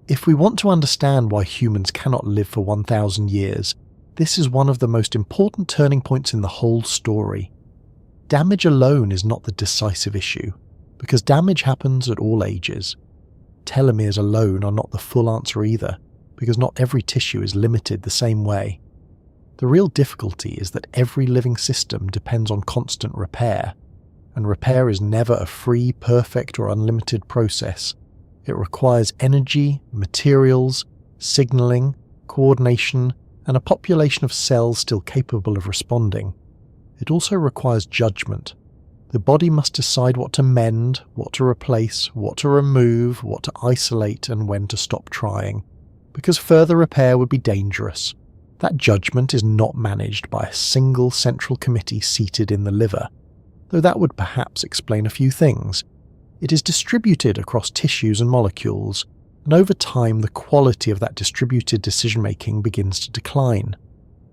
If we want to understand why humans cannot live for 1,000 years, this is one of the most important turning points in the whole story. Damage alone is not the decisive issue, because damage happens at all ages. Telomeres alone are not the full answer either, because not every tissue is limited the same way. The real difficulty is that every living system depends on constant repair, and repair is never a free, perfect, or unlimited process. It requires energy, materials, signaling, coordination, and a population of cells still capable of responding. It also requires judgment. The body must decide what to mend, what to replace, what to remove, what to isolate, and when to stop trying, because further repair would be dangerous. That judgment is not managed by a single central committee seated in the liver, though that would perhaps explain a few things. It is distributed across tissues and molecules, and over time the quality of that distributed decision-making begins to decline.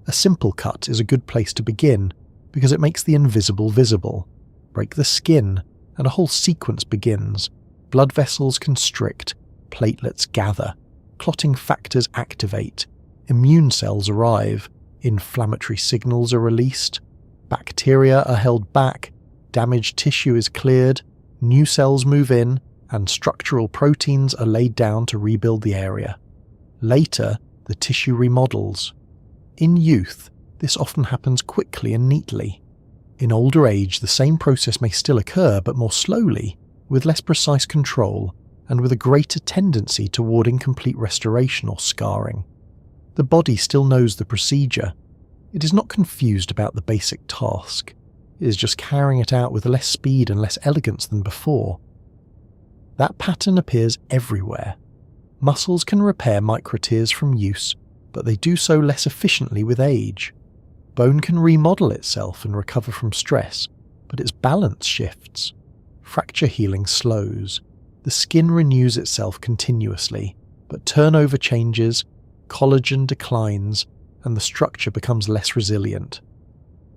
A simple cut is a good place to begin, because it makes the invisible visible. Break the skin, and a whole sequence begins. Blood vessels constrict, platelets gather, clotting factors activate, immune cells arrive, inflammatory signals are released, bacteria are held back, damaged tissue is cleared, new cells move in, and structural proteins are laid down to rebuild the area. Later, the tissue remodels. In youth, this often happens quickly and neatly. In older age, the same process may still occur, but more slowly, with less precise control, and with a greater tendency toward incomplete restoration or scarring. The body still knows the procedure. It is not confused about the basic task. It is just carrying it out with less speed and less elegance than before. That pattern appears everywhere. Muscles can repair microtears from use, but they do so less efficiently with age. Bone can remodel itself and recover from stress, but its balance shifts. Fracture healing slows. The skin renews itself continuously, but turnover changes, collagen declines, and the structure becomes less resilient.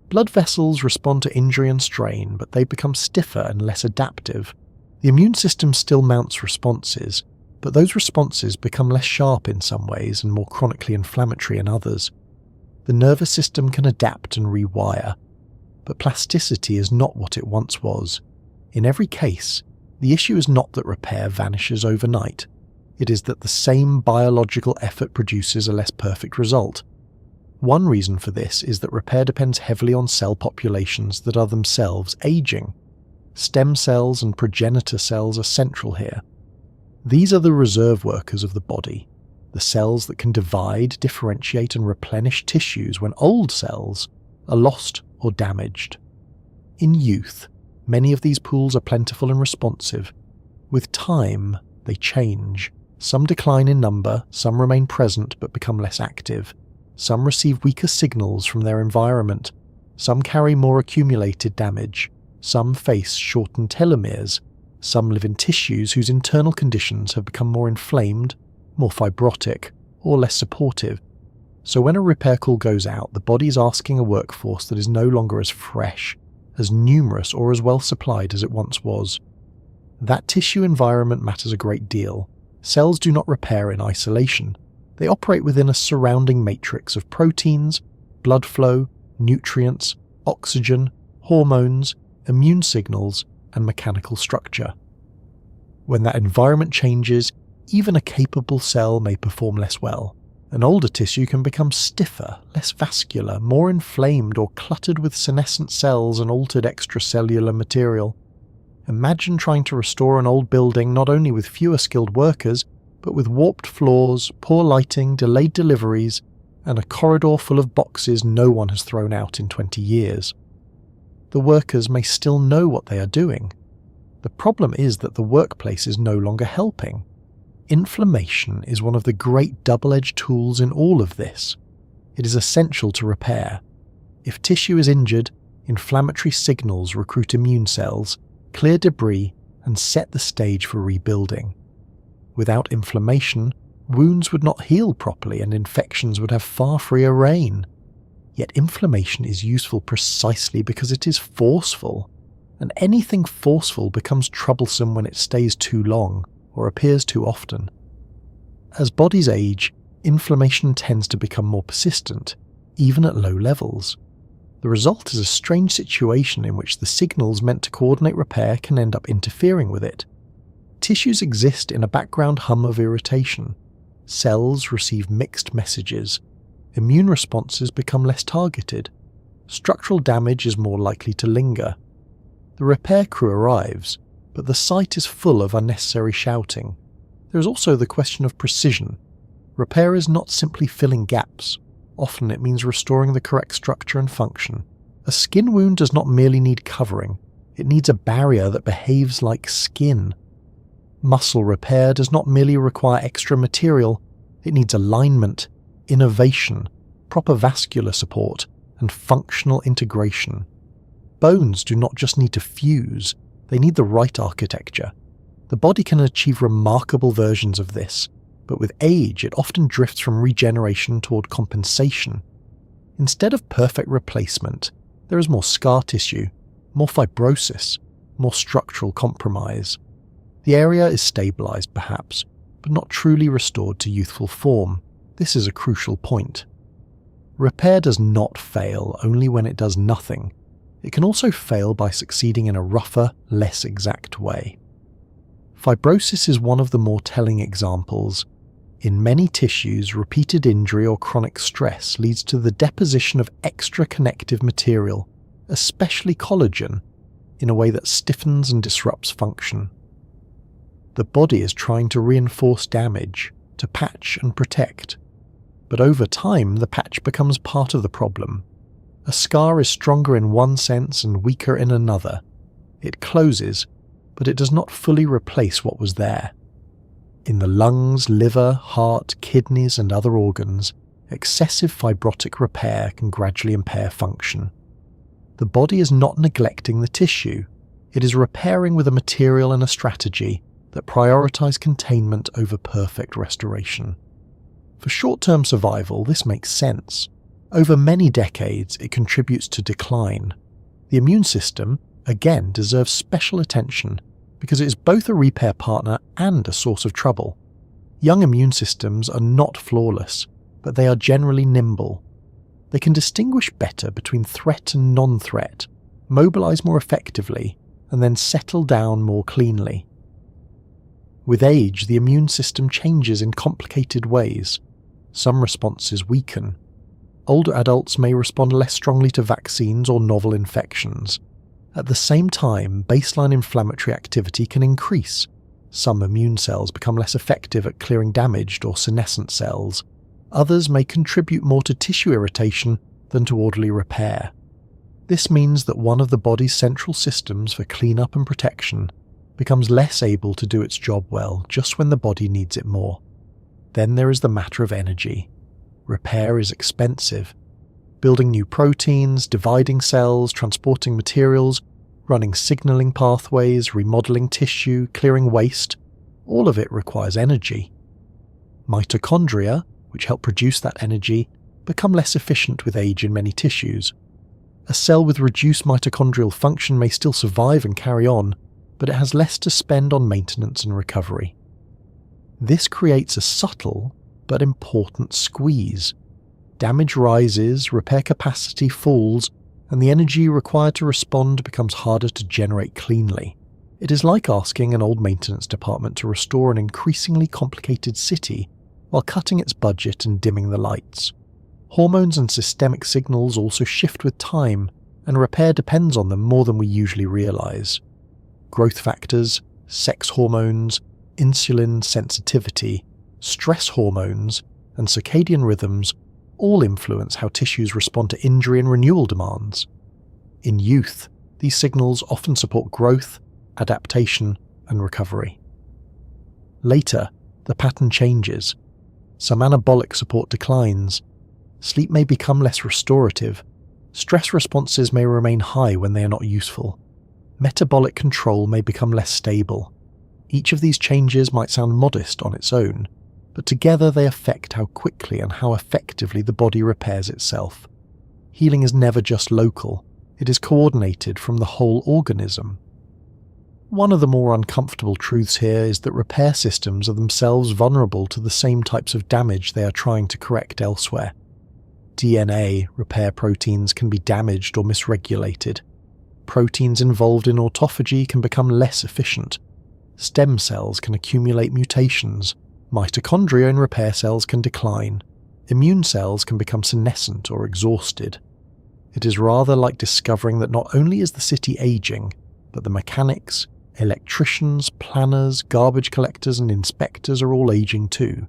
Blood vessels respond to injury and strain, but they become stiffer and less adaptive. The immune system still mounts responses, but those responses become less sharp in some ways and more chronically inflammatory in others. The nervous system can adapt and rewire, but plasticity is not what it once was. In every case, the issue is not that repair vanishes overnight. It is that the same biological effort produces a less perfect result. One reason for this is that repair depends heavily on cell populations that are themselves aging. Stem cells and progenitor cells are central here. These are the reserve workers of the body, the cells that can divide, differentiate, and replenish tissues when old cells are lost or damaged. In youth, many of these pools are plentiful and responsive. With time, they change. Some decline in number, some remain present but become less active. Some receive weaker signals from their environment. Some carry more accumulated damage. Some face shortened telomeres. Some live in tissues whose internal conditions have become more inflamed, more fibrotic, or less supportive. So when a repair call goes out, the body is asking a workforce that is no longer as fresh, as numerous, or as well supplied as it once was. That tissue environment matters a great deal. Cells do not repair in isolation. They operate within a surrounding matrix of proteins, blood flow, nutrients, oxygen, hormones, immune signals, and mechanical structure. When that environment changes, even a capable cell may perform less well. An older tissue can become stiffer, less vascular, more inflamed, or cluttered with senescent cells and altered extracellular material. Imagine trying to restore an old building not only with fewer skilled workers, but with warped floors, poor lighting, delayed deliveries, and a corridor full of boxes no one has thrown out in 20 years. The workers may still know what they are doing. The problem is that the workplace is no longer helping. Inflammation is one of the great double-edged tools in all of this. It is essential to repair. If tissue is injured, inflammatory signals recruit immune cells, clear debris, and set the stage for rebuilding. Without inflammation, wounds would not heal properly and infections would have far freer reign. Yet inflammation is useful precisely because it is forceful, and anything forceful becomes troublesome when it stays too long or appears too often. As bodies age, inflammation tends to become more persistent, even at low levels. The result is a strange situation in which the signals meant to coordinate repair can end up interfering with it. Tissues exist in a background hum of irritation. Cells receive mixed messages. Immune responses become less targeted. Structural damage is more likely to linger. The repair crew arrives, but the site is full of unnecessary shouting. There is also the question of precision. Repair is not simply filling gaps. Often it means restoring the correct structure and function. A skin wound does not merely need covering. It needs a barrier that behaves like skin. Muscle repair does not merely require extra material. It needs alignment, innovation, proper vascular support, and functional integration. Bones do not just need to fuse, they need the right architecture. The body can achieve remarkable versions of this, but with age it often drifts from regeneration toward compensation. Instead of perfect replacement, there is more scar tissue, more fibrosis, more structural compromise. The area is stabilized perhaps, but not truly restored to youthful form. This is a crucial point. Repair does not fail only when it does nothing. It can also fail by succeeding in a rougher, less exact way. Fibrosis is one of the more telling examples. In many tissues, repeated injury or chronic stress leads to the deposition of extra connective material, especially collagen, in a way that stiffens and disrupts function. The body is trying to reinforce damage, to patch and protect. But over time, the patch becomes part of the problem. A scar is stronger in one sense and weaker in another. It closes, but it does not fully replace what was there. In the lungs, liver, heart, kidneys, and other organs, excessive fibrotic repair can gradually impair function. The body is not neglecting the tissue. It is repairing with a material and a strategy that prioritize containment over perfect restoration. For short-term survival, this makes sense. Over many decades, it contributes to decline. The immune system, again, deserves special attention because it is both a repair partner and a source of trouble. Young immune systems are not flawless, but they are generally nimble. They can distinguish better between threat and non-threat, mobilize more effectively, and then settle down more cleanly. With age, the immune system changes in complicated ways. Some responses weaken. Older adults may respond less strongly to vaccines or novel infections. At the same time, baseline inflammatory activity can increase. Some immune cells become less effective at clearing damaged or senescent cells. Others may contribute more to tissue irritation than to orderly repair. This means that one of the body's central systems for cleanup and protection becomes less able to do its job well just when the body needs it more. Then there is the matter of energy. Repair is expensive. Building new proteins, dividing cells, transporting materials, running signaling pathways, remodeling tissue, clearing waste, all of it requires energy. Mitochondria, which help produce that energy, become less efficient with age in many tissues. A cell with reduced mitochondrial function may still survive and carry on, but it has less to spend on maintenance and recovery. This creates a subtle but important squeeze. Damage rises, repair capacity falls, and the energy required to respond becomes harder to generate cleanly. It is like asking an old maintenance department to restore an increasingly complicated city while cutting its budget and dimming the lights. Hormones and systemic signals also shift with time, and repair depends on them more than we usually realize. Growth factors, sex hormones, insulin sensitivity, stress hormones, and circadian rhythms all influence how tissues respond to injury and renewal demands. In youth, these signals often support growth, adaptation, and recovery. Later, the pattern changes. Some anabolic support declines. Sleep may become less restorative. Stress responses may remain high when they are not useful. Metabolic control may become less stable. Each of these changes might sound modest on its own, but together they affect how quickly and how effectively the body repairs itself. Healing is never just local, it is coordinated from the whole organism. One of the more uncomfortable truths here is that repair systems are themselves vulnerable to the same types of damage they are trying to correct elsewhere. DNA repair proteins can be damaged or misregulated. Proteins involved in autophagy can become less efficient. Stem cells can accumulate mutations. Mitochondria in repair cells can decline. Immune cells can become senescent or exhausted. It is rather like discovering that not only is the city aging, but the mechanics, electricians, planners, garbage collectors and inspectors are all aging too.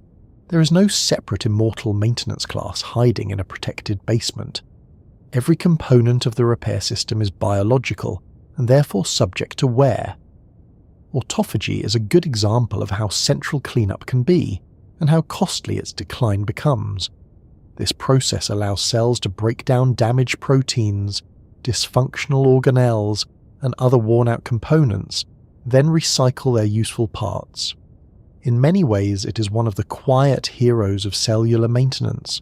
There is no separate immortal maintenance class hiding in a protected basement. Every component of the repair system is biological and therefore subject to wear. Autophagy is a good example of how central cleanup can be and how costly its decline becomes. This process allows cells to break down damaged proteins, dysfunctional organelles, and other worn-out components, then recycle their useful parts. In many ways, it is one of the quiet heroes of cellular maintenance.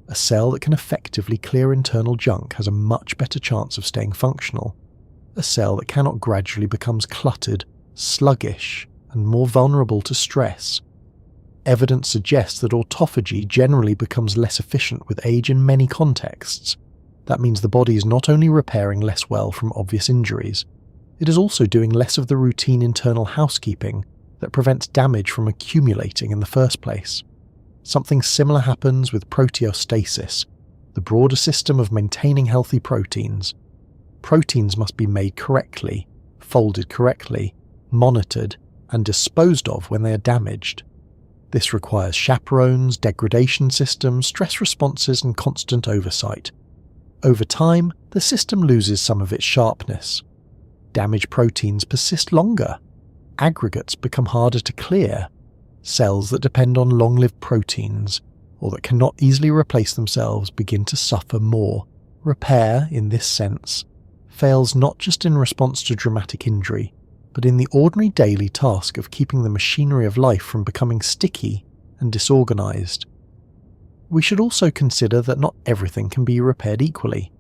A cell that can effectively clear internal junk has a much better chance of staying functional. A cell that cannot gradually becomes cluttered, sluggish, and more vulnerable to stress. Evidence suggests that autophagy generally becomes less efficient with age in many contexts. That means the body is not only repairing less well from obvious injuries, it is also doing less of the routine internal housekeeping that prevents damage from accumulating in the first place. Something similar happens with proteostasis, the broader system of maintaining healthy proteins. Proteins must be made correctly, folded correctly, monitored, and disposed of when they are damaged. This requires chaperones, degradation systems, stress responses, and constant oversight. Over time, the system loses some of its sharpness. Damaged proteins persist longer. Aggregates become harder to clear. Cells that depend on long-lived proteins, or that cannot easily replace themselves, begin to suffer more. Repair, in this sense, fails not just in response to dramatic injury, but in the ordinary daily task of keeping the machinery of life from becoming sticky and disorganized. We should also consider that not everything can be repaired equally.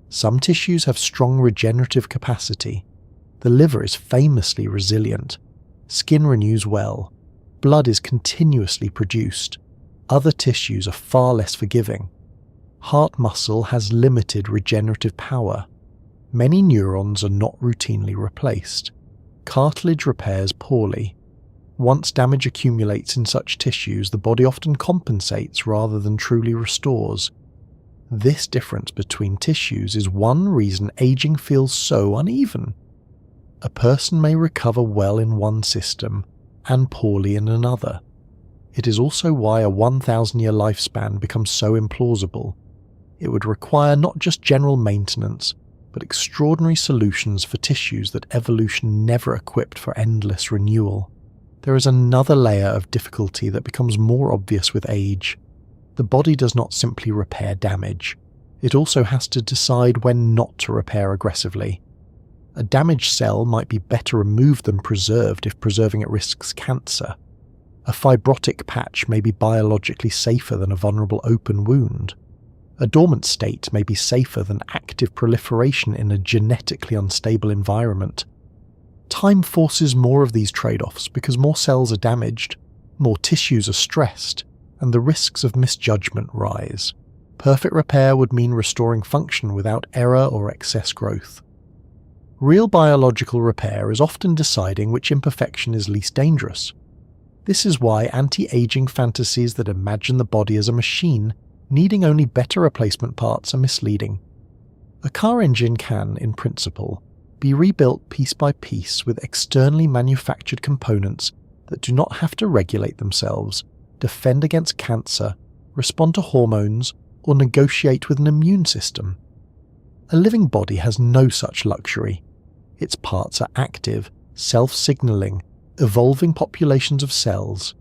Some tissues have strong regenerative capacity. The liver is famously resilient. Skin renews well. Blood is continuously produced. Other tissues are far less forgiving. Heart muscle has limited regenerative power. Many neurons are not routinely replaced. Cartilage repairs poorly. Once damage accumulates in such tissues, the body often compensates rather than truly restores. This difference between tissues is one reason aging feels so uneven. A person may recover well in one system and poorly in another. It is also why a 1,000-year lifespan becomes so implausible. It would require not just general maintenance, but extraordinary solutions for tissues that evolution never equipped for endless renewal. There is another layer of difficulty that becomes more obvious with age. The body does not simply repair damage. It also has to decide when not to repair aggressively. A damaged cell might be better removed than preserved if preserving it risks cancer. A fibrotic patch may be biologically safer than a vulnerable open wound. A dormant state may be safer than active proliferation in a genetically unstable environment. Time forces more of these trade-offs because more cells are damaged, more tissues are stressed, and the risks of misjudgment rise. Perfect repair would mean restoring function without error or excess growth. Real biological repair is often deciding which imperfection is least dangerous. This is why anti-aging fantasies that imagine the body as a machine, needing only better replacement parts, are misleading. A car engine can, in principle, be rebuilt piece by piece with externally manufactured components that do not have to regulate themselves, defend against cancer, respond to hormones, or negotiate with an immune system. A living body has no such luxury. Its parts are active, self-signaling, evolving populations of cells.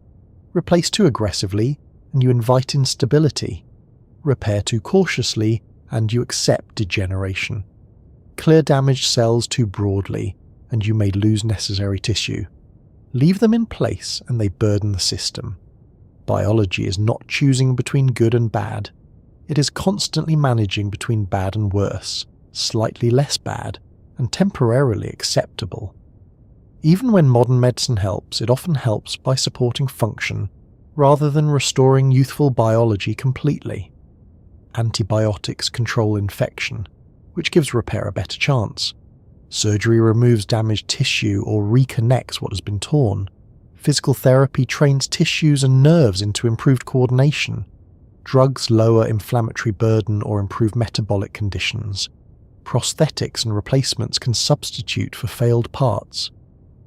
Replace too aggressively, and you invite instability. repair too cautiously, and you accept degeneration. Clear damaged cells too broadly, and you may lose necessary tissue. Leave them in place and they burden the system. Biology is not choosing between good and bad. It is constantly managing between bad and worse, slightly less bad, and temporarily acceptable. Even when modern medicine helps, it often helps by supporting function, rather than restoring youthful biology completely. Antibiotics control infection, which gives repair a better chance. Surgery removes damaged tissue or reconnects what has been torn. Physical therapy trains tissues and nerves into improved coordination. Drugs lower inflammatory burden or improve metabolic conditions. Prosthetics and replacements can substitute for failed parts.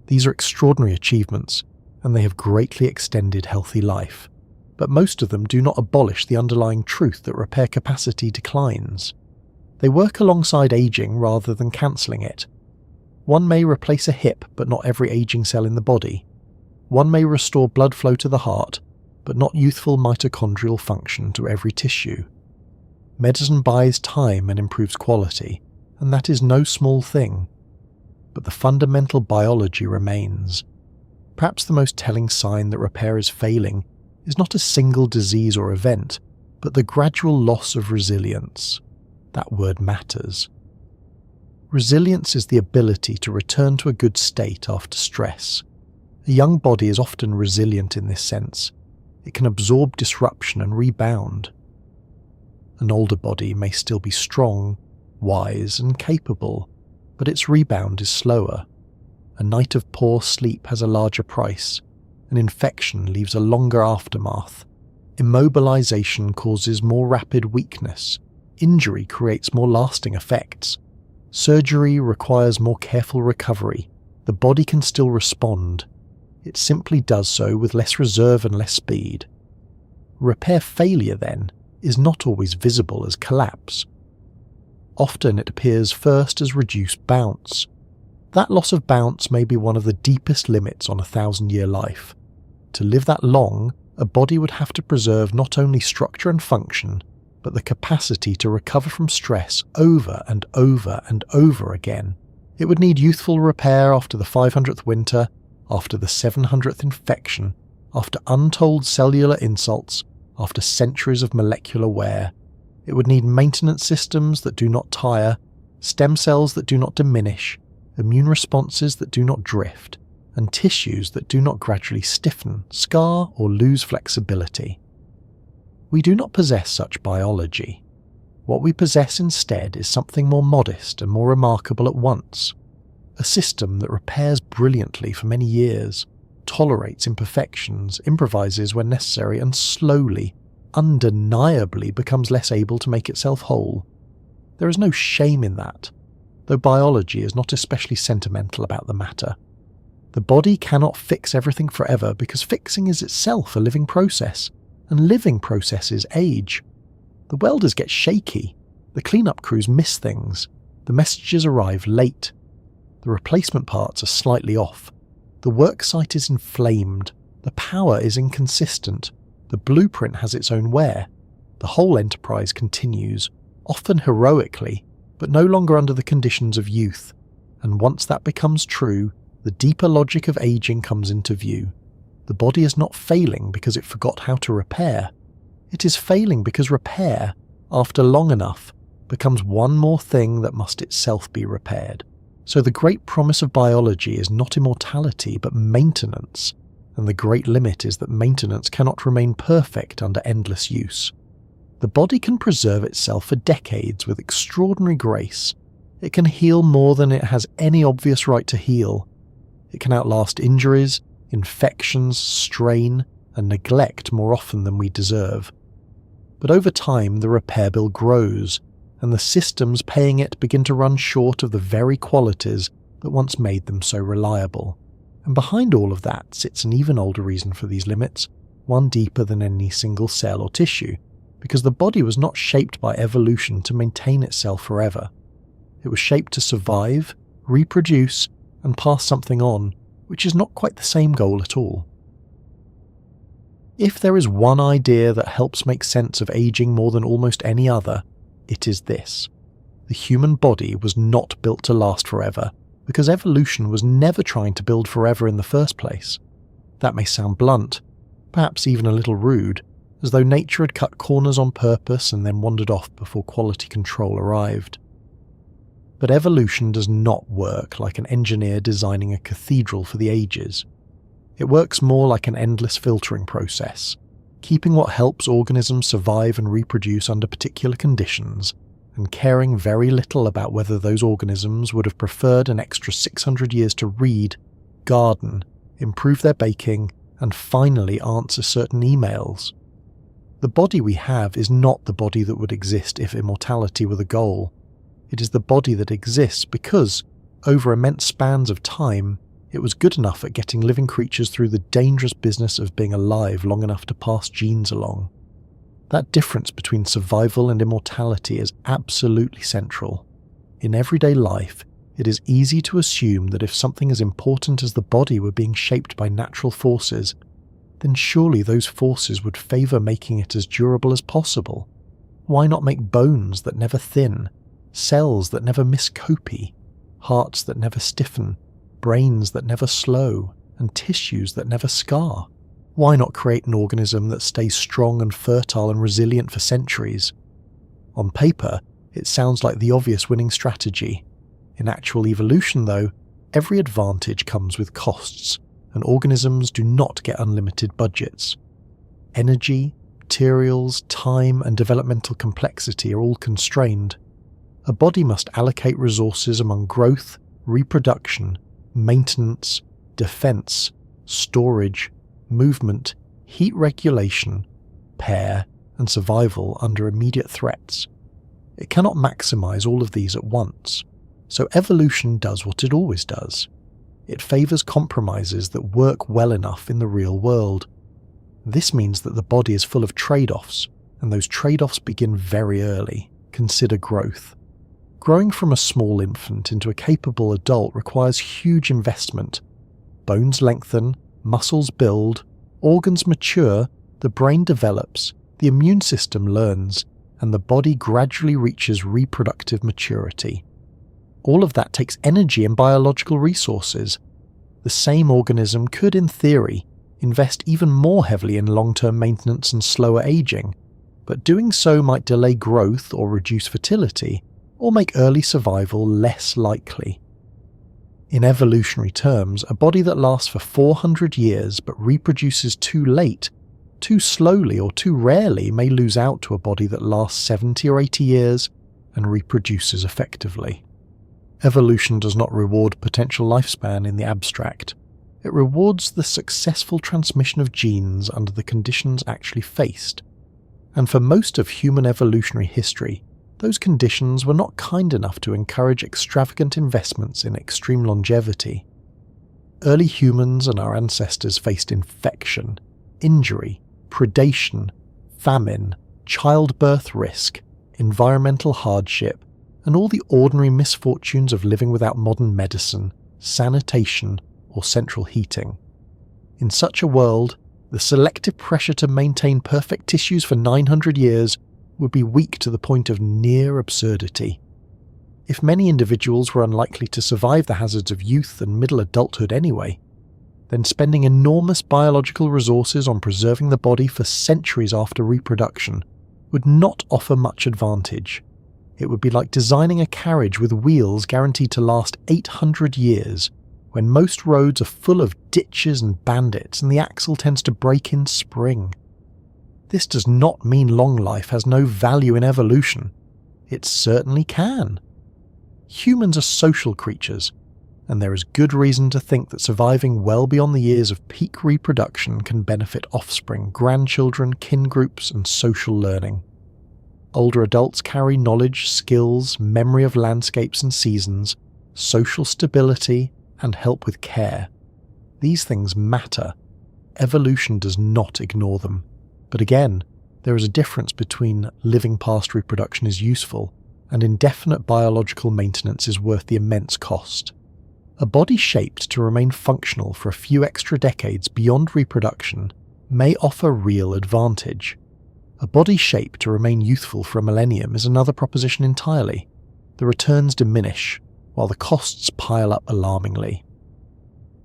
These are extraordinary achievements, and they have greatly extended healthy life. But most of them do not abolish the underlying truth that repair capacity declines. They work alongside aging rather than cancelling it. One may replace a hip, but not every aging cell in the body. One may restore blood flow to the heart, but not youthful mitochondrial function to every tissue. Medicine buys time and improves quality, and that is no small thing. But the fundamental biology remains. Perhaps the most telling sign that repair is failing is not a single disease or event, but the gradual loss of resilience. That word matters. Resilience is the ability to return to a good state after stress. A young body is often resilient in this sense. It can absorb disruption and rebound. An older body may still be strong, wise, and capable, but its rebound is slower. A night of poor sleep has a larger price. An infection leaves a longer aftermath. Immobilization causes more rapid weakness. Injury creates more lasting effects. Surgery requires more careful recovery. The body can still respond. It simply does so with less reserve and less speed. Repair failure, then, is not always visible as collapse. Often it appears first as reduced bounce. That loss of bounce may be one of the deepest limits on a 1,000-year life. To live that long, a body would have to preserve not only structure and function, but the capacity to recover from stress over and over and over again. It would need youthful repair after the 500th winter, after the 700th infection, after untold cellular insults, after centuries of molecular wear. It would need maintenance systems that do not tire, stem cells that do not diminish, immune responses that do not drift, and tissues that do not gradually stiffen, scar, or lose flexibility. We do not possess such biology. What we possess instead is something more modest and more remarkable at once. A system that repairs brilliantly for many years, tolerates imperfections, improvises when necessary, and slowly, undeniably becomes less able to make itself whole. There is no shame in that, though biology is not especially sentimental about the matter. The body cannot fix everything forever because fixing is itself a living process, and living processes age. The welders get shaky, the cleanup crews miss things, the messages arrive late, the replacement parts are slightly off, the work site is inflamed, the power is inconsistent, the blueprint has its own wear, the whole enterprise continues, often heroically, but no longer under the conditions of youth, and once that becomes true, the deeper logic of aging comes into view. The body is not failing because it forgot how to repair. It is failing because repair, after long enough, becomes one more thing that must itself be repaired. So the great promise of biology is not immortality but maintenance, and the great limit is that maintenance cannot remain perfect under endless use. The body can preserve itself for decades with extraordinary grace. It can heal more than it has any obvious right to heal. It can outlast injuries, infections, strain, and neglect more often than we deserve. But over time the repair bill grows, and the systems paying it begin to run short of the very qualities that once made them so reliable. And behind all of that sits an even older reason for these limits, one deeper than any single cell or tissue, because the body was not shaped by evolution to maintain itself forever. It was shaped to survive, reproduce, and pass something on, which is not quite the same goal at all. If there is one idea that helps make sense of aging more than almost any other, it is this. The human body was not built to last forever, because evolution was never trying to build forever in the first place. That may sound blunt, perhaps even a little rude, as though nature had cut corners on purpose and then wandered off before quality control arrived. But evolution does not work like an engineer designing a cathedral for the ages. It works more like an endless filtering process, keeping what helps organisms survive and reproduce under particular conditions, and caring very little about whether those organisms would have preferred an extra 600 years to read, garden, improve their baking, and finally answer certain emails. The body we have is not the body that would exist if immortality were the goal. It is the body that exists because, over immense spans of time, it was good enough at getting living creatures through the dangerous business of being alive long enough to pass genes along. That difference between survival and immortality is absolutely central. In everyday life, it is easy to assume that if something as important as the body were being shaped by natural forces, then surely those forces would favour making it as durable as possible. Why not make bones that never thin, cells that never miss copy, hearts that never stiffen, brains that never slow, and tissues that never scar? Why not create an organism that stays strong and fertile and resilient for centuries? On paper, it sounds like the obvious winning strategy. In actual evolution, though, every advantage comes with costs, and organisms do not get unlimited budgets. Energy, materials, time, and developmental complexity are all constrained. A body must allocate resources among growth, reproduction, maintenance, defense, storage, movement, heat regulation, pair, and survival under immediate threats. It cannot maximize all of these at once, so evolution does what it always does. It favors compromises that work well enough in the real world. This means that the body is full of trade-offs, and those trade-offs begin very early. Consider growth. Growing from a small infant into a capable adult requires huge investment. Bones lengthen, muscles build, organs mature, the brain develops, the immune system learns, and the body gradually reaches reproductive maturity. All of that takes energy and biological resources. The same organism could, in theory, invest even more heavily in long-term maintenance and slower aging, but doing so might delay growth or reduce fertility, or make early survival less likely. In evolutionary terms, a body that lasts for 400 years but reproduces too late, too slowly or too rarely may lose out to a body that lasts 70 or 80 years and reproduces effectively. Evolution does not reward potential lifespan in the abstract. It rewards the successful transmission of genes under the conditions actually faced. And for most of human evolutionary history, those conditions were not kind enough to encourage extravagant investments in extreme longevity. Early humans and our ancestors faced infection, injury, predation, famine, childbirth risk, environmental hardship, and all the ordinary misfortunes of living without modern medicine, sanitation, or central heating. In such a world, the selective pressure to maintain perfect tissues for 900 years would be weak to the point of near absurdity. If many individuals were unlikely to survive the hazards of youth and middle adulthood anyway, then spending enormous biological resources on preserving the body for centuries after reproduction would not offer much advantage. It would be like designing a carriage with wheels guaranteed to last 800 years, when most roads are full of ditches and bandits and the axle tends to break in spring. This does not mean long life has no value in evolution. It certainly can. Humans are social creatures, and there is good reason to think that surviving well beyond the years of peak reproduction can benefit offspring, grandchildren, kin groups, and social learning. Older adults carry knowledge, skills, memory of landscapes and seasons, social stability, and help with care. These things matter. Evolution does not ignore them. But again, there is a difference between living past reproduction is useful and indefinite biological maintenance is worth the immense cost. A body shaped to remain functional for a few extra decades beyond reproduction may offer real advantage. A body shape to remain youthful for a millennium is another proposition entirely. The returns diminish, while the costs pile up alarmingly.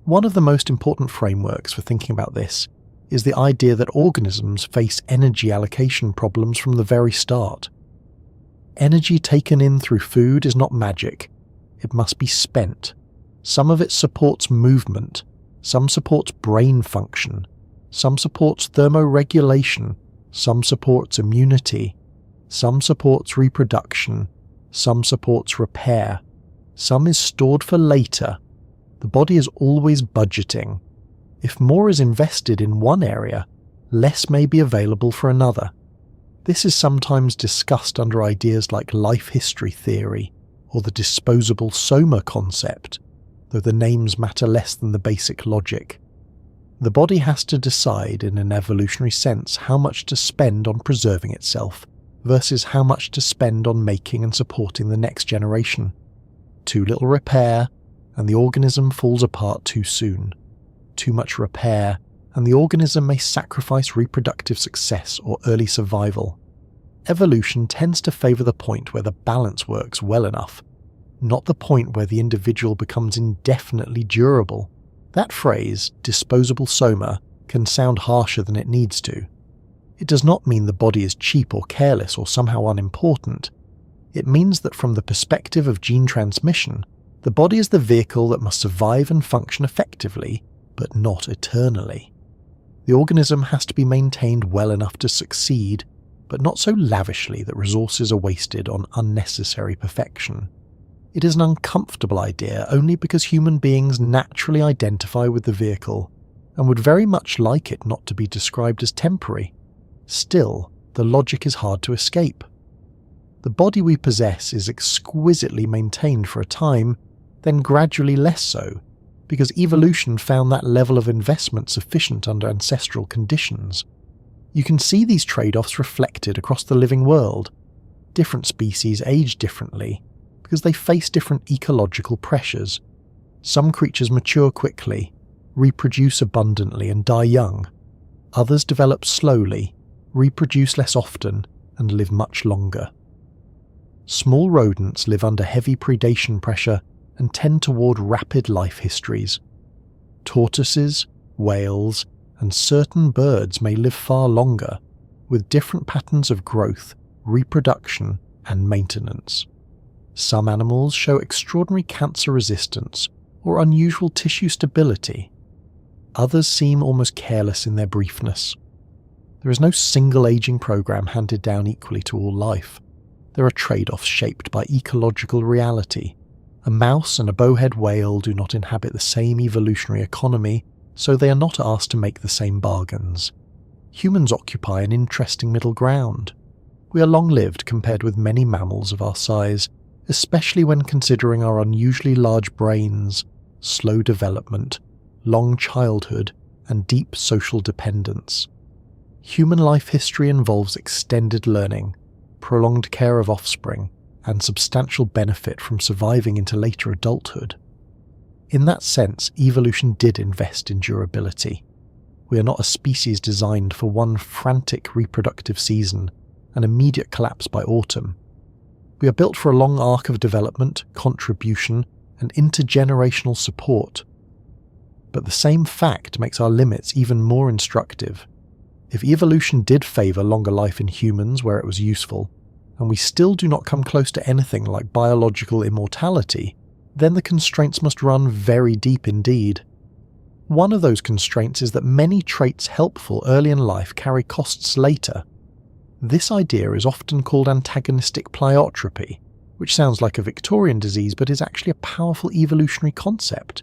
One of the most important frameworks for thinking about this is the idea that organisms face energy allocation problems from the very start. Energy taken in through food is not magic. It must be spent. Some of it supports movement, some supports brain function, some supports thermoregulation, some supports immunity, some supports reproduction, some supports repair, some is stored for later. The body is always budgeting. If more is invested in one area, less may be available for another. This is sometimes discussed under ideas like life history theory or the disposable soma concept, though the names matter less than the basic logic. The body has to decide in an evolutionary sense how much to spend on preserving itself versus how much to spend on making and supporting the next generation. Too little repair, and the organism falls apart too soon. Too much repair, and the organism may sacrifice reproductive success or early survival. Evolution tends to favour the point where the balance works well enough, not the point where the individual becomes indefinitely durable. That phrase, disposable soma, can sound harsher than it needs to. It does not mean the body is cheap or careless or somehow unimportant. It means that from the perspective of gene transmission, the body is the vehicle that must survive and function effectively, but not eternally. The organism has to be maintained well enough to succeed, but not so lavishly that resources are wasted on unnecessary perfection. It is an uncomfortable idea only because human beings naturally identify with the vehicle and would very much like it not to be described as temporary. Still, the logic is hard to escape. The body we possess is exquisitely maintained for a time, then gradually less so, because evolution found that level of investment sufficient under ancestral conditions. You can see these trade-offs reflected across the living world. Different species age differently, because they face different ecological pressures. Some creatures mature quickly, reproduce abundantly and die young. Others develop slowly, reproduce less often, and live much longer. Small rodents live under heavy predation pressure and tend toward rapid life histories. Tortoises, whales, and certain birds may live far longer, with different patterns of growth, reproduction, and maintenance. Some animals show extraordinary cancer resistance or unusual tissue stability. Others seem almost careless in their briefness. There is no single aging program handed down equally to all life. There are trade-offs shaped by ecological reality. A mouse and a bowhead whale do not inhabit the same evolutionary economy, so they are not asked to make the same bargains. Humans occupy an interesting middle ground. We are long-lived compared with many mammals of our size, especially when considering our unusually large brains, slow development, long childhood, and deep social dependence. Human life history involves extended learning, prolonged care of offspring, and substantial benefit from surviving into later adulthood. In that sense, evolution did invest in durability. We are not a species designed for one frantic reproductive season, an immediate collapse by autumn. We are built for a long arc of development, contribution, and intergenerational support. But the same fact makes our limits even more instructive. If evolution did favour longer life in humans where it was useful, and we still do not come close to anything like biological immortality, then the constraints must run very deep indeed. One of those constraints is that many traits helpful early in life carry costs later. This idea is often called antagonistic pleiotropy, which sounds like a Victorian disease but is actually a powerful evolutionary concept.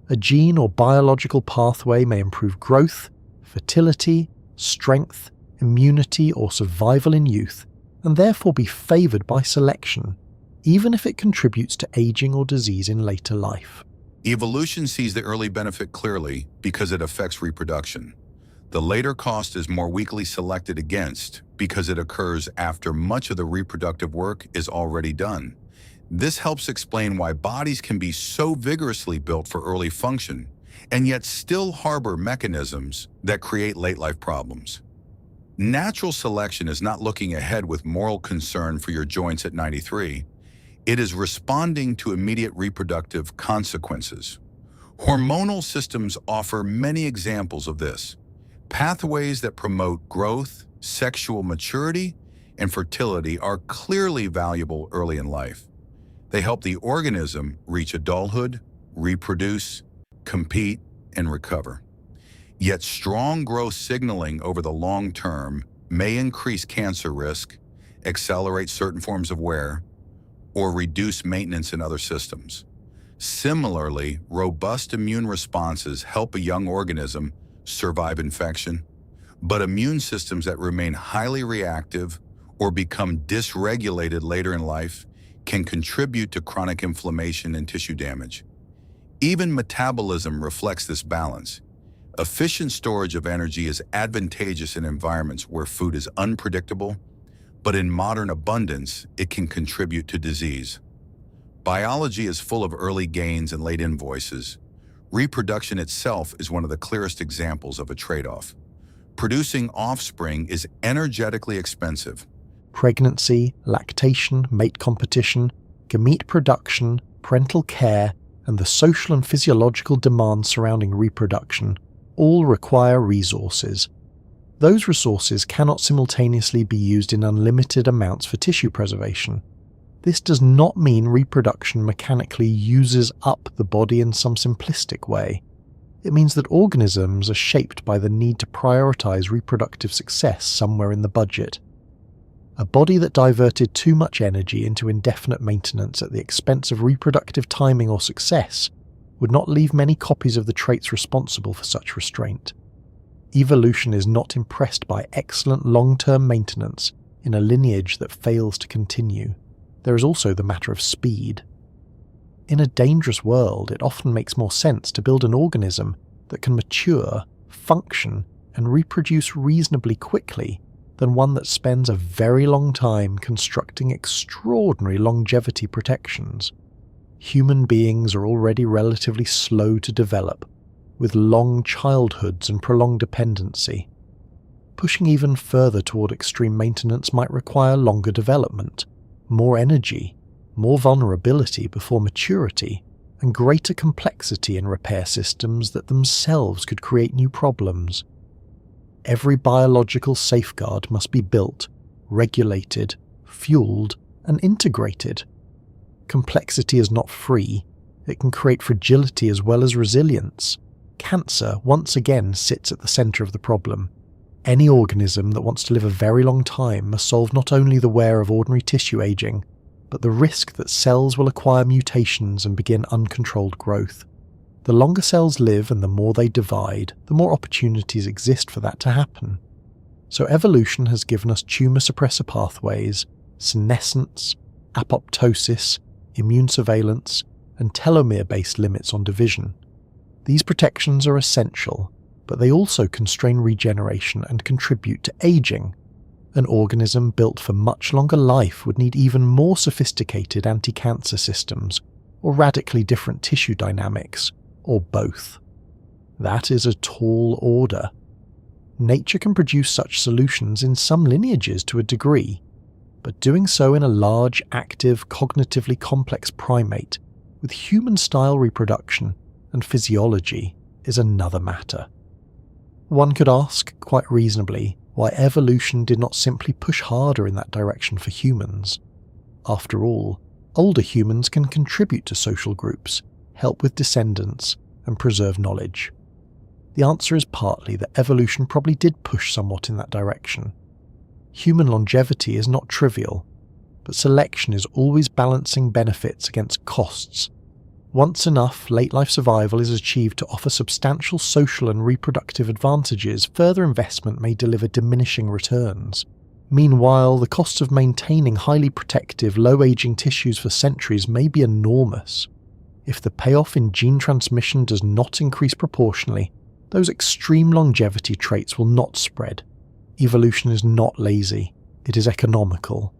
A gene or biological pathway may improve growth, fertility, strength, immunity, or survival in youth, and therefore be favoured by selection, even if it contributes to aging or disease in later life. Evolution sees the early benefit clearly because it affects reproduction. The later cost is more weakly selected against because it occurs after much of the reproductive work is already done. This helps explain why bodies can be so vigorously built for early function, and yet still harbor mechanisms that create late-life problems. Natural selection is not looking ahead with moral concern for your joints at 93. It is responding to immediate reproductive consequences. Hormonal systems offer many examples of this. Pathways that promote growth, sexual maturity, and fertility are clearly valuable early in life. They help the organism reach adulthood, reproduce, compete, and recover. Yet strong growth signaling over the long term may increase cancer risk, accelerate certain forms of wear, or reduce maintenance in other systems. Similarly, robust immune responses help a young organism survive infection, but immune systems that remain highly reactive or become dysregulated later in life can contribute to chronic inflammation and tissue damage. Even metabolism reflects this balance. Efficient storage of energy is advantageous in environments where food is unpredictable, but in modern abundance, it can contribute to disease. Biology is full of early gains and late invoices. Reproduction itself is one of the clearest examples of a trade-off. Producing offspring is energetically expensive. Pregnancy, lactation, mate competition, gamete production, parental care, and the social and physiological demands surrounding reproduction all require resources. Those resources cannot simultaneously be used in unlimited amounts for tissue preservation. This does not mean reproduction mechanically uses up the body in some simplistic way. It means that organisms are shaped by the need to prioritize reproductive success somewhere in the budget. A body that diverted too much energy into indefinite maintenance at the expense of reproductive timing or success would not leave many copies of the traits responsible for such restraint. Evolution is not impressed by excellent long-term maintenance in a lineage that fails to continue. There is also the matter of speed. In a dangerous world, it often makes more sense to build an organism that can mature, function, and reproduce reasonably quickly than one that spends a very long time constructing extraordinary longevity protections. Human beings are already relatively slow to develop, with long childhoods and prolonged dependency. Pushing even further toward extreme maintenance might require longer development, more energy, more vulnerability before maturity, and greater complexity in repair systems that themselves could create new problems. Every biological safeguard must be built, regulated, fueled, and integrated. Complexity is not free. It can create fragility as well as resilience. Cancer once again sits at the center of the problem. Any organism that wants to live a very long time must solve not only the wear of ordinary tissue aging, but the risk that cells will acquire mutations and begin uncontrolled growth. The longer cells live and the more they divide, the more opportunities exist for that to happen. So evolution has given us tumor suppressor pathways, senescence, apoptosis, immune surveillance, and telomere-based limits on division. These protections are essential, but they also constrain regeneration and contribute to aging. An organism built for much longer life would need even more sophisticated anti-cancer systems, or radically different tissue dynamics, or both. That is a tall order. Nature can produce such solutions in some lineages to a degree, but doing so in a large, active, cognitively complex primate with human-style reproduction and physiology is another matter. One could ask, quite reasonably, why evolution did not simply push harder in that direction for humans. After all, older humans can contribute to social groups, help with descendants, and preserve knowledge. The answer is partly that evolution probably did push somewhat in that direction. Human longevity is not trivial, but selection is always balancing benefits against costs. Once enough late-life survival is achieved to offer substantial social and reproductive advantages, further investment may deliver diminishing returns. Meanwhile, the costs of maintaining highly protective, low-aging tissues for centuries may be enormous. If the payoff in gene transmission does not increase proportionally, those extreme longevity traits will not spread. Evolution is not lazy, it is economical.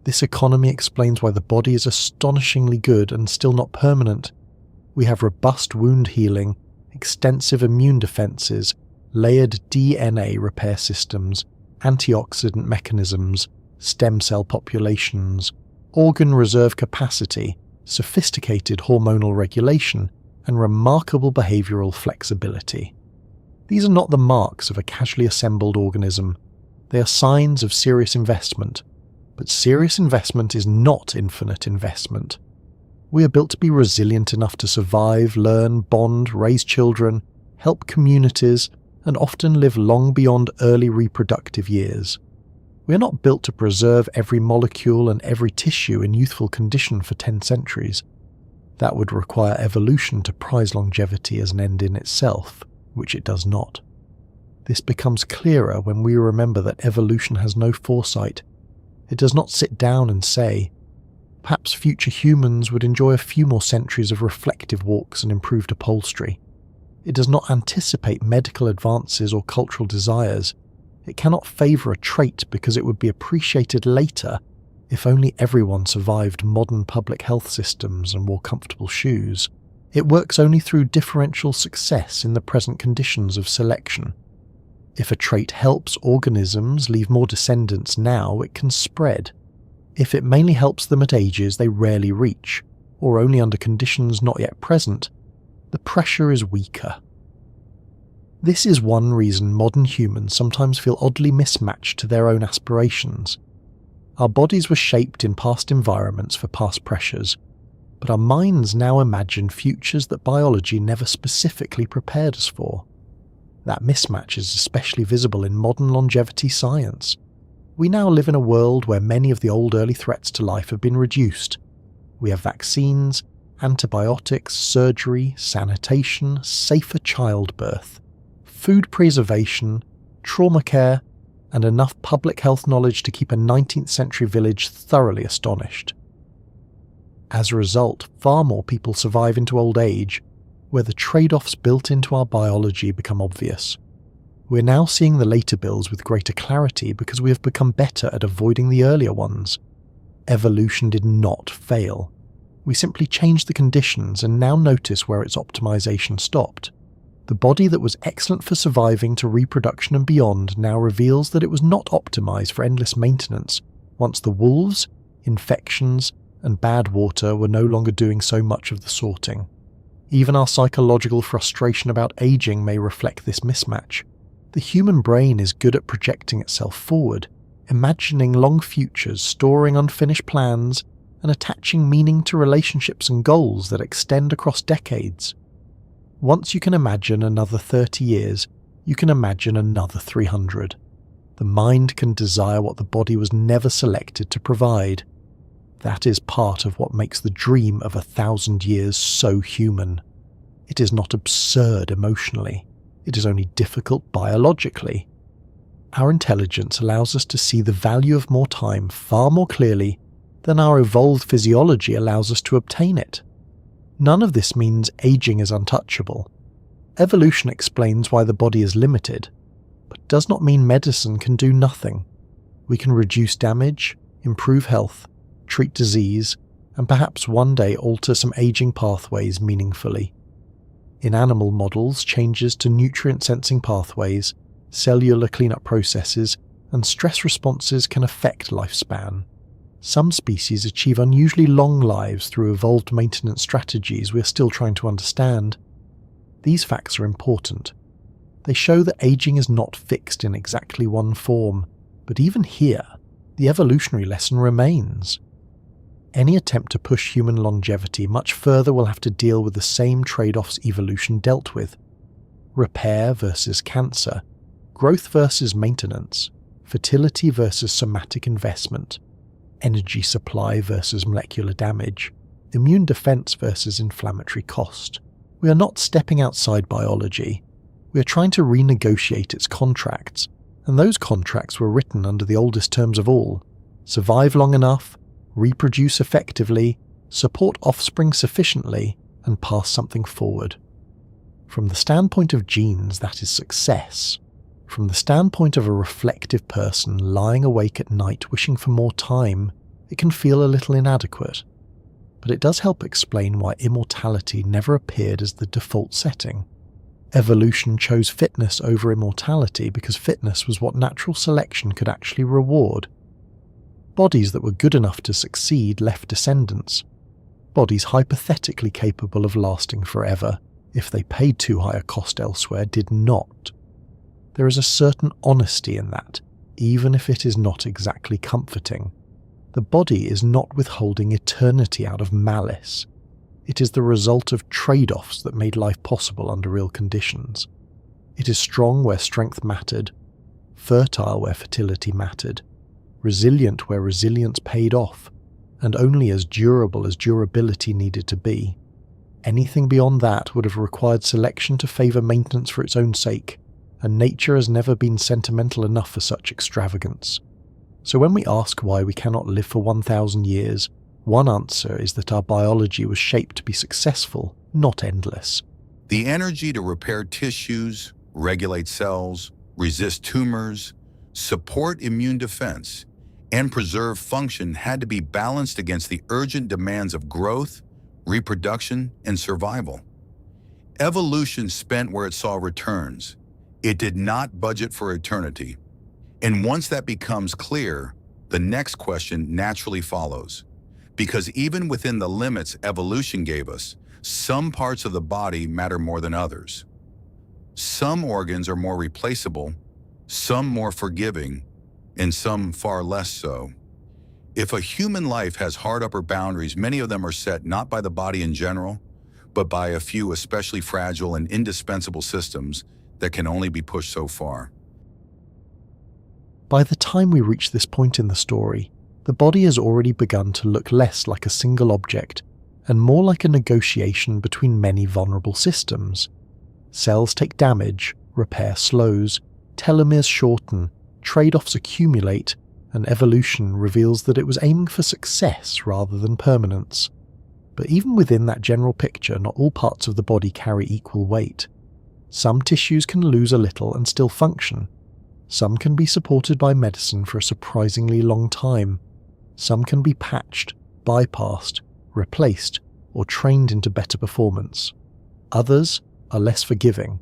This economy explains why the body is astonishingly good and still not permanent. We have robust wound healing, extensive immune defenses, layered DNA repair systems, antioxidant mechanisms, stem cell populations, organ reserve capacity, sophisticated hormonal regulation, and remarkable behavioral flexibility. These are not the marks of a casually assembled organism. They are signs of serious investment. But serious investment is not infinite investment. We are built to be resilient enough to survive, learn, bond, raise children, help communities, and often live long beyond early reproductive years. We are not built to preserve every molecule and every tissue in youthful condition for 10 centuries. That would require evolution to prize longevity as an end in itself, which it does not. This becomes clearer when we remember that evolution has no foresight. It does not sit down and say, perhaps future humans would enjoy a few more centuries of reflective walks and improved upholstery. It does not anticipate medical advances or cultural desires. It cannot favour a trait because it would be appreciated later if only everyone survived modern public health systems and wore comfortable shoes. It works only through differential success in the present conditions of selection. If a trait helps organisms leave more descendants now, it can spread. If it mainly helps them at ages they rarely reach, or only under conditions not yet present, the pressure is weaker. This is one reason modern humans sometimes feel oddly mismatched to their own aspirations. Our bodies were shaped in past environments for past pressures, but our minds now imagine futures that biology never specifically prepared us for. That mismatch is especially visible in modern longevity science. We now live in a world where many of the old early threats to life have been reduced. We have vaccines, antibiotics, surgery, sanitation, safer childbirth, food preservation, trauma care, and enough public health knowledge to keep a 19th century village thoroughly astonished. As a result, far more people survive into old age, where the trade-offs built into our biology become obvious. We're now seeing the later bills with greater clarity because we have become better at avoiding the earlier ones. Evolution did not fail. We simply changed the conditions and now notice where its optimization stopped. The body that was excellent for surviving to reproduction and beyond now reveals that it was not optimized for endless maintenance once the wolves, infections, and bad water were no longer doing so much of the sorting. Even our psychological frustration about aging may reflect this mismatch. The human brain is good at projecting itself forward, imagining long futures, storing unfinished plans, and attaching meaning to relationships and goals that extend across decades. Once you can imagine another 30 years, you can imagine another 300. The mind can desire what the body was never selected to provide. That is part of what makes the dream of 1,000 years so human. It is not absurd emotionally. It is only difficult biologically. Our intelligence allows us to see the value of more time far more clearly than our evolved physiology allows us to obtain it. None of this means aging is untouchable. Evolution explains why the body is limited, but does not mean medicine can do nothing. We can reduce damage, improve health, treat disease, and perhaps one day alter some aging pathways meaningfully. In animal models, changes to nutrient-sensing pathways, cellular cleanup processes, and stress responses can affect lifespan. Some species achieve unusually long lives through evolved maintenance strategies we are still trying to understand. These facts are important. They show that aging is not fixed in exactly one form, but even here, the evolutionary lesson remains. Any attempt to push human longevity much further will have to deal with the same trade-offs evolution dealt with. Repair versus cancer, growth versus maintenance, fertility versus somatic investment, energy supply versus molecular damage, immune defense versus inflammatory cost. We are not stepping outside biology. We are trying to renegotiate its contracts, and those contracts were written under the oldest terms of all: survive long enough, reproduce effectively, support offspring sufficiently, and pass something forward. From the standpoint of genes, that is success. From the standpoint of a reflective person lying awake at night wishing for more time, it can feel a little inadequate. But it does help explain why immortality never appeared as the default setting. Evolution chose fitness over immortality because fitness was what natural selection could actually reward. Bodies that were good enough to succeed left descendants. Bodies hypothetically capable of lasting forever, if they paid too high a cost elsewhere, did not. There is a certain honesty in that, even if it is not exactly comforting. The body is not withholding eternity out of malice. It is the result of trade-offs that made life possible under real conditions. It is strong where strength mattered, fertile where fertility mattered, resilient where resilience paid off, and only as durable as durability needed to be. Anything beyond that would have required selection to favour maintenance for its own sake, and nature has never been sentimental enough for such extravagance. So when we ask why we cannot live for 1,000 years, one answer is that our biology was shaped to be successful, not endless. The energy to repair tissues, regulate cells, resist tumors, support immune defense, and preserve function had to be balanced against the urgent demands of growth, reproduction, and survival. Evolution spent where it saw returns. It did not budget for eternity. And once that becomes clear, the next question naturally follows. Because even within the limits evolution gave us, some parts of the body matter more than others. Some organs are more replaceable, some more forgiving, and some far less so. If a human life has hard upper boundaries, many of them are set not by the body in general, but by a few especially fragile and indispensable systems that can only be pushed so far. By the time we reach this point in the story, the body has already begun to look less like a single object and more like a negotiation between many vulnerable systems. Cells take damage, repair slows, telomeres shorten, trade-offs accumulate, and evolution reveals that it was aiming for success rather than permanence. But even within that general picture, not all parts of the body carry equal weight. Some tissues can lose a little and still function. Some can be supported by medicine for a surprisingly long time. Some can be patched, bypassed, replaced, or trained into better performance. Others are less forgiving.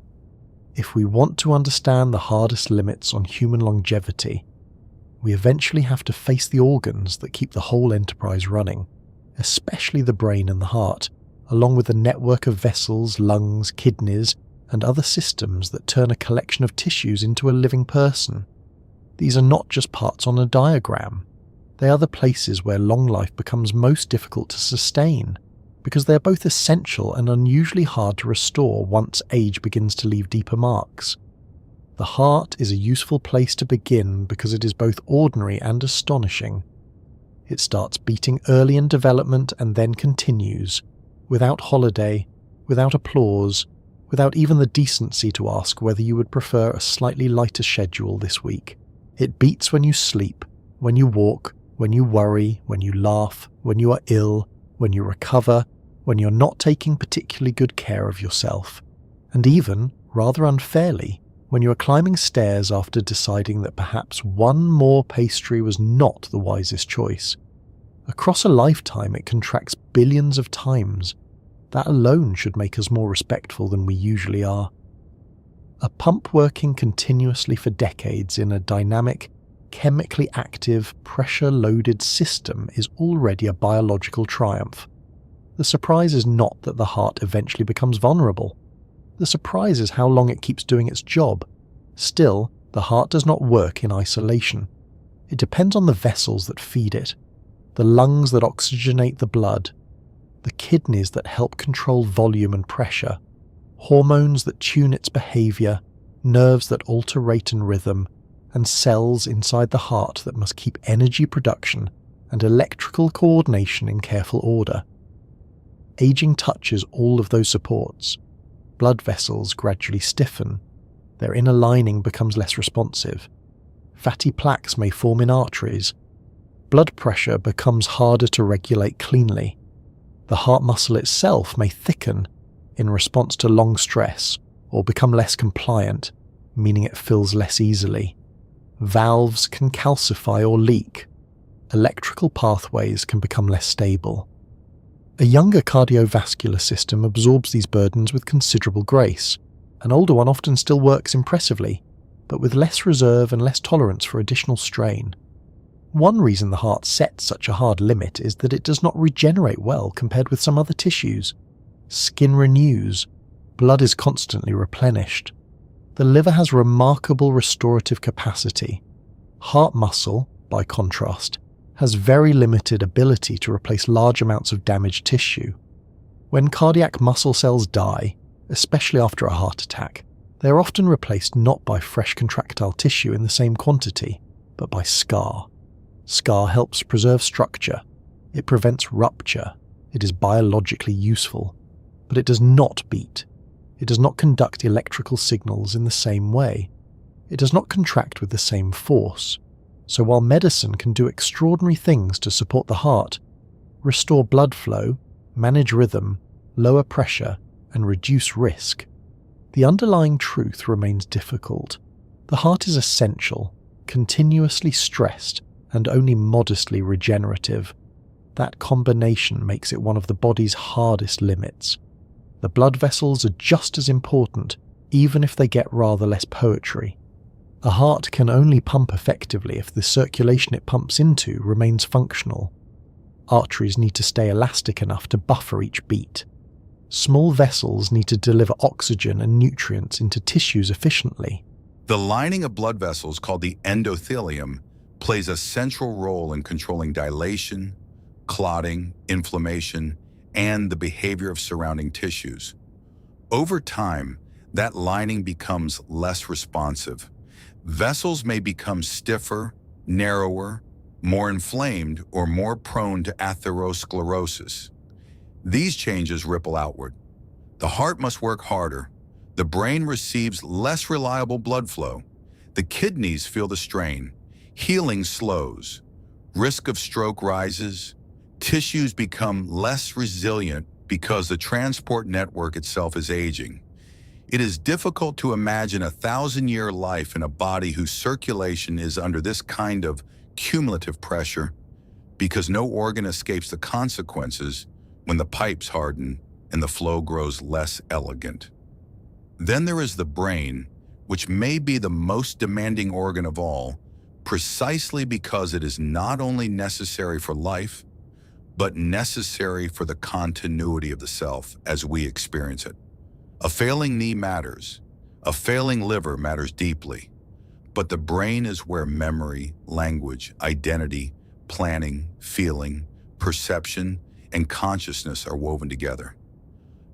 If we want to understand the hardest limits on human longevity, we eventually have to face the organs that keep the whole enterprise running, especially the brain and the heart, along with the network of vessels, lungs, kidneys, and other systems that turn a collection of tissues into a living person. These are not just parts on a diagram. They are the places where long life becomes most difficult to sustain, because they are both essential and unusually hard to restore once age begins to leave deeper marks. The heart is a useful place to begin because it is both ordinary and astonishing. It starts beating early in development and then continues, without holiday, without applause, without even the decency to ask whether you would prefer a slightly lighter schedule this week. It beats when you sleep, when you walk, when you worry, when you laugh, when you are ill, when you recover, when you're not taking particularly good care of yourself, and even, rather unfairly, when you are climbing stairs after deciding that perhaps one more pastry was not the wisest choice. Across a lifetime it contracts billions of times. That alone should make us more respectful than we usually are. A pump working continuously for decades in a dynamic, chemically active, pressure-loaded system is already a biological triumph. The surprise is not that the heart eventually becomes vulnerable. The surprise is how long it keeps doing its job. Still, the heart does not work in isolation. It depends on the vessels that feed it, the lungs that oxygenate the blood, the kidneys that help control volume and pressure, hormones that tune its behavior, nerves that alter rate and rhythm, and cells inside the heart that must keep energy production and electrical coordination in careful order. Aging touches all of those supports. Blood vessels gradually stiffen. Their inner lining becomes less responsive. Fatty plaques may form in arteries. Blood pressure becomes harder to regulate cleanly. The heart muscle itself may thicken in response to long stress or become less compliant, meaning it fills less easily. Valves can calcify or leak. Electrical pathways can become less stable. A younger cardiovascular system absorbs these burdens with considerable grace. An older one often still works impressively, but with less reserve and less tolerance for additional strain. One reason the heart sets such a hard limit is that it does not regenerate well compared with some other tissues. Skin renews, blood is constantly replenished. The liver has remarkable restorative capacity. Heart muscle, by contrast, has very limited ability to replace large amounts of damaged tissue. When cardiac muscle cells die, especially after a heart attack, they are often replaced not by fresh contractile tissue in the same quantity, but by scar. Scar helps preserve structure. It prevents rupture. It is biologically useful. But it does not beat. It does not conduct electrical signals in the same way. It does not contract with the same force. So while medicine can do extraordinary things to support the heart, restore blood flow, manage rhythm, lower pressure, and reduce risk, the underlying truth remains difficult. The heart is essential, continuously stressed, and only modestly regenerative. That combination makes it one of the body's hardest limits. The blood vessels are just as important, even if they get rather less poetry. A heart can only pump effectively if the circulation it pumps into remains functional. Arteries need to stay elastic enough to buffer each beat. Small vessels need to deliver oxygen and nutrients into tissues efficiently. The lining of blood vessels, called the endothelium, plays a central role in controlling dilation, clotting, inflammation, and the behavior of surrounding tissues. Over time, that lining becomes less responsive. Vessels may become stiffer, narrower, more inflamed, or more prone to atherosclerosis. These changes ripple outward. The heart must work harder. The brain receives less reliable blood flow. The kidneys feel the strain. Healing slows. Risk of stroke rises. Tissues become less resilient because the transport network itself is aging. It is difficult to imagine a 1,000-year life in a body whose circulation is under this kind of cumulative pressure, because no organ escapes the consequences when the pipes harden and the flow grows less elegant. Then there is the brain, which may be the most demanding organ of all, precisely because it is not only necessary for life, but necessary for the continuity of the self as we experience it. A failing knee matters. A failing liver matters deeply. But the brain is where memory, language, identity, planning, feeling, perception, and consciousness are woven together.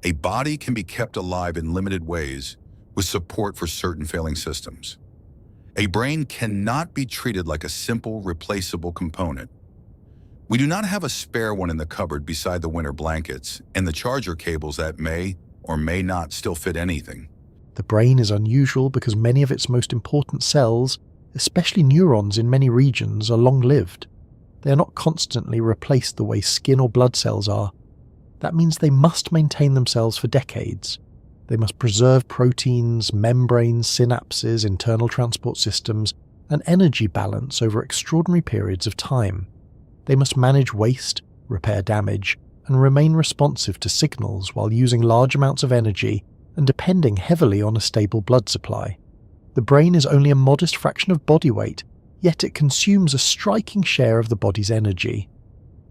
A body can be kept alive in limited ways with support for certain failing systems. A brain cannot be treated like a simple, replaceable component. We do not have a spare one in the cupboard beside the winter blankets and the charger cables that may or may not still fit anything. The brain is unusual because many of its most important cells, especially neurons in many regions, are long-lived. They are not constantly replaced the way skin or blood cells are. That means they must maintain themselves for decades. They must preserve proteins, membranes, synapses, internal transport systems, and energy balance over extraordinary periods of time. They must manage waste, repair damage, and remain responsive to signals while using large amounts of energy and depending heavily on a stable blood supply. The brain is only a modest fraction of body weight, yet it consumes a striking share of the body's energy.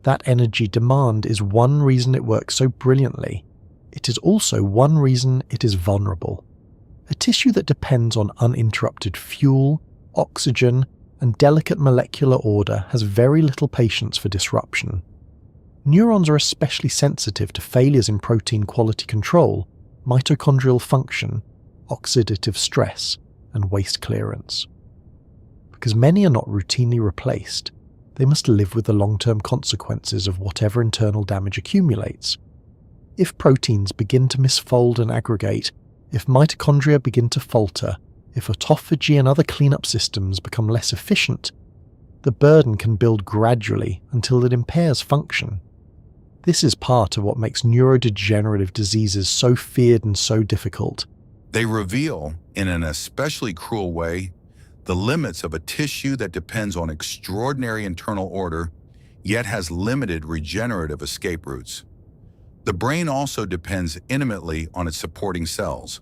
That energy demand is one reason it works so brilliantly. It is also one reason it is vulnerable. A tissue that depends on uninterrupted fuel, oxygen, and delicate molecular order has very little patience for disruption. Neurons are especially sensitive to failures in protein quality control, mitochondrial function, oxidative stress, and waste clearance. Because many are not routinely replaced, they must live with the long-term consequences of whatever internal damage accumulates. If proteins begin to misfold and aggregate, if mitochondria begin to falter, if autophagy and other cleanup systems become less efficient, the burden can build gradually until it impairs function. This is part of what makes neurodegenerative diseases so feared and so difficult. They reveal, in an especially cruel way, the limits of a tissue that depends on extraordinary internal order, yet has limited regenerative escape routes. The brain also depends intimately on its supporting cells.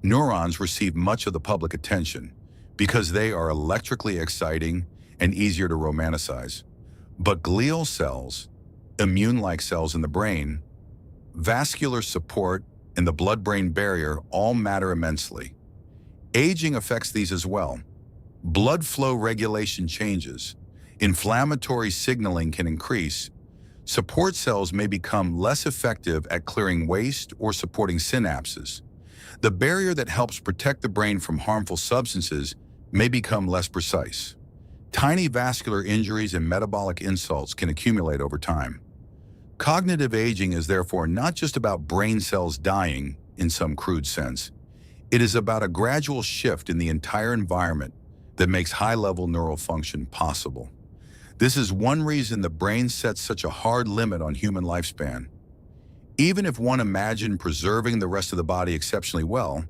Neurons receive much of the public attention because they are electrically exciting and easier to romanticize. But glial cells, immune-like cells in the brain, vascular support, and the blood-brain barrier all matter immensely. Aging affects these as well. Blood flow regulation changes. Inflammatory signaling can increase. Support cells may become less effective at clearing waste or supporting synapses. The barrier that helps protect the brain from harmful substances may become less precise. Tiny vascular injuries and metabolic insults can accumulate over time. Cognitive aging is therefore not just about brain cells dying in some crude sense. It is about a gradual shift in the entire environment that makes high-level neural function possible. This is one reason the brain sets such a hard limit on human lifespan. Even if one imagined preserving the rest of the body exceptionally well,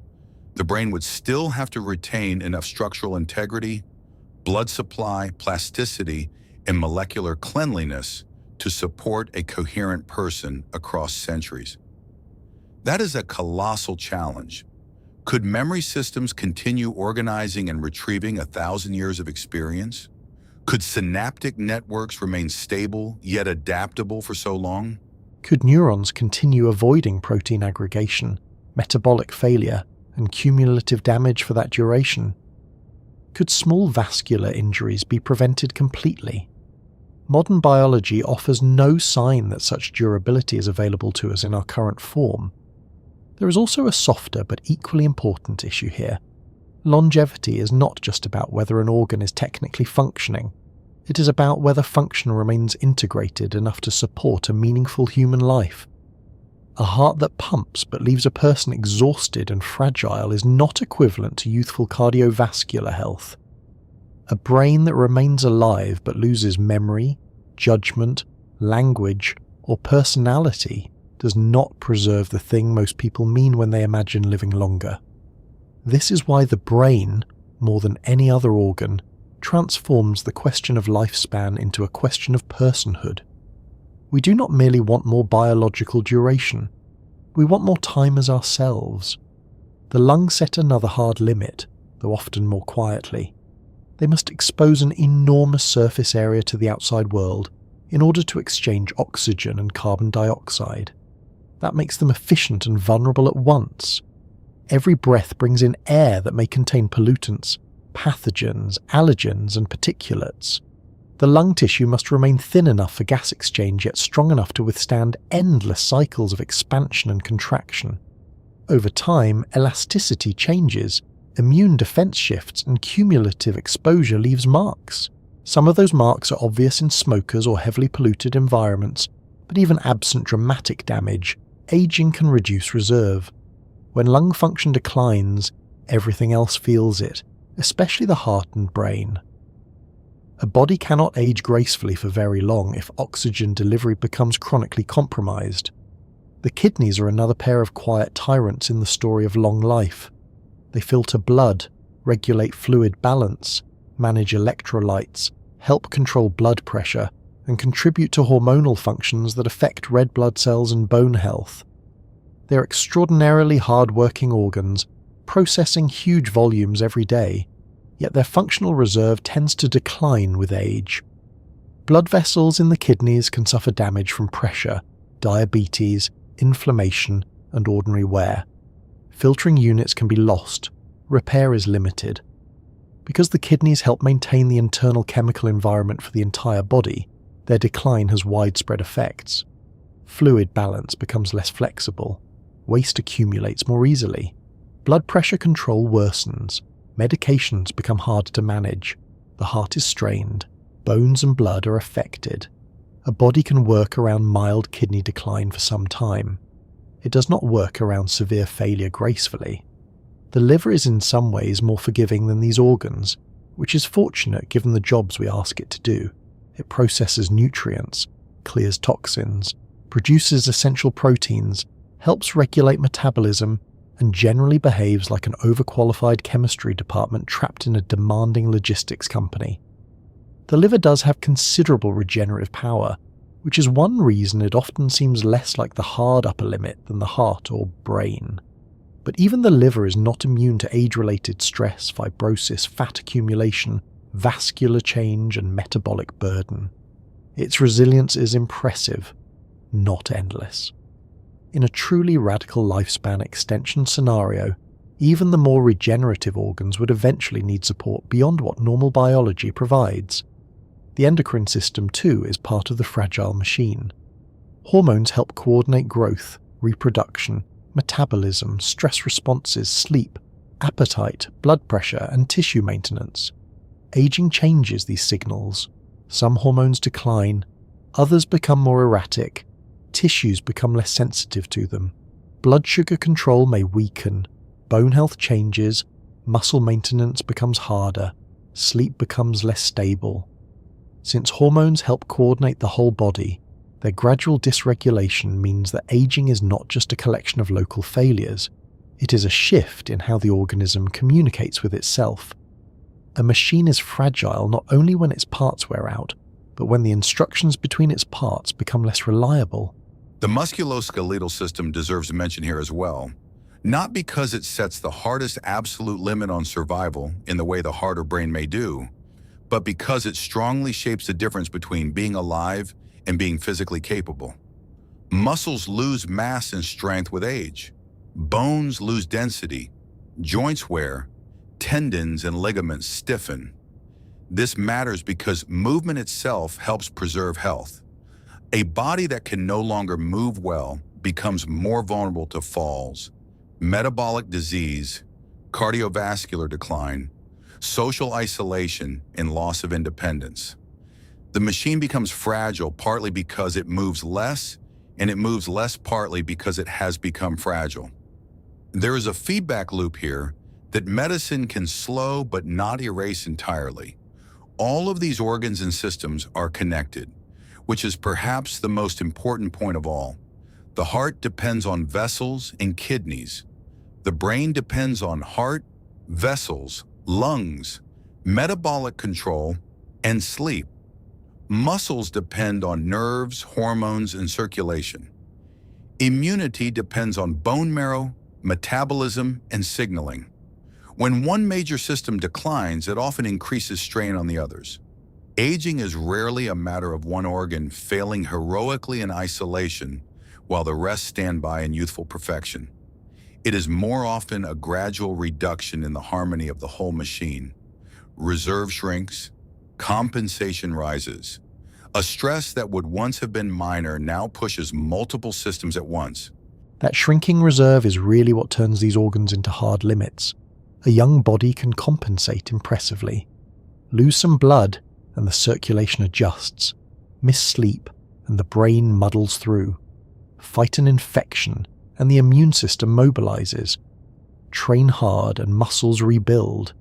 the brain would still have to retain enough structural integrity, blood supply, plasticity, and molecular cleanliness to support a coherent person across centuries. That is a colossal challenge. Could memory systems continue organizing and retrieving 1,000 years of experience? Could synaptic networks remain stable yet adaptable for so long? Could neurons continue avoiding protein aggregation, metabolic failure, and cumulative damage for that duration? Could small vascular injuries be prevented completely? Modern biology offers no sign that such durability is available to us in our current form. There is also a softer but equally important issue here. Longevity is not just about whether an organ is technically functioning. It is about whether function remains integrated enough to support a meaningful human life. A heart that pumps but leaves a person exhausted and fragile is not equivalent to youthful cardiovascular health. A brain that remains alive but loses memory, judgment, language, or personality does not preserve the thing most people mean when they imagine living longer. This is why the brain, more than any other organ, transforms the question of lifespan into a question of personhood. We do not merely want more biological duration, we want more time as ourselves. The lungs set another hard limit, though often more quietly. They must expose an enormous surface area to the outside world in order to exchange oxygen and carbon dioxide. That makes them efficient and vulnerable at once. Every breath brings in air that may contain pollutants, pathogens, allergens, and particulates. The lung tissue must remain thin enough for gas exchange yet strong enough to withstand endless cycles of expansion and contraction. Over time, elasticity changes, immune defense shifts, and cumulative exposure leaves marks. Some of those marks are obvious in smokers or heavily polluted environments, but even absent dramatic damage, aging can reduce reserve. When lung function declines, everything else feels it, especially the heart and brain. A body cannot age gracefully for very long if oxygen delivery becomes chronically compromised. The kidneys are another pair of quiet tyrants in the story of long life. They filter blood, regulate fluid balance, manage electrolytes, help control blood pressure, and contribute to hormonal functions that affect red blood cells and bone health. They're extraordinarily hard-working organs, processing huge volumes every day, yet their functional reserve tends to decline with age. Blood vessels in the kidneys can suffer damage from pressure, diabetes, inflammation, and ordinary wear. Filtering units can be lost, repair is limited. Because the kidneys help maintain the internal chemical environment for the entire body, their decline has widespread effects. Fluid balance becomes less flexible, waste accumulates more easily, blood pressure control worsens, medications become hard to manage, the heart is strained, bones and blood are affected. A body can work around mild kidney decline for some time. It does not work around severe failure gracefully. The liver is in some ways more forgiving than these organs, which is fortunate given the jobs we ask it to do. It processes nutrients, clears toxins, produces essential proteins, helps regulate metabolism, and generally behaves like an overqualified chemistry department trapped in a demanding logistics company. The liver does have considerable regenerative power, which is one reason it often seems less like the hard upper limit than the heart or brain. But even the liver is not immune to age-related stress, fibrosis, fat accumulation, vascular change, and metabolic burden. Its resilience is impressive, not endless. In a truly radical lifespan extension scenario, even the more regenerative organs would eventually need support beyond what normal biology provides. The endocrine system, too, is part of the fragile machine. Hormones help coordinate growth, reproduction, metabolism, stress responses, sleep, appetite, blood pressure, and tissue maintenance. Aging changes these signals. Some hormones decline, others become more erratic, tissues become less sensitive to them, blood sugar control may weaken, bone health changes, muscle maintenance becomes harder, sleep becomes less stable. Since hormones help coordinate the whole body, their gradual dysregulation means that aging is not just a collection of local failures, it is a shift in how the organism communicates with itself. A machine is fragile not only when its parts wear out, but when the instructions between its parts become less reliable. The musculoskeletal system deserves mention here as well, not because it sets the hardest absolute limit on survival in the way the heart or brain may do, but because it strongly shapes the difference between being alive and being physically capable. Muscles lose mass and strength with age. Bones lose density. Joints wear. Tendons and ligaments stiffen. This matters because movement itself helps preserve health. A body that can no longer move well becomes more vulnerable to falls, metabolic disease, cardiovascular decline, social isolation, and loss of independence. The machine becomes fragile partly because it moves less, and it moves less partly because it has become fragile. There is a feedback loop here that medicine can slow but not erase entirely. All of these organs and systems are connected, which is perhaps the most important point of all. The heart depends on vessels and kidneys. The brain depends on heart, vessels, lungs, metabolic control, and sleep. Muscles depend on nerves, hormones, and circulation. Immunity depends on bone marrow, metabolism, and signaling. When one major system declines, it often increases strain on the others. Aging is rarely a matter of one organ failing heroically in isolation while the rest stand by in youthful perfection. It is more often a gradual reduction in the harmony of the whole machine. Reserve shrinks, compensation rises. A stress that would once have been minor now pushes multiple systems at once. That shrinking reserve is really what turns these organs into hard limits. A young body can compensate impressively. Lose some blood and the circulation adjusts. Miss sleep and the brain muddles through. Fight an infection and the immune system mobilizes. Train hard and muscles rebuild.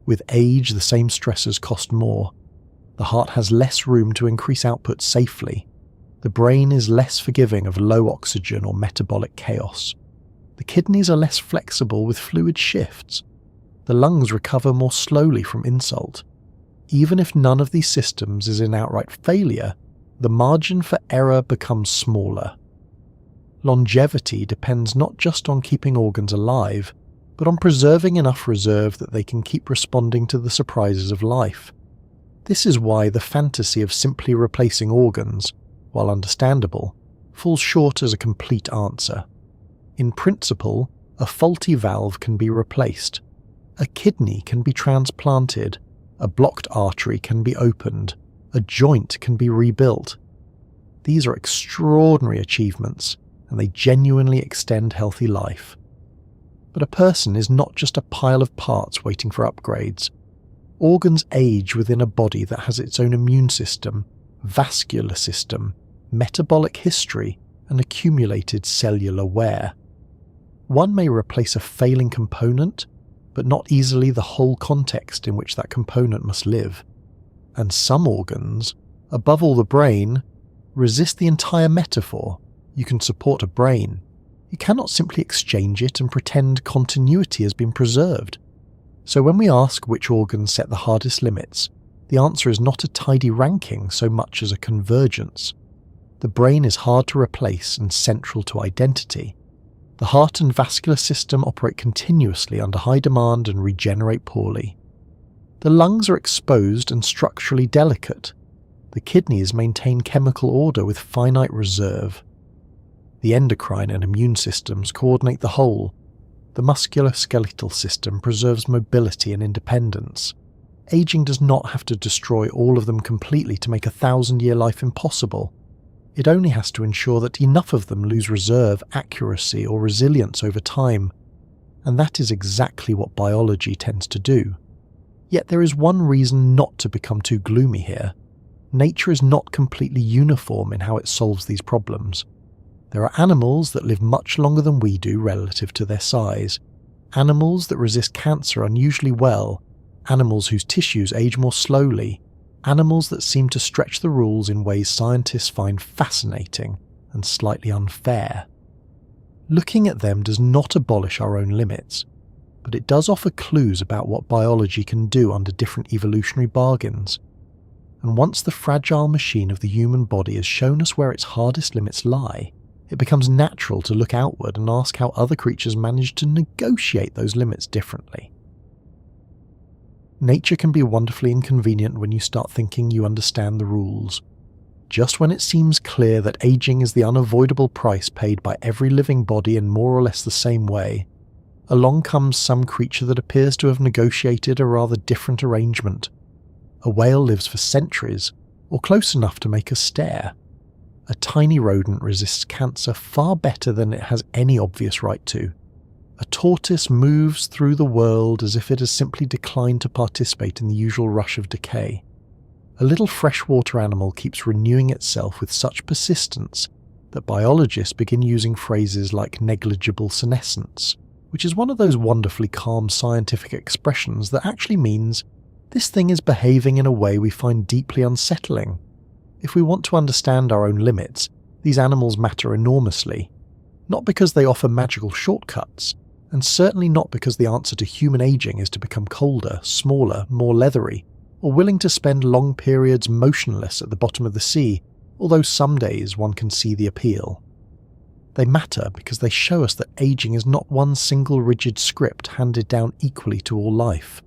With age, the same stressors cost more. The heart has less room to increase output safely. The brain is less forgiving of low oxygen or metabolic chaos. The kidneys are less flexible with fluid shifts. The lungs recover more slowly from insult. Even if none of these systems is in outright failure, the margin for error becomes smaller. Longevity depends not just on keeping organs alive, but on preserving enough reserve that they can keep responding to the surprises of life. This is why the fantasy of simply replacing organs, while understandable, falls short as a complete answer. In principle, a faulty valve can be replaced. A kidney can be transplanted. A blocked artery can be opened. A joint can be rebuilt. These are extraordinary achievements, and they genuinely extend healthy life. But a person is not just a pile of parts waiting for upgrades. Organs age within a body that has its own immune system, vascular system, metabolic history, and accumulated cellular wear. One may replace a failing component, but not easily the whole context in which that component must live. And some organs, above all the brain, resist the entire metaphor. You can support a brain. You cannot simply exchange it and pretend continuity has been preserved. So when we ask which organs set the hardest limits, the answer is not a tidy ranking so much as a convergence. The brain is hard to replace and central to identity. The heart and vascular system operate continuously under high demand and regenerate poorly. The lungs are exposed and structurally delicate. The kidneys maintain chemical order with finite reserve. The endocrine and immune systems coordinate the whole. The musculoskeletal system preserves mobility and independence. Aging does not have to destroy all of them completely to make a 1,000-year life impossible. It only has to ensure that enough of them lose reserve, accuracy, or resilience over time. And that is exactly what biology tends to do. Yet there is one reason not to become too gloomy here. Nature is not completely uniform in how it solves these problems. There are animals that live much longer than we do relative to their size. Animals that resist cancer unusually well. Animals whose tissues age more slowly. Animals that seem to stretch the rules in ways scientists find fascinating and slightly unfair. Looking at them does not abolish our own limits, but it does offer clues about what biology can do under different evolutionary bargains. And once the fragile machine of the human body has shown us where its hardest limits lie, it becomes natural to look outward and ask how other creatures manage to negotiate those limits differently. Nature can be wonderfully inconvenient when you start thinking you understand the rules. Just when it seems clear that aging is the unavoidable price paid by every living body in more or less the same way, along comes some creature that appears to have negotiated a rather different arrangement. A whale lives for centuries, or close enough to make us stare. A tiny rodent resists cancer far better than it has any obvious right to. A tortoise moves through the world as if it has simply declined to participate in the usual rush of decay. A little freshwater animal keeps renewing itself with such persistence that biologists begin using phrases like negligible senescence, which is one of those wonderfully calm scientific expressions that actually means this thing is behaving in a way we find deeply unsettling. If we want to understand our own limits, these animals matter enormously, not because they offer magical shortcuts, and certainly not because the answer to human aging is to become colder, smaller, more leathery, or willing to spend long periods motionless at the bottom of the sea, although some days one can see the appeal. They matter because they show us that aging is not one single rigid script handed down equally to all life.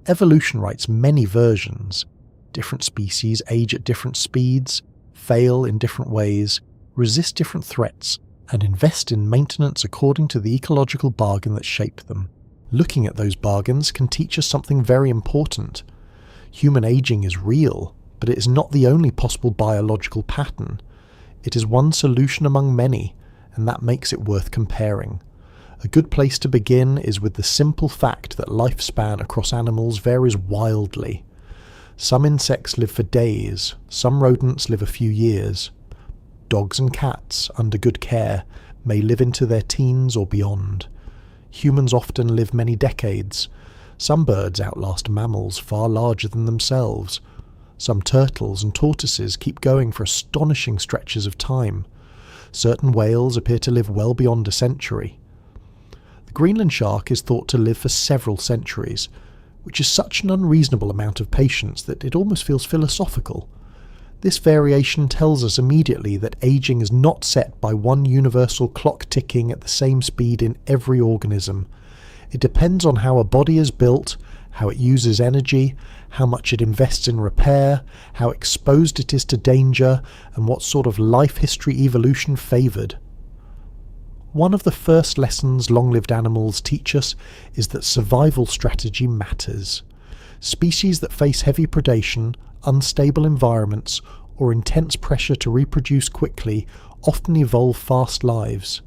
Evolution writes many versions. Different species age at different speeds, fail in different ways, resist different threats, and invest in maintenance according to the ecological bargain that shaped them. Looking at those bargains can teach us something very important. Human aging is real, but it is not the only possible biological pattern. It is one solution among many, and that makes it worth comparing. A good place to begin is with the simple fact that lifespan across animals varies wildly. Some insects live for days, some rodents live a few years. Dogs and cats, under good care, may live into their teens or beyond. Humans often live many decades. Some birds outlast mammals far larger than themselves. Some turtles and tortoises keep going for astonishing stretches of time. Certain whales appear to live well beyond a century. The Greenland shark is thought to live for several centuries, which is such an unreasonable amount of patience that it almost feels philosophical. This variation tells us immediately that aging is not set by one universal clock ticking at the same speed in every organism. It depends on how a body is built, how it uses energy, how much it invests in repair, how exposed it is to danger, and what sort of life history evolution favoured. One of the first lessons long-lived animals teach us is that survival strategy matters. Species that face heavy predation, unstable environments, or intense pressure to reproduce quickly often evolve fast lives.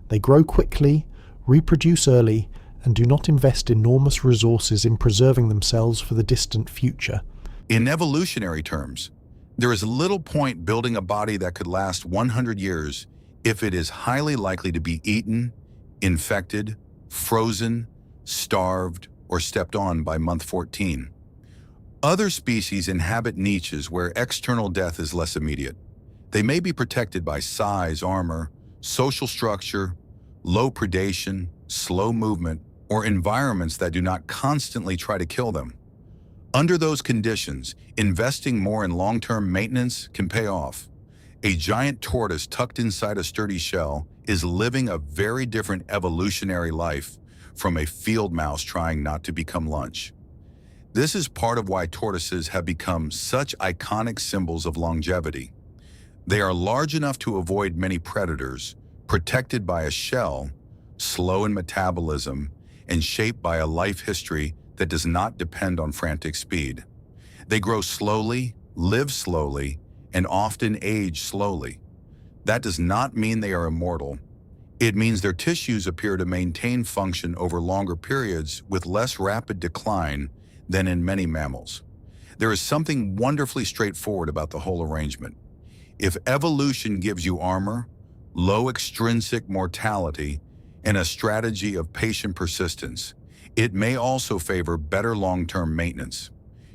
They grow quickly, reproduce early, and do not invest enormous resources in preserving themselves for the distant future. In evolutionary terms, there is little point building a body that could last 100 years if it is highly likely to be eaten, infected, frozen, starved, or stepped on by month 14. Other species inhabit niches where external death is less immediate. They may be protected by size, armor, social structure, low predation, slow movement, or environments that do not constantly try to kill them. Under those conditions, investing more in long-term maintenance can pay off. A giant tortoise tucked inside a sturdy shell is living a very different evolutionary life from a field mouse trying not to become lunch. This is part of why tortoises have become such iconic symbols of longevity. They are large enough to avoid many predators, protected by a shell, slow in metabolism, and shaped by a life history that does not depend on frantic speed. They grow slowly, live slowly, and often age slowly. That does not mean they are immortal. It means their tissues appear to maintain function over longer periods with less rapid decline than in many mammals. There is something wonderfully straightforward about the whole arrangement. If evolution gives you armor, low extrinsic mortality, and a strategy of patient persistence, it may also favor better long-term maintenance.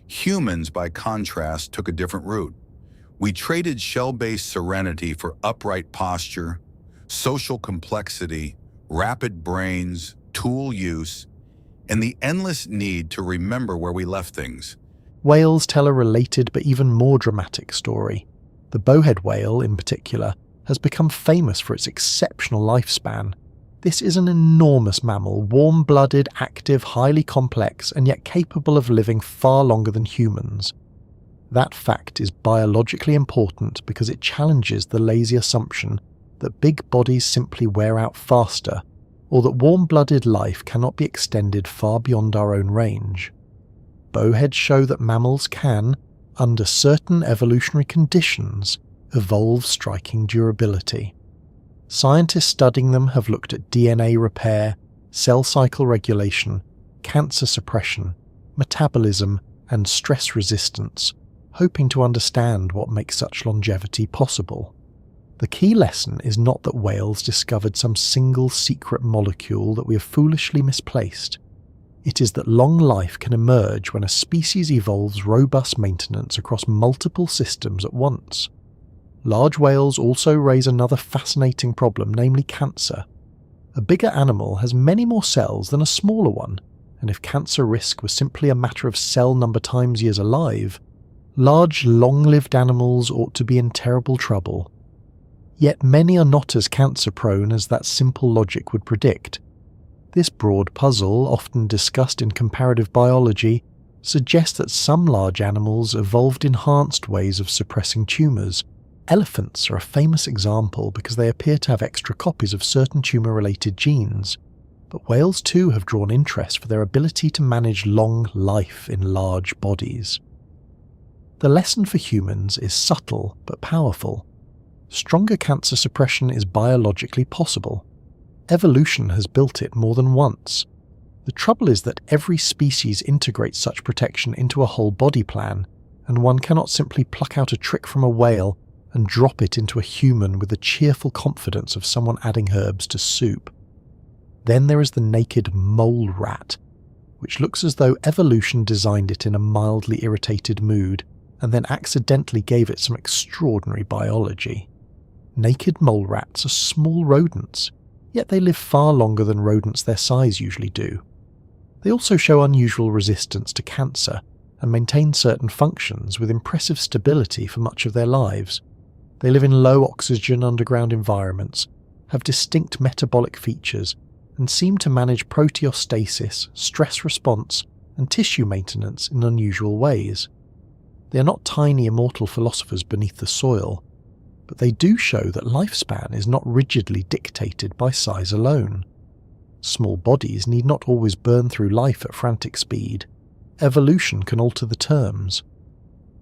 Humans, by contrast, took a different route. We traded shell-based serenity for upright posture, social complexity, rapid brains, tool use, and the endless need to remember where we left things. Whales tell a related but even more dramatic story. The bowhead whale, in particular, has become famous for its exceptional lifespan. This is an enormous mammal, warm-blooded, active, highly complex, and yet capable of living far longer than humans. That fact is biologically important because it challenges the lazy assumption that big bodies simply wear out faster, or that warm-blooded life cannot be extended far beyond our own range. Bowheads show that mammals can, under certain evolutionary conditions, evolve striking durability. Scientists studying them have looked at DNA repair, cell cycle regulation, cancer suppression, metabolism, and stress resistance, hoping to understand what makes such longevity possible. The key lesson is not that whales discovered some single secret molecule that we have foolishly misplaced. It is that long life can emerge when a species evolves robust maintenance across multiple systems at once. Large whales also raise another fascinating problem, namely cancer. A bigger animal has many more cells than a smaller one, and if cancer risk was simply a matter of cell number times years alive, large, long-lived animals ought to be in terrible trouble. Yet many are not as cancer-prone as that simple logic would predict. This broad puzzle, often discussed in comparative biology, suggests that some large animals evolved enhanced ways of suppressing tumours. Elephants are a famous example because they appear to have extra copies of certain tumour-related genes, but whales too have drawn interest for their ability to manage long life in large bodies. The lesson for humans is subtle but powerful. Stronger cancer suppression is biologically possible. Evolution has built it more than once. The trouble is that every species integrates such protection into a whole body plan, and one cannot simply pluck out a trick from a whale and drop it into a human with the cheerful confidence of someone adding herbs to soup. Then there is the naked mole rat, which looks as though evolution designed it in a mildly irritated mood and then accidentally gave it some extraordinary biology. Naked mole rats are small rodents, yet they live far longer than rodents their size usually do. They also show unusual resistance to cancer and maintain certain functions with impressive stability for much of their lives. They live in low-oxygen underground environments, have distinct metabolic features, and seem to manage proteostasis, stress response, and tissue maintenance in unusual ways. They are not tiny immortal philosophers beneath the soil, but they do show that lifespan is not rigidly dictated by size alone. Small bodies need not always burn through life at frantic speed. Evolution can alter the terms.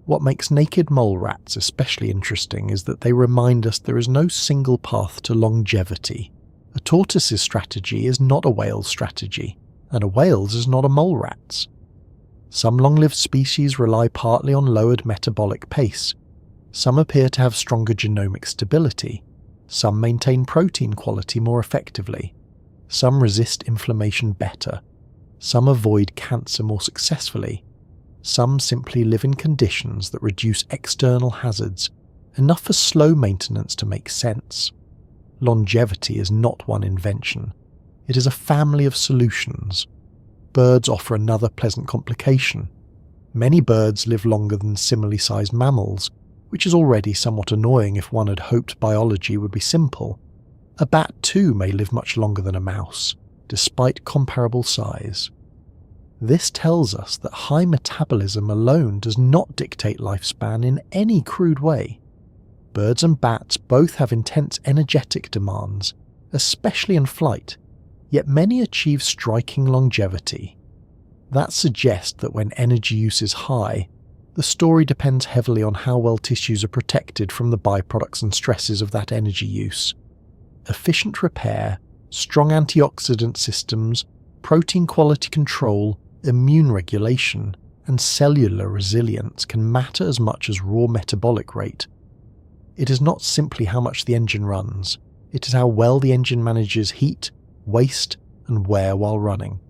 What makes naked mole rats especially interesting is that they remind us there is no single path to longevity. A tortoise's strategy is not a whale's strategy, and a whale's is not a mole rat's. Some long-lived species rely partly on lowered metabolic pace. Some appear to have stronger genomic stability. Some maintain protein quality more effectively. Some resist inflammation better. Some avoid cancer more successfully. Some simply live in conditions that reduce external hazards, enough for slow maintenance to make sense. Longevity is not one invention. It is a family of solutions. Birds offer another pleasant complication. Many birds live longer than similarly sized mammals, which is already somewhat annoying if one had hoped biology would be simple. A bat too may live much longer than a mouse, despite comparable size. This tells us that high metabolism alone does not dictate lifespan in any crude way. Birds and bats both have intense energetic demands, especially in flight, yet many achieve striking longevity. That suggests that when energy use is high, the story depends heavily on how well tissues are protected from the byproducts and stresses of that energy use. Efficient repair, strong antioxidant systems, protein quality control, immune regulation, and cellular resilience can matter as much as raw metabolic rate. It is not simply how much the engine runs, it is how well the engine manages heat, waste, and wear while running.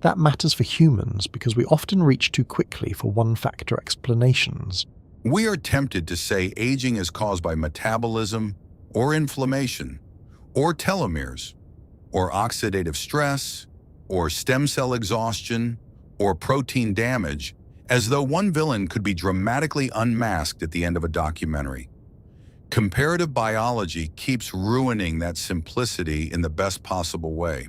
That matters for humans because we often reach too quickly for one-factor explanations. We are tempted to say aging is caused by metabolism, or inflammation, or telomeres, or oxidative stress, or stem cell exhaustion, or protein damage, as though one villain could be dramatically unmasked at the end of a documentary. Comparative biology keeps ruining that simplicity in the best possible way.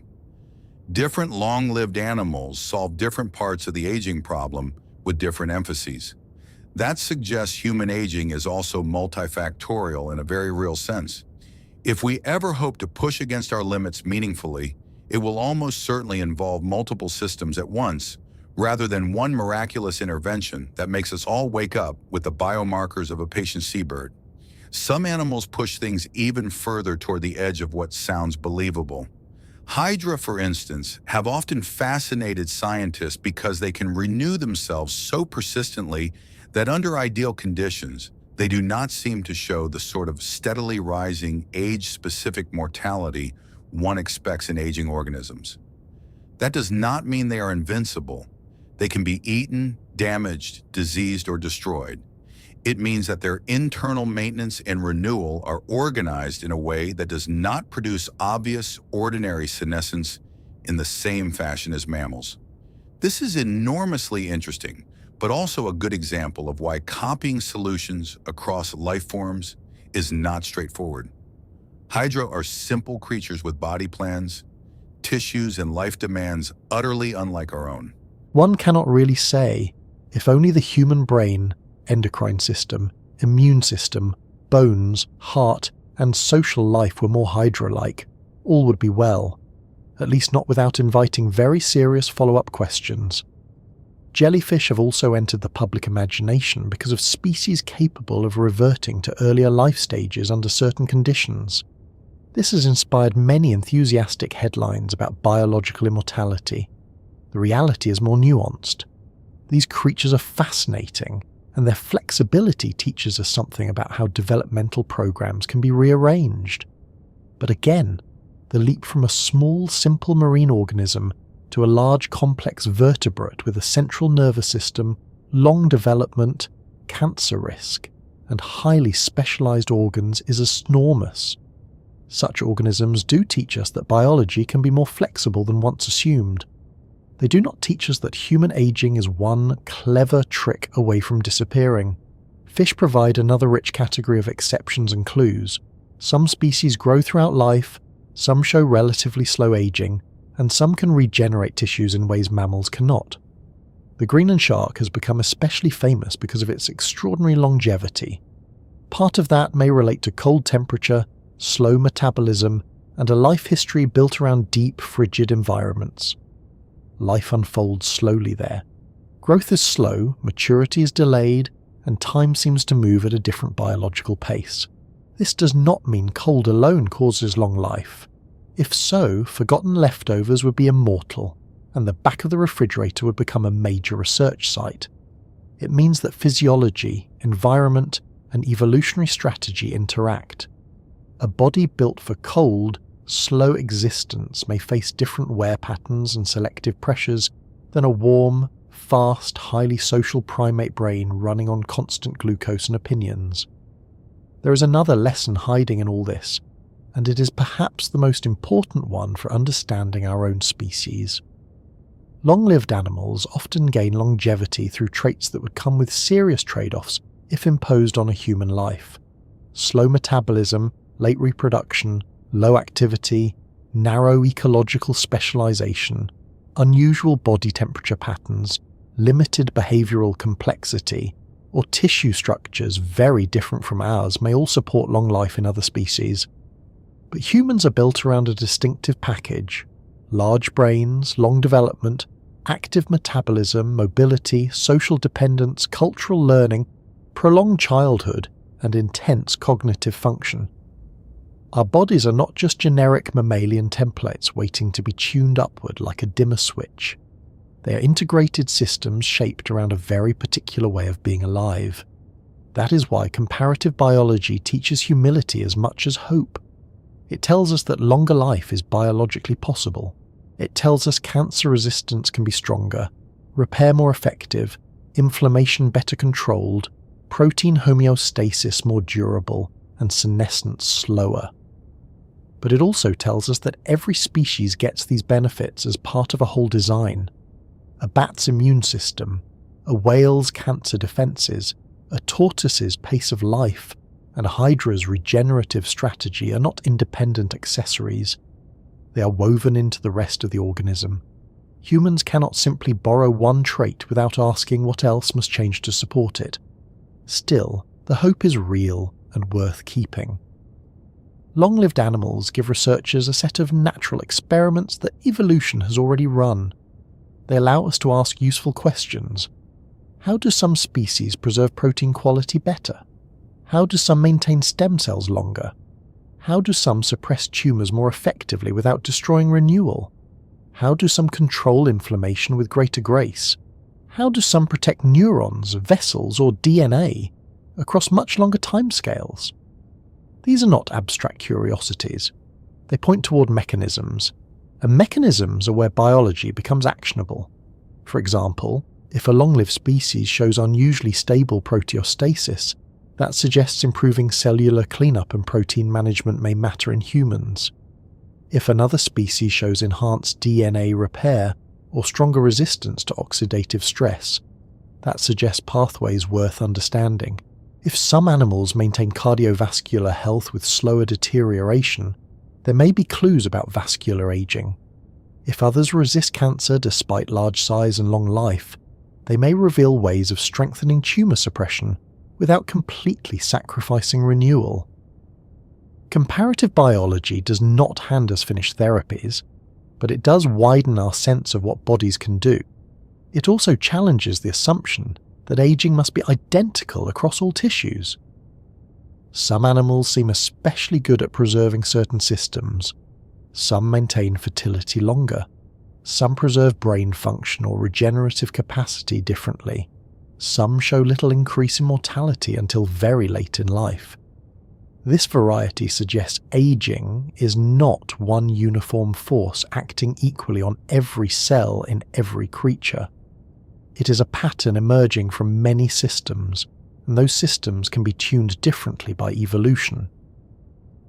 Different long-lived animals solve different parts of the aging problem with different emphases. That suggests human aging is also multifactorial in a very real sense. If we ever hope to push against our limits meaningfully, it will almost certainly involve multiple systems at once, rather than one miraculous intervention that makes us all wake up with the biomarkers of a patient seabird. Some animals push things even further toward the edge of what sounds believable. Hydra, for instance, have often fascinated scientists because they can renew themselves so persistently that under ideal conditions, they do not seem to show the sort of steadily rising age-specific mortality one expects in aging organisms. That does not mean they are invincible. They can be eaten, damaged, diseased, or destroyed. It means that their internal maintenance and renewal are organized in a way that does not produce obvious, ordinary senescence in the same fashion as mammals. This is enormously interesting, but also a good example of why copying solutions across life forms is not straightforward. Hydra are simple creatures with body plans, tissues, and life demands utterly unlike our own. One cannot really say, if only the human brain, endocrine system, immune system, bones, heart, and social life were more Hydra-like, all would be well, at least not without inviting very serious follow-up questions. Jellyfish have also entered the public imagination because of species capable of reverting to earlier life stages under certain conditions. This has inspired many enthusiastic headlines about biological immortality. The reality is more nuanced. These creatures are fascinating, and their flexibility teaches us something about how developmental programs can be rearranged. But again, the leap from a small, simple marine organism to a large, complex vertebrate with a central nervous system, long development, cancer risk, and highly specialized organs is enormous. Such organisms do teach us that biology can be more flexible than once assumed. They do not teach us that human aging is one clever trick away from disappearing. Fish provide another rich category of exceptions and clues. Some species grow throughout life, some show relatively slow aging, and some can regenerate tissues in ways mammals cannot. The Greenland shark has become especially famous because of its extraordinary longevity. Part of that may relate to cold temperature, slow metabolism, and a life history built around deep, frigid environments. Life unfolds slowly there. Growth is slow, maturity is delayed, and time seems to move at a different biological pace. This does not mean cold alone causes long life. If so, forgotten leftovers would be immortal, and the back of the refrigerator would become a major research site. It means that physiology, environment, and evolutionary strategy interact. A body built for cold, slow existence may face different wear patterns and selective pressures than a warm, fast, highly social primate brain running on constant glucose and opinions. There is another lesson hiding in all this, and it is perhaps the most important one for understanding our own species. Long-lived animals often gain longevity through traits that would come with serious trade-offs if imposed on a human life. Slow metabolism, late reproduction, low activity, narrow ecological specialization, unusual body temperature patterns, limited behavioral complexity, or tissue structures very different from ours may all support long life in other species. But humans are built around a distinctive package: large brains, long development, active metabolism, mobility, social dependence, cultural learning, prolonged childhood, and intense cognitive function. Our bodies are not just generic mammalian templates waiting to be tuned upward like a dimmer switch. They are integrated systems shaped around a very particular way of being alive. That is why comparative biology teaches humility as much as hope. It tells us that longer life is biologically possible. It tells us cancer resistance can be stronger, repair more effective, inflammation better controlled, protein homeostasis more durable, and senescence slower. But it also tells us that every species gets these benefits as part of a whole design. A bat's immune system, a whale's cancer defenses, a tortoise's pace of life, and a hydra's regenerative strategy are not independent accessories. They are woven into the rest of the organism. Humans cannot simply borrow one trait without asking what else must change to support it. Still, the hope is real and worth keeping. Long-lived animals give researchers a set of natural experiments that evolution has already run. They allow us to ask useful questions. How do some species preserve protein quality better? How do some maintain stem cells longer? How do some suppress tumours more effectively without destroying renewal? How do some control inflammation with greater grace? How do some protect neurons, vessels, or DNA across much longer timescales? These are not abstract curiosities. They point toward mechanisms, and mechanisms are where biology becomes actionable. For example, if a long-lived species shows unusually stable proteostasis, that suggests improving cellular cleanup and protein management may matter in humans. If another species shows enhanced DNA repair or stronger resistance to oxidative stress, that suggests pathways worth understanding. If some animals maintain cardiovascular health with slower deterioration, there may be clues about vascular aging. If others resist cancer despite large size and long life, they may reveal ways of strengthening tumour suppression without completely sacrificing renewal. Comparative biology does not hand us finished therapies, but it does widen our sense of what bodies can do. It also challenges the assumption that aging must be identical across all tissues. Some animals seem especially good at preserving certain systems. Some maintain fertility longer. Some preserve brain function or regenerative capacity differently. Some show little increase in mortality until very late in life. This variety suggests aging is not one uniform force acting equally on every cell in every creature. It is a pattern emerging from many systems, and those systems can be tuned differently by evolution.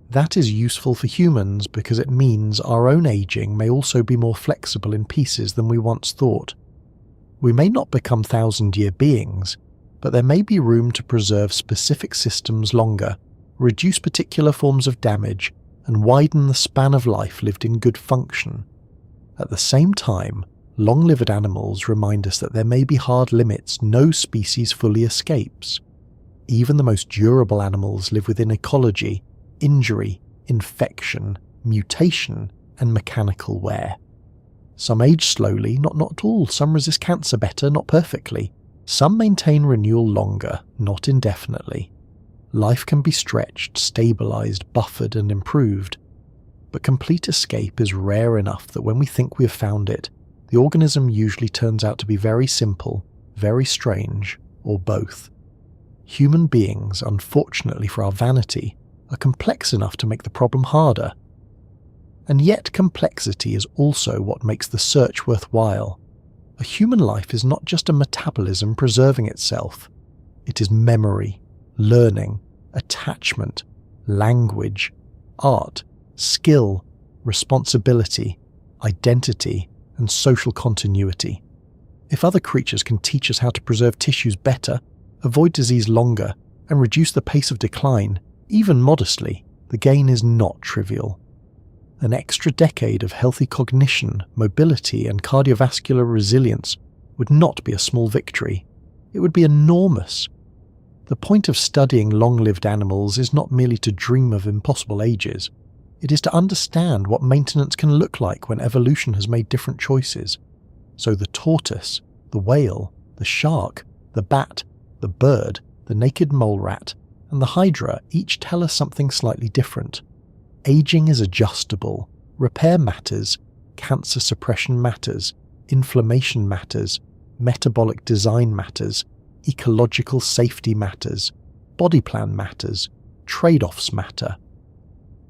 That is useful for humans because it means our own aging may also be more flexible in pieces than we once thought. We may not become thousand-year beings, but there may be room to preserve specific systems longer, reduce particular forms of damage, and widen the span of life lived in good function. At the same time, long-lived animals remind us that there may be hard limits no species fully escapes. Even the most durable animals live within ecology, injury, infection, mutation, and mechanical wear. Some age slowly, not all. Some resist cancer better, not perfectly. Some maintain renewal longer, not indefinitely. Life can be stretched, stabilized, buffered, and improved. But complete escape is rare enough that when we think we have found it, the organism usually turns out to be very simple, very strange, or both. Human beings, unfortunately for our vanity, are complex enough to make the problem harder. And yet complexity is also what makes the search worthwhile. A human life is not just a metabolism preserving itself. It is memory, learning, attachment, language, art, skill, responsibility, identity, and social continuity. If other creatures can teach us how to preserve tissues better, avoid disease longer, and reduce the pace of decline, even modestly, the gain is not trivial. An extra decade of healthy cognition, mobility, and cardiovascular resilience would not be a small victory. It would be enormous. The point of studying long-lived animals is not merely to dream of impossible ages. It is to understand what maintenance can look like when evolution has made different choices. So the tortoise, the whale, the shark, the bat, the bird, the naked mole rat, and the hydra each tell us something slightly different. Aging is adjustable. Repair matters. Cancer suppression matters. Inflammation matters. Metabolic design matters. Ecological safety matters. Body plan matters. Trade-offs matter.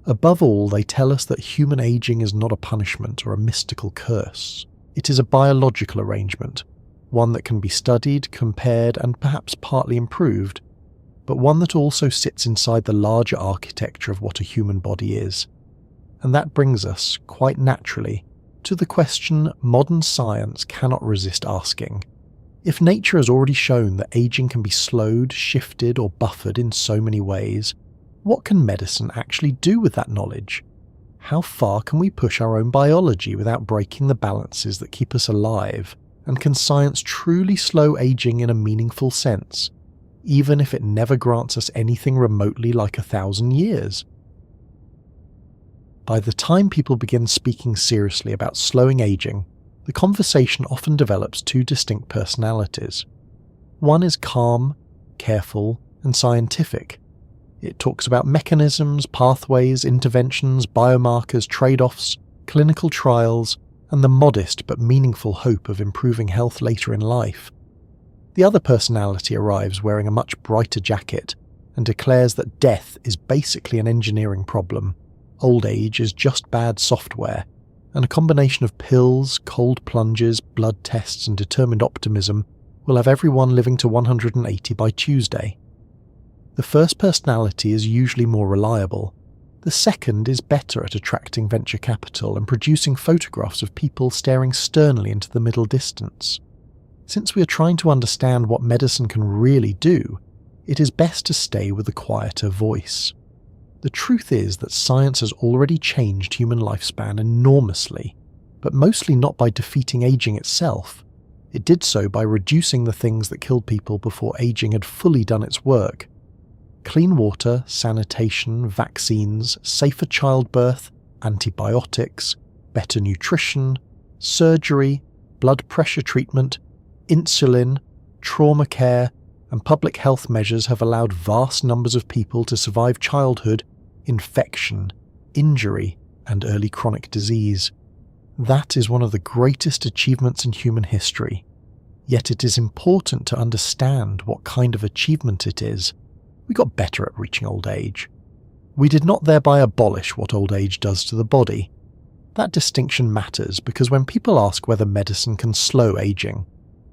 Above all, they tell us that human aging is not a punishment or a mystical curse. It is a biological arrangement, one that can be studied, compared, and perhaps partly improved, but one that also sits inside the larger architecture of what a human body is. And that brings us, quite naturally, to the question modern science cannot resist asking. If nature has already shown that aging can be slowed, shifted, or buffered in so many ways, what can medicine actually do with that knowledge? How far can we push our own biology without breaking the balances that keep us alive? And can science truly slow aging in a meaningful sense, even if it never grants us anything remotely like 1,000 years? By the time people begin speaking seriously about slowing aging, the conversation often develops two distinct personalities. One is calm, careful, and scientific. It talks about mechanisms, pathways, interventions, biomarkers, trade-offs, clinical trials, and the modest but meaningful hope of improving health later in life. The other personality arrives wearing a much brighter jacket and declares that death is basically an engineering problem. Old age is just bad software, and a combination of pills, cold plunges, blood tests, and determined optimism will have everyone living to 180 by Tuesday. The first personality is usually more reliable. The second is better at attracting venture capital and producing photographs of people staring sternly into the middle distance. Since we are trying to understand what medicine can really do, it is best to stay with the quieter voice. The truth is that science has already changed human lifespan enormously, but mostly not by defeating aging itself. It did so by reducing the things that killed people before aging had fully done its work. Clean water, sanitation, vaccines, safer childbirth, antibiotics, better nutrition, surgery, blood pressure treatment, insulin, trauma care, and public health measures have allowed vast numbers of people to survive childhood, infection, injury, and early chronic disease. That is one of the greatest achievements in human history. Yet it is important to understand what kind of achievement it is. We got better at reaching old age. We did not thereby abolish what old age does to the body. That distinction matters because when people ask whether medicine can slow aging,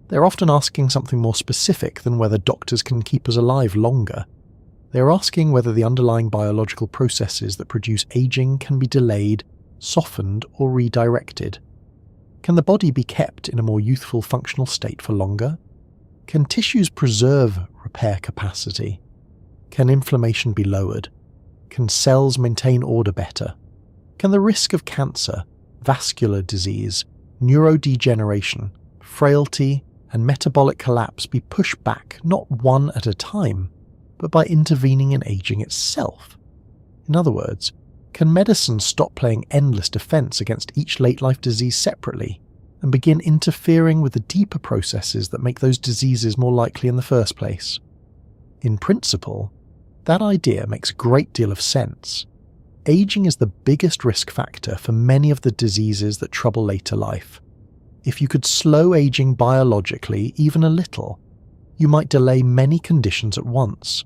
they're often asking something more specific than whether doctors can keep us alive longer. They're asking whether the underlying biological processes that produce aging can be delayed, softened, or redirected. Can the body be kept in a more youthful functional state for longer? Can tissues preserve repair capacity? Can inflammation be lowered? Can cells maintain order better? Can the risk of cancer, vascular disease, neurodegeneration, frailty, and metabolic collapse be pushed back not one at a time, but by intervening in aging itself? In other words, can medicine stop playing endless defense against each late-life disease separately and begin interfering with the deeper processes that make those diseases more likely in the first place? In principle, that idea makes a great deal of sense. Aging is the biggest risk factor for many of the diseases that trouble later life. If you could slow aging biologically even a little, you might delay many conditions at once.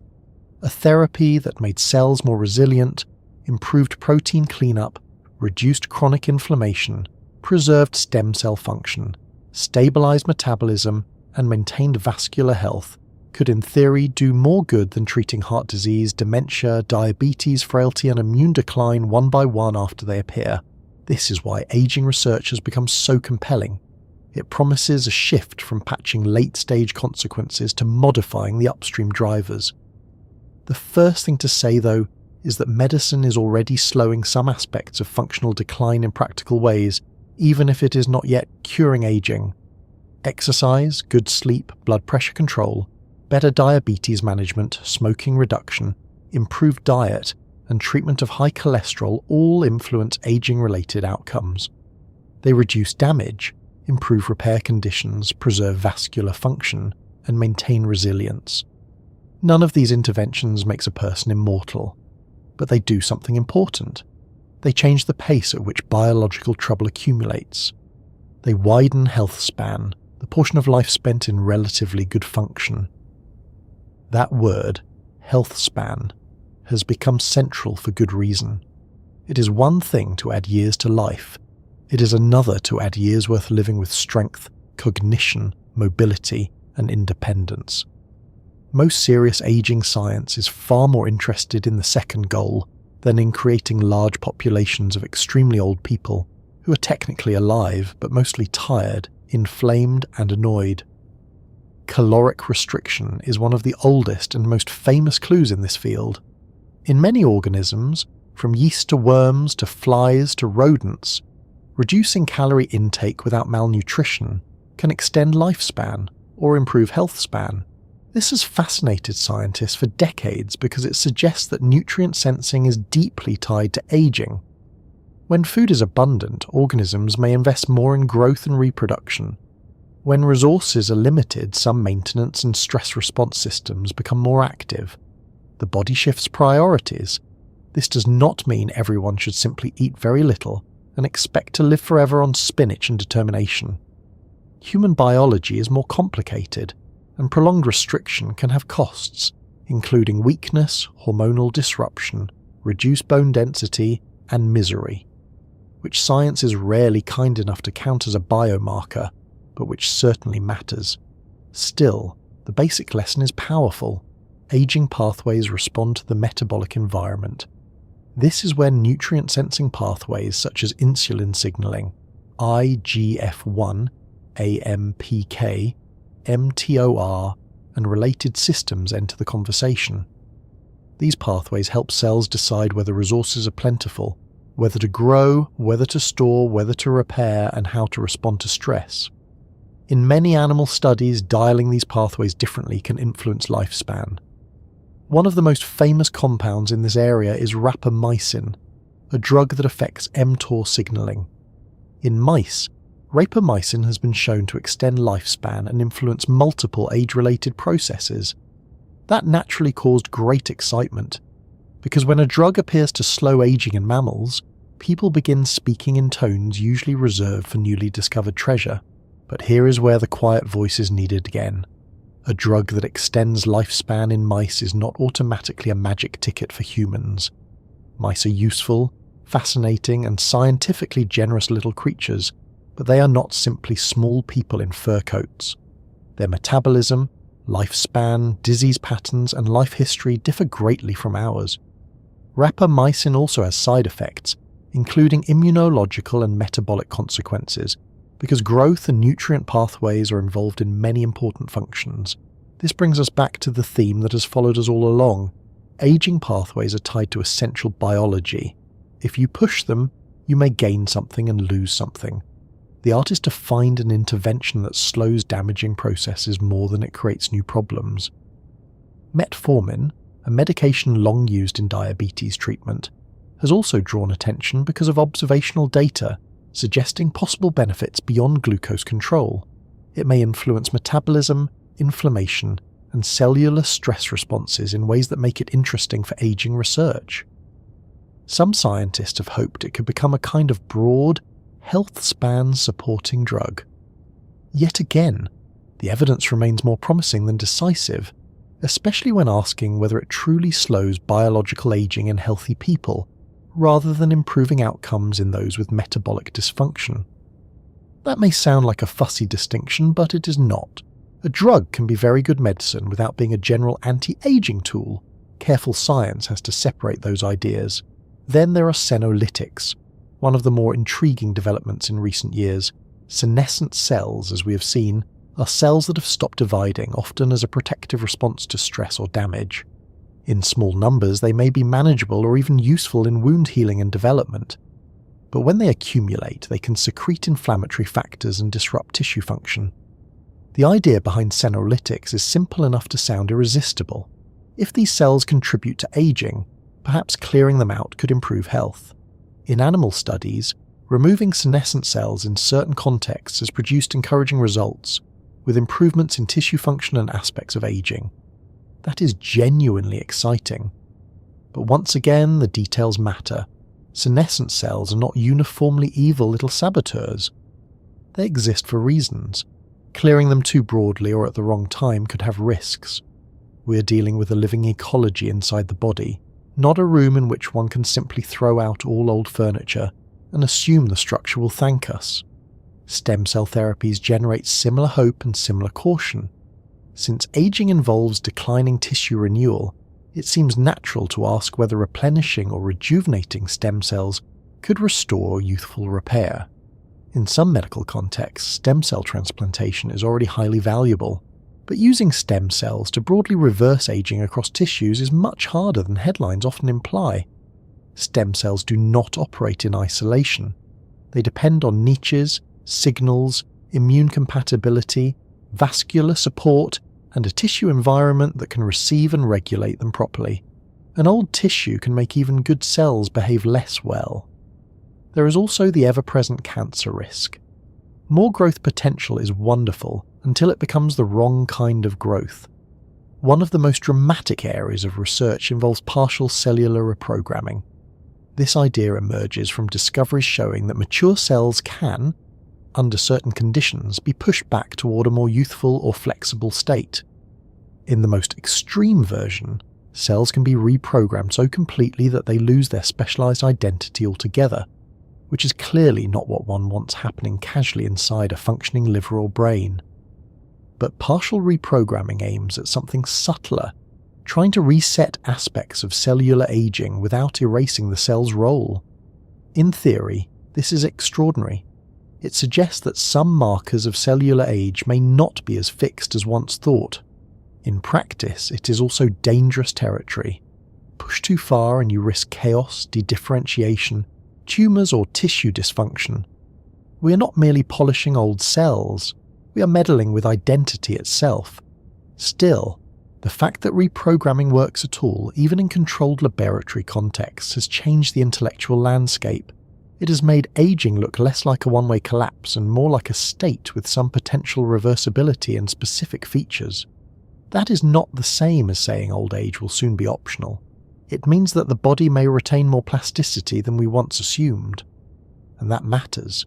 A therapy that made cells more resilient, improved protein cleanup, reduced chronic inflammation, preserved stem cell function, stabilized metabolism, and maintained vascular health could in theory do more good than treating heart disease, dementia, diabetes, frailty, and immune decline one by one after they appear. This is why aging research has become so compelling. It promises a shift from patching late-stage consequences to modifying the upstream drivers. The first thing to say, though, is that medicine is already slowing some aspects of functional decline in practical ways, even if it is not yet curing aging. Exercise, good sleep, blood pressure control, better diabetes management, smoking reduction, improved diet, and treatment of high cholesterol all influence aging-related outcomes. They reduce damage, improve repair conditions, preserve vascular function, and maintain resilience. None of these interventions makes a person immortal, but they do something important. They change the pace at which biological trouble accumulates. They widen health span, the portion of life spent in relatively good function. That word, health span, has become central for good reason. It is one thing to add years to life. It is another to add years worth living with strength, cognition, mobility, and independence. Most serious aging science is far more interested in the second goal than in creating large populations of extremely old people who are technically alive but mostly tired, inflamed, and annoyed. Caloric restriction is one of the oldest and most famous clues in this field. In many organisms, from yeast to worms to flies to rodents, reducing calorie intake without malnutrition can extend lifespan or improve health span. This has fascinated scientists for decades because it suggests that nutrient sensing is deeply tied to aging. When food is abundant, organisms may invest more in growth and reproduction. When resources are limited, some maintenance and stress response systems become more active. The body shifts priorities. This does not mean everyone should simply eat very little and expect to live forever on spinach and determination. Human biology is more complicated, and prolonged restriction can have costs, including weakness, hormonal disruption, reduced bone density, and misery, which science is rarely kind enough to count as a biomarker, but which certainly matters. Still, the basic lesson is powerful. Aging pathways respond to the metabolic environment. This is where nutrient-sensing pathways such as insulin signaling, IGF-1, AMPK, mTOR, and related systems enter the conversation. These pathways help cells decide whether resources are plentiful, whether to grow, whether to store, whether to repair, and how to respond to stress. In many animal studies, dialing these pathways differently can influence lifespan. One of the most famous compounds in this area is rapamycin, a drug that affects mTOR signaling. In mice, rapamycin has been shown to extend lifespan and influence multiple age-related processes. That naturally caused great excitement, because when a drug appears to slow aging in mammals, people begin speaking in tones usually reserved for newly discovered treasure. But here is where the quiet voice is needed again. A drug that extends lifespan in mice is not automatically a magic ticket for humans. Mice are useful, fascinating, and scientifically generous little creatures, but they are not simply small people in fur coats. Their metabolism, lifespan, disease patterns, and life history differ greatly from ours. Rapamycin also has side effects, including immunological and metabolic consequences, because growth and nutrient pathways are involved in many important functions. This brings us back to the theme that has followed us all along. Aging pathways are tied to essential biology. If you push them, you may gain something and lose something. The art is to find an intervention that slows damaging processes more than it creates new problems. Metformin, a medication long used in diabetes treatment, has also drawn attention because of observational data suggesting possible benefits beyond glucose control. It may influence metabolism, inflammation, and cellular stress responses in ways that make it interesting for aging research. Some scientists have hoped it could become a kind of broad, health span supporting drug. Yet again, the evidence remains more promising than decisive, especially when asking whether it truly slows biological aging in healthy people, rather than improving outcomes in those with metabolic dysfunction. That may sound like a fussy distinction, but it is not. A drug can be very good medicine without being a general anti-aging tool. Careful science has to separate those ideas. Then there are senolytics, one of the more intriguing developments in recent years. Senescent cells, as we have seen, are cells that have stopped dividing, often as a protective response to stress or damage. In small numbers, they may be manageable or even useful in wound healing and development. But when they accumulate, they can secrete inflammatory factors and disrupt tissue function. The idea behind senolytics is simple enough to sound irresistible. If these cells contribute to aging, perhaps clearing them out could improve health. In animal studies, removing senescent cells in certain contexts has produced encouraging results, with improvements in tissue function and aspects of aging. That is genuinely exciting. But once again, the details matter. Senescent cells are not uniformly evil little saboteurs. They exist for reasons. Clearing them too broadly or at the wrong time could have risks. We are dealing with a living ecology inside the body, not a room in which one can simply throw out all old furniture and assume the structure will thank us. Stem cell therapies generate similar hope and similar caution. Since aging involves declining tissue renewal, it seems natural to ask whether replenishing or rejuvenating stem cells could restore youthful repair. In some medical contexts, stem cell transplantation is already highly valuable, but using stem cells to broadly reverse aging across tissues is much harder than headlines often imply. Stem cells do not operate in isolation. They depend on niches, signals, immune compatibility, vascular support, and a tissue environment that can receive and regulate them properly. An old tissue can make even good cells behave less well. There is also the ever-present cancer risk. More growth potential is wonderful until it becomes the wrong kind of growth. One of the most dramatic areas of research involves partial cellular reprogramming. This idea emerges from discoveries showing that mature cells can, under certain conditions, be pushed back toward a more youthful or flexible state. In the most extreme version, cells can be reprogrammed so completely that they lose their specialized identity altogether, which is clearly not what one wants happening casually inside a functioning liver or brain. But partial reprogramming aims at something subtler, trying to reset aspects of cellular aging without erasing the cell's role. In theory, this is extraordinary. It suggests that some markers of cellular age may not be as fixed as once thought. In practice, it is also dangerous territory. Push too far and you risk chaos, dedifferentiation, tumours or tissue dysfunction. We are not merely polishing old cells, we are meddling with identity itself. Still, the fact that reprogramming works at all, even in controlled laboratory contexts, has changed the intellectual landscape. It has made aging look less like a one-way collapse and more like a state with some potential reversibility and specific features. That is not the same as saying old age will soon be optional. It means that the body may retain more plasticity than we once assumed. And that matters.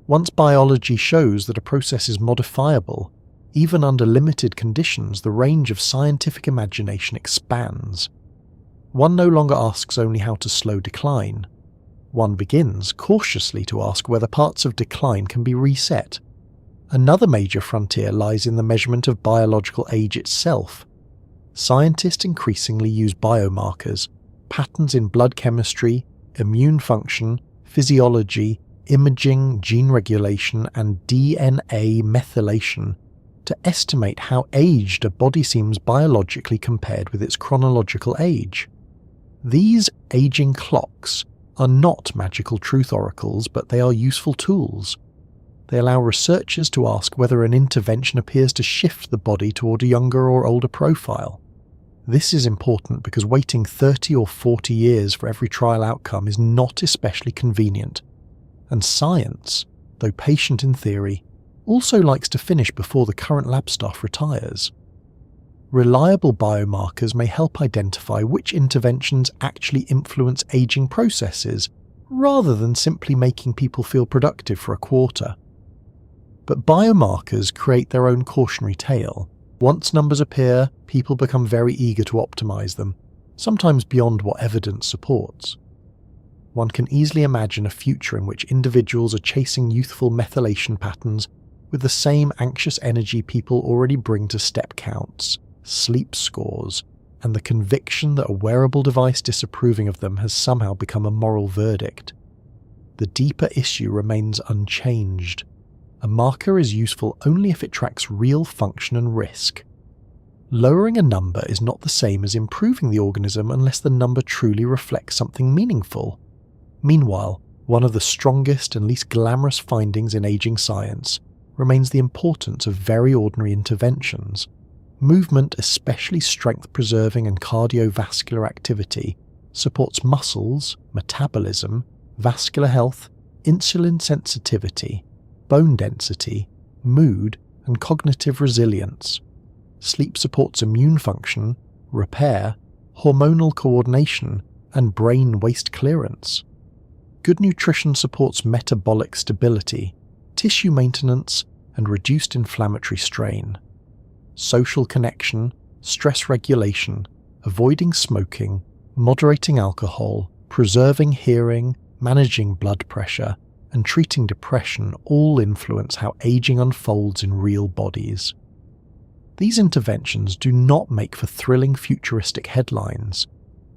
Once biology shows that a process is modifiable, even under limited conditions, the range of scientific imagination expands. One no longer asks only how to slow decline. One begins cautiously to ask whether parts of decline can be reset. Another major frontier lies in the measurement of biological age itself. Scientists increasingly use biomarkers, patterns in blood chemistry, immune function, physiology, imaging, gene regulation, and DNA methylation to estimate how aged a body seems biologically compared with its chronological age. These aging clocks are not magical truth oracles, but they are useful tools. They allow researchers to ask whether an intervention appears to shift the body toward a younger or older profile. This is important because waiting 30 or 40 years for every trial outcome is not especially convenient. And science, though patient in theory, also likes to finish before the current lab staff retires. Reliable biomarkers may help identify which interventions actually influence aging processes, rather than simply making people feel productive for a quarter. But biomarkers create their own cautionary tale. Once numbers appear, people become very eager to optimize them, sometimes beyond what evidence supports. One can easily imagine a future in which individuals are chasing youthful methylation patterns with the same anxious energy people already bring to step counts, sleep scores, and the conviction that a wearable device disapproving of them has somehow become a moral verdict. The deeper issue remains unchanged. A marker is useful only if it tracks real function and risk. Lowering a number is not the same as improving the organism unless the number truly reflects something meaningful. Meanwhile, one of the strongest and least glamorous findings in aging science remains the importance of very ordinary interventions. Movement, especially strength-preserving and cardiovascular activity, supports muscles, metabolism, vascular health, insulin sensitivity, bone density, mood, and cognitive resilience. Sleep supports immune function, repair, hormonal coordination, and brain waste clearance. Good nutrition supports metabolic stability, tissue maintenance, and reduced inflammatory strain. Social connection, stress regulation, avoiding smoking, moderating alcohol, preserving hearing, managing blood pressure, and treating depression all influence how aging unfolds in real bodies. These interventions do not make for thrilling futuristic headlines.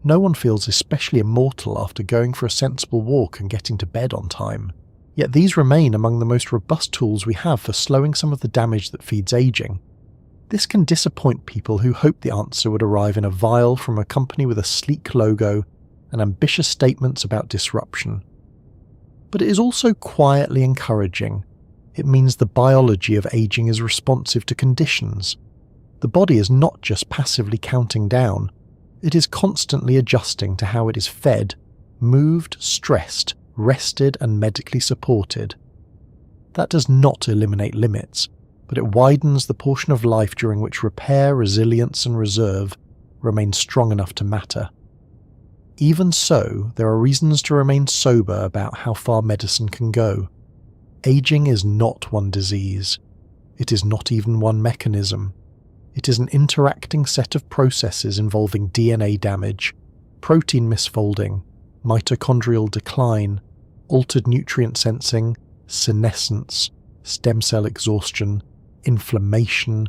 No one feels especially immortal after going for a sensible walk and getting to bed on time. Yet these remain among the most robust tools we have for slowing some of the damage that feeds aging. This can disappoint people who hoped the answer would arrive in a vial from a company with a sleek logo and ambitious statements about disruption. But it is also quietly encouraging. It means the biology of aging is responsive to conditions. The body is not just passively counting down, it is constantly adjusting to how it is fed, moved, stressed, rested, and medically supported. That does not eliminate limits, but it widens the portion of life during which repair, resilience, and reserve remain strong enough to matter. Even so, there are reasons to remain sober about how far medicine can go. Aging is not one disease. It is not even one mechanism. It is an interacting set of processes involving DNA damage, protein misfolding, mitochondrial decline, altered nutrient sensing, senescence, stem cell exhaustion, inflammation,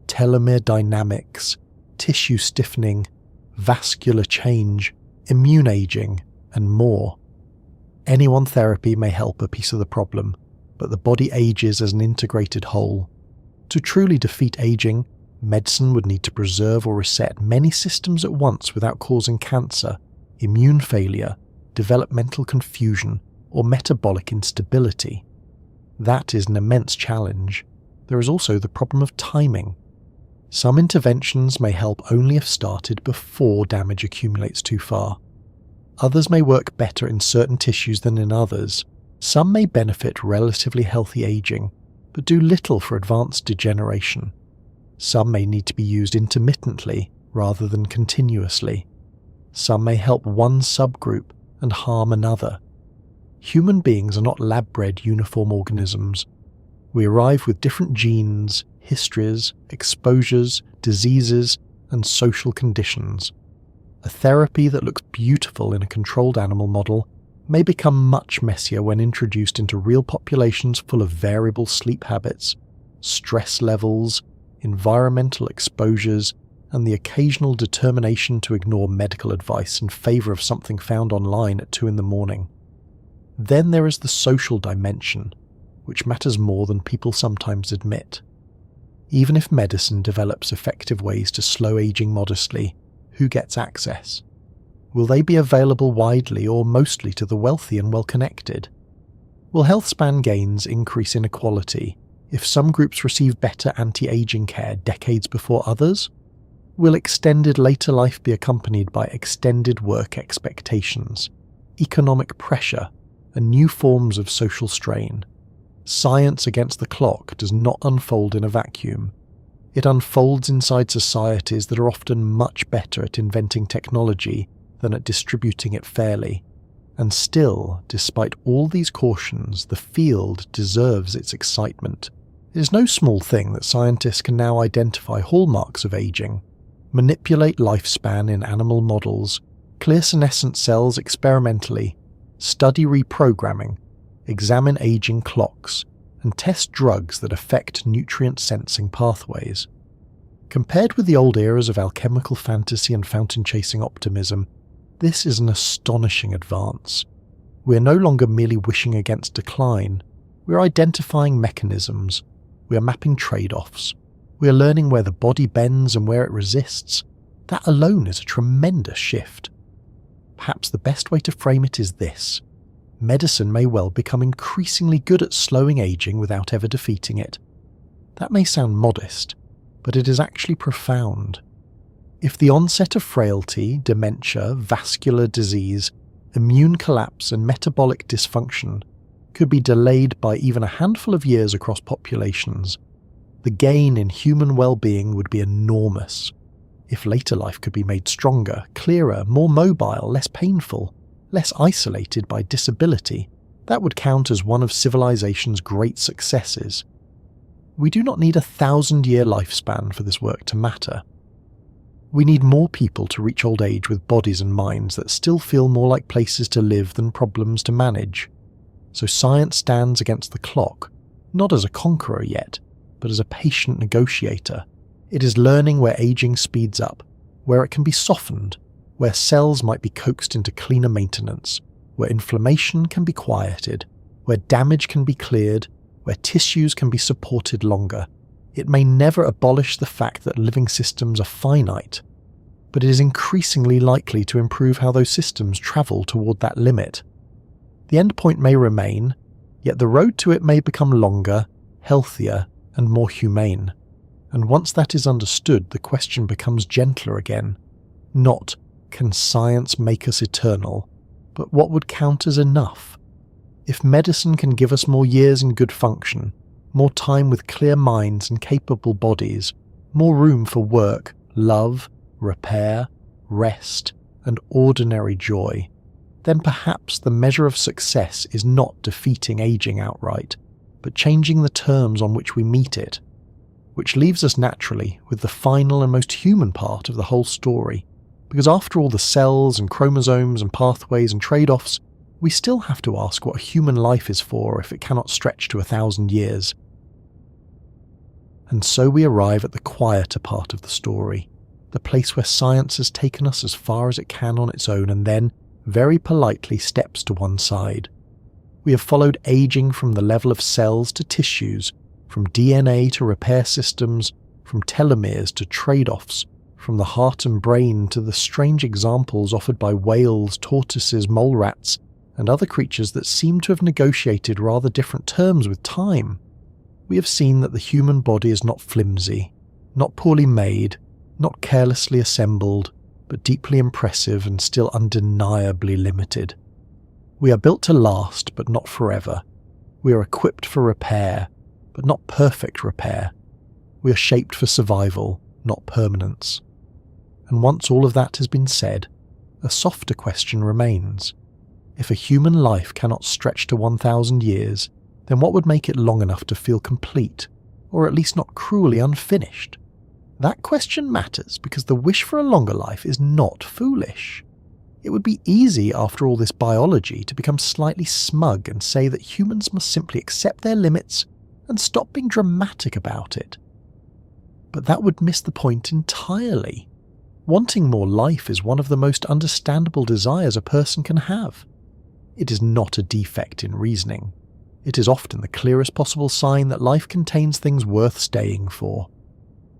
telomere dynamics, tissue stiffening, vascular change, immune aging, and more. Any one therapy may help a piece of the problem, but the body ages as an integrated whole. To truly defeat aging, medicine would need to preserve or reset many systems at once without causing cancer, immune failure, developmental confusion, or metabolic instability. That is an immense challenge. There is also the problem of timing. Some interventions may help only if started before damage accumulates too far. Others may work better in certain tissues than in others. Some may benefit relatively healthy aging, but do little for advanced degeneration. Some may need to be used intermittently rather than continuously. Some may help one subgroup and harm another. Human beings are not lab-bred uniform organisms. We arrive with different genes, histories, exposures, diseases, and social conditions. A therapy that looks beautiful in a controlled animal model may become much messier when introduced into real populations full of variable sleep habits, stress levels, environmental exposures, and the occasional determination to ignore medical advice in favour of something found online at 2 a.m. Then there is the social dimension, which matters more than people sometimes admit. Even if medicine develops effective ways to slow aging modestly, who gets access? Will they be available widely or mostly to the wealthy and well-connected? Will health span gains increase inequality if some groups receive better anti-aging care decades before others? Will extended later life be accompanied by extended work expectations, economic pressure, and new forms of social strain? Science against the clock does not unfold in a vacuum. It unfolds inside societies that are often much better at inventing technology than at distributing it fairly. And still, despite all these cautions, the field deserves its excitement. It is no small thing that scientists can now identify hallmarks of aging, manipulate lifespan in animal models, clear senescent cells experimentally, study reprogramming, examine aging clocks, and test drugs that affect nutrient sensing pathways. Compared with the old eras of alchemical fantasy and fountain-chasing optimism, this is an astonishing advance. We are no longer merely wishing against decline, We're identifying mechanisms. We are mapping trade-offs. We are learning where the body bends and where it resists. That alone is a tremendous shift. Perhaps the best way to frame it is this. Medicine may well become increasingly good at slowing aging without ever defeating it. That may sound modest, but it is actually profound. If the onset of frailty, dementia, vascular disease, immune collapse and metabolic dysfunction could be delayed by even a handful of years across populations, the gain in human well-being would be enormous. If later life could be made stronger, clearer, more mobile, less painful, less isolated by disability, that would count as one of civilization's great successes. We do not need a 1,000-year lifespan for this work to matter. We need more people to reach old age with bodies and minds that still feel more like places to live than problems to manage. So science stands against the clock, not as a conqueror yet, but as a patient negotiator. It is learning where aging speeds up, where it can be softened, where cells might be coaxed into cleaner maintenance, where inflammation can be quieted, where damage can be cleared, where tissues can be supported longer. It may never abolish the fact that living systems are finite, but it is increasingly likely to improve how those systems travel toward that limit. The endpoint may remain, yet the road to it may become longer, healthier, and more humane. And once that is understood, the question becomes gentler again. Not, can science make us eternal, but what would count as enough? If medicine can give us more years in good function, more time with clear minds and capable bodies, more room for work, love, repair, rest, and ordinary joy, then perhaps the measure of success is not defeating aging outright, but changing the terms on which we meet it, which leaves us naturally with the final and most human part of the whole story, because after all the cells and chromosomes and pathways and trade-offs, we still have to ask what a human life is for if it cannot stretch to 1,000 years. And so we arrive at the quieter part of the story, the place where science has taken us as far as it can on its own and then, very politely, steps to one side. We have followed aging from the level of cells to tissues, from DNA to repair systems, from telomeres to trade-offs, from the heart and brain to the strange examples offered by whales, tortoises, mole rats, and other creatures that seem to have negotiated rather different terms with time. We have seen that the human body is not flimsy, not poorly made, not carelessly assembled, but deeply impressive and still undeniably limited. We are built to last, but not forever. We are equipped for repair, but not perfect repair. We are shaped for survival, not permanence. And once all of that has been said, a softer question remains. If a human life cannot stretch to 1,000 years, then what would make it long enough to feel complete, or at least not cruelly unfinished? That question matters because the wish for a longer life is not foolish. It would be easy after all this biology to become slightly smug and say that humans must simply accept their limits and stop being dramatic about it. But that would miss the point entirely. Wanting more life is one of the most understandable desires a person can have. It is not a defect in reasoning. It is often the clearest possible sign that life contains things worth staying for.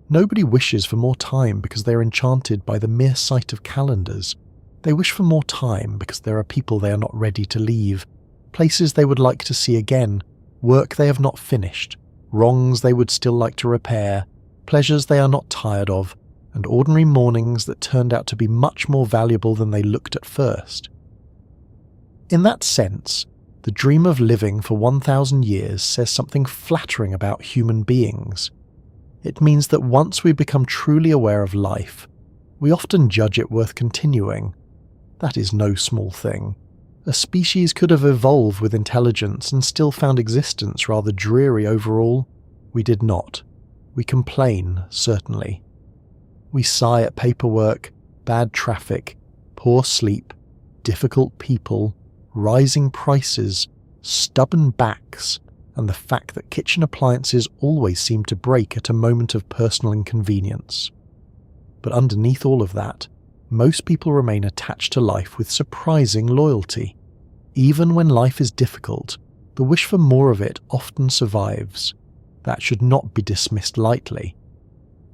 Nobody wishes for more time because they are enchanted by the mere sight of calendars. They wish for more time because there are people they are not ready to leave, places they would like to see again, work they have not finished, wrongs they would still like to repair, pleasures they are not tired of, and ordinary mornings that turned out to be much more valuable than they looked at first. In that sense, the dream of living for 1,000 years says something flattering about human beings. It means that once we become truly aware of life, we often judge it worth continuing. That is no small thing. A species could have evolved with intelligence and still found existence rather dreary overall. We did not. We complain, certainly. We sigh at paperwork, bad traffic, poor sleep, difficult people, rising prices, stubborn backs, and the fact that kitchen appliances always seem to break at a moment of personal inconvenience. But underneath all of that, most people remain attached to life with surprising loyalty. Even when life is difficult, the wish for more of it often survives. That should not be dismissed lightly.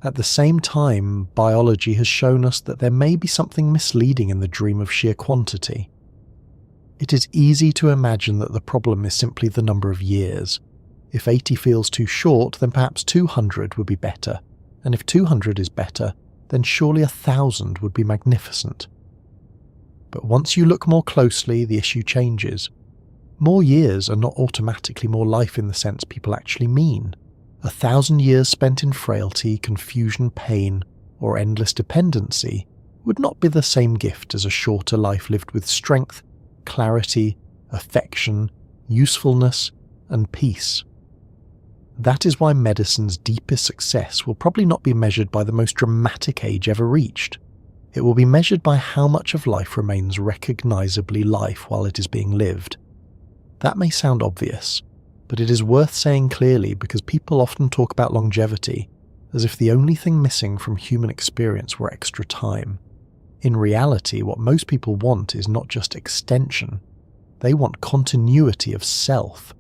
At the same time, biology has shown us that there may be something misleading in the dream of sheer quantity. It is easy to imagine that the problem is simply the number of years. If 80 feels too short, then perhaps 200 would be better, and if 200 is better, then surely 1,000 would be magnificent. But once you look more closely, the issue changes. More years are not automatically more life in the sense people actually mean. 1,000 years spent in frailty, confusion, pain, or endless dependency would not be the same gift as a shorter life lived with strength, clarity, affection, usefulness, and peace. That is why medicine's deepest success will probably not be measured by the most dramatic age ever reached. It will be measured by how much of life remains recognizably life while it is being lived. That may sound obvious, but it is worth saying clearly because people often talk about longevity as if the only thing missing from human experience were extra time. In reality, what most people want is not just extension. They want continuity of self.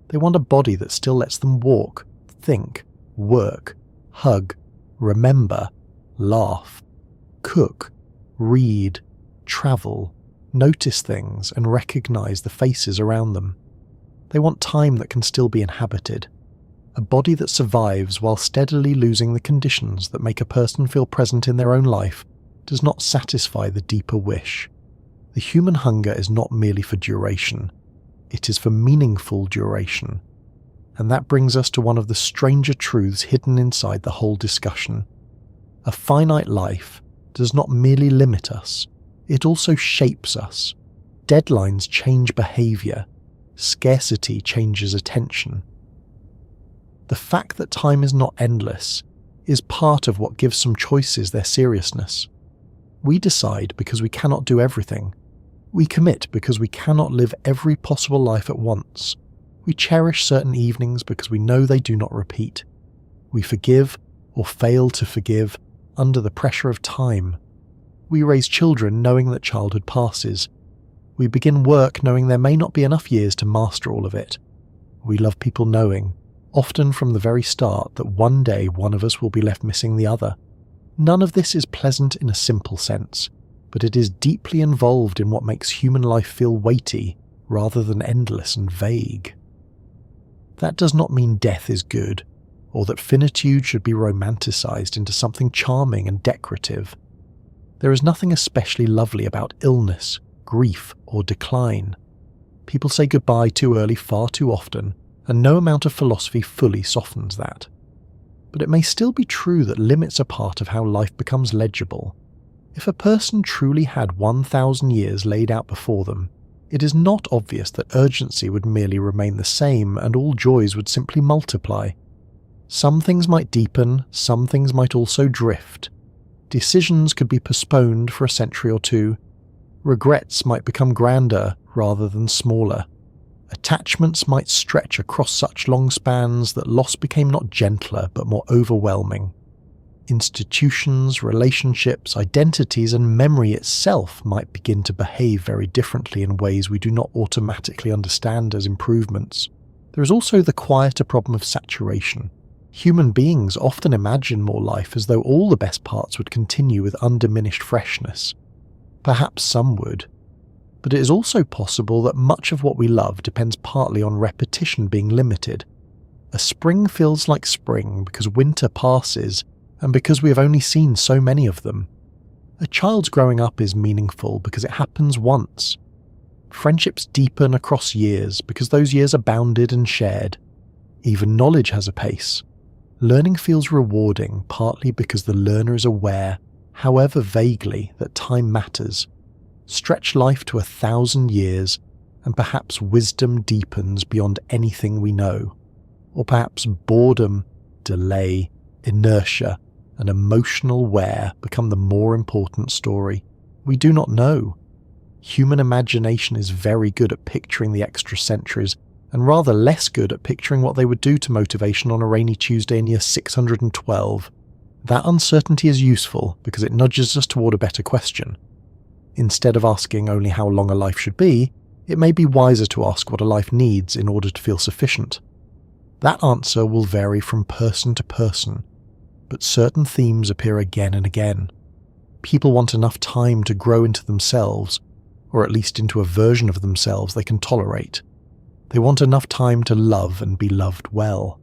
They want a body that still lets them walk, think, work, hug, remember, laugh, cook, read, travel, notice things, and recognize the faces around them. They want time that can still be inhabited, a body that survives while steadily losing the conditions that make a person feel present in their own life does not satisfy the deeper wish. The human hunger is not merely for duration, it is for meaningful duration. And that brings us to one of the stranger truths hidden inside the whole discussion. A finite life does not merely limit us, it also shapes us. Deadlines change behavior. Scarcity changes attention. The fact that time is not endless is part of what gives some choices their seriousness. We decide because we cannot do everything. We commit because we cannot live every possible life at once. We cherish certain evenings because we know they do not repeat. We forgive or fail to forgive under the pressure of time. We raise children knowing that childhood passes. We begin work knowing there may not be enough years to master all of it. We love people knowing, often from the very start, that one day one of us will be left missing the other. None of this is pleasant in a simple sense, but it is deeply involved in what makes human life feel weighty rather than endless and vague. That does not mean death is good, or that finitude should be romanticized into something charming and decorative. There is nothing especially lovely about illness, grief, or decline. People say goodbye too early far too often, and no amount of philosophy fully softens that. But it may still be true that limits are part of how life becomes legible. If a person truly had 1,000 years laid out before them, it is not obvious that urgency would merely remain the same and all joys would simply multiply. Some things might deepen, some things might also drift. Decisions could be postponed for a century or two. Regrets might become grander rather than smaller. Attachments might stretch across such long spans that loss became not gentler but more overwhelming. Institutions, relationships, identities, and memory itself might begin to behave very differently in ways we do not automatically understand as improvements. There is also the quieter problem of saturation. Human beings often imagine more life as though all the best parts would continue with undiminished freshness. Perhaps some would. But it is also possible that much of what we love depends partly on repetition being limited. A spring feels like spring because winter passes and because we have only seen so many of them. A child's growing up is meaningful because it happens once. Friendships deepen across years because those years are bounded and shared. Even knowledge has a pace. Learning feels rewarding partly because the learner is aware, however vaguely, that time matters. Stretch life to 1,000 years, and perhaps wisdom deepens beyond anything we know. Or perhaps boredom, delay, inertia, and emotional wear become the more important story. We do not know. Human imagination is very good at picturing the extra centuries, and rather less good at picturing what they would do to motivation on a rainy Tuesday in year 612. That uncertainty is useful because it nudges us toward a better question. Instead of asking only how long a life should be, it may be wiser to ask what a life needs in order to feel sufficient. That answer will vary from person to person, but certain themes appear again and again. People want enough time to grow into themselves, or at least into a version of themselves they can tolerate. They want enough time to love and be loved well.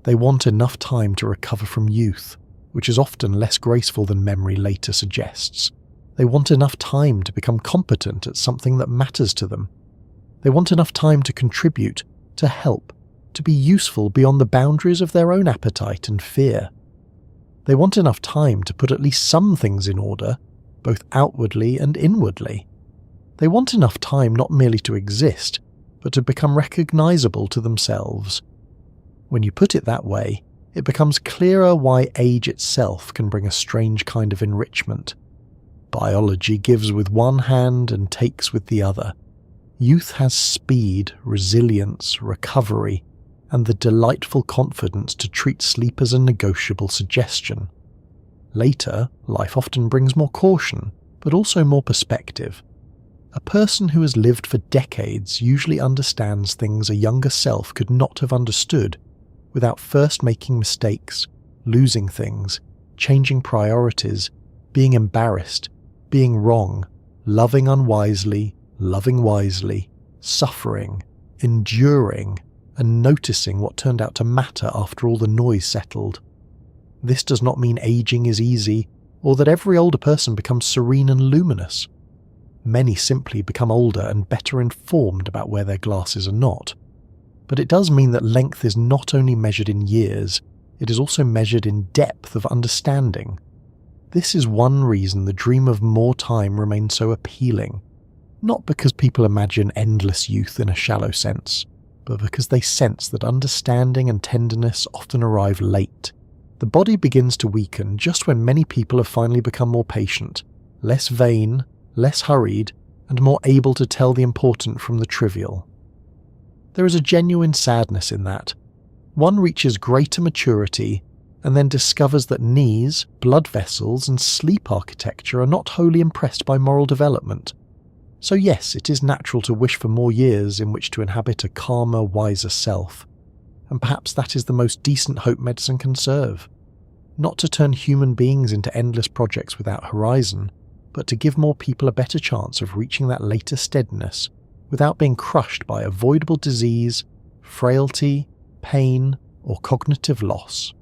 They want enough time to recover from youth, which is often less graceful than memory later suggests. They want enough time to become competent at something that matters to them. They want enough time to contribute, to help, to be useful beyond the boundaries of their own appetite and fear. They want enough time to put at least some things in order, both outwardly and inwardly. They want enough time not merely to exist, but to become recognizable to themselves. When you put it that way, it becomes clearer why age itself can bring a strange kind of enrichment. Biology gives with one hand and takes with the other. Youth has speed, resilience, recovery, and the delightful confidence to treat sleep as a negotiable suggestion. Later, life often brings more caution, but also more perspective. A person who has lived for decades usually understands things a younger self could not have understood without first making mistakes, losing things, changing priorities, being embarrassed, being wrong, loving unwisely, loving wisely, suffering, enduring, and noticing what turned out to matter after all the noise settled. This does not mean aging is easy, or that every older person becomes serene and luminous. Many simply become older and better informed about where their glasses are not. But it does mean that length is not only measured in years, it is also measured in depth of understanding. This is one reason the dream of more time remains so appealing, not because people imagine endless youth in a shallow sense, but because they sense that understanding and tenderness often arrive late. The body begins to weaken just when many people have finally become more patient, less vain, less hurried, and more able to tell the important from the trivial. There is a genuine sadness in that. One reaches greater maturity and then discovers that knees, blood vessels, and sleep architecture are not wholly impressed by moral development. So yes, it is natural to wish for more years in which to inhabit a calmer, wiser self. And perhaps that is the most decent hope medicine can serve. Not to turn human beings into endless projects without horizon, but to give more people a better chance of reaching that later steadiness without being crushed by avoidable disease, frailty, pain, or cognitive loss.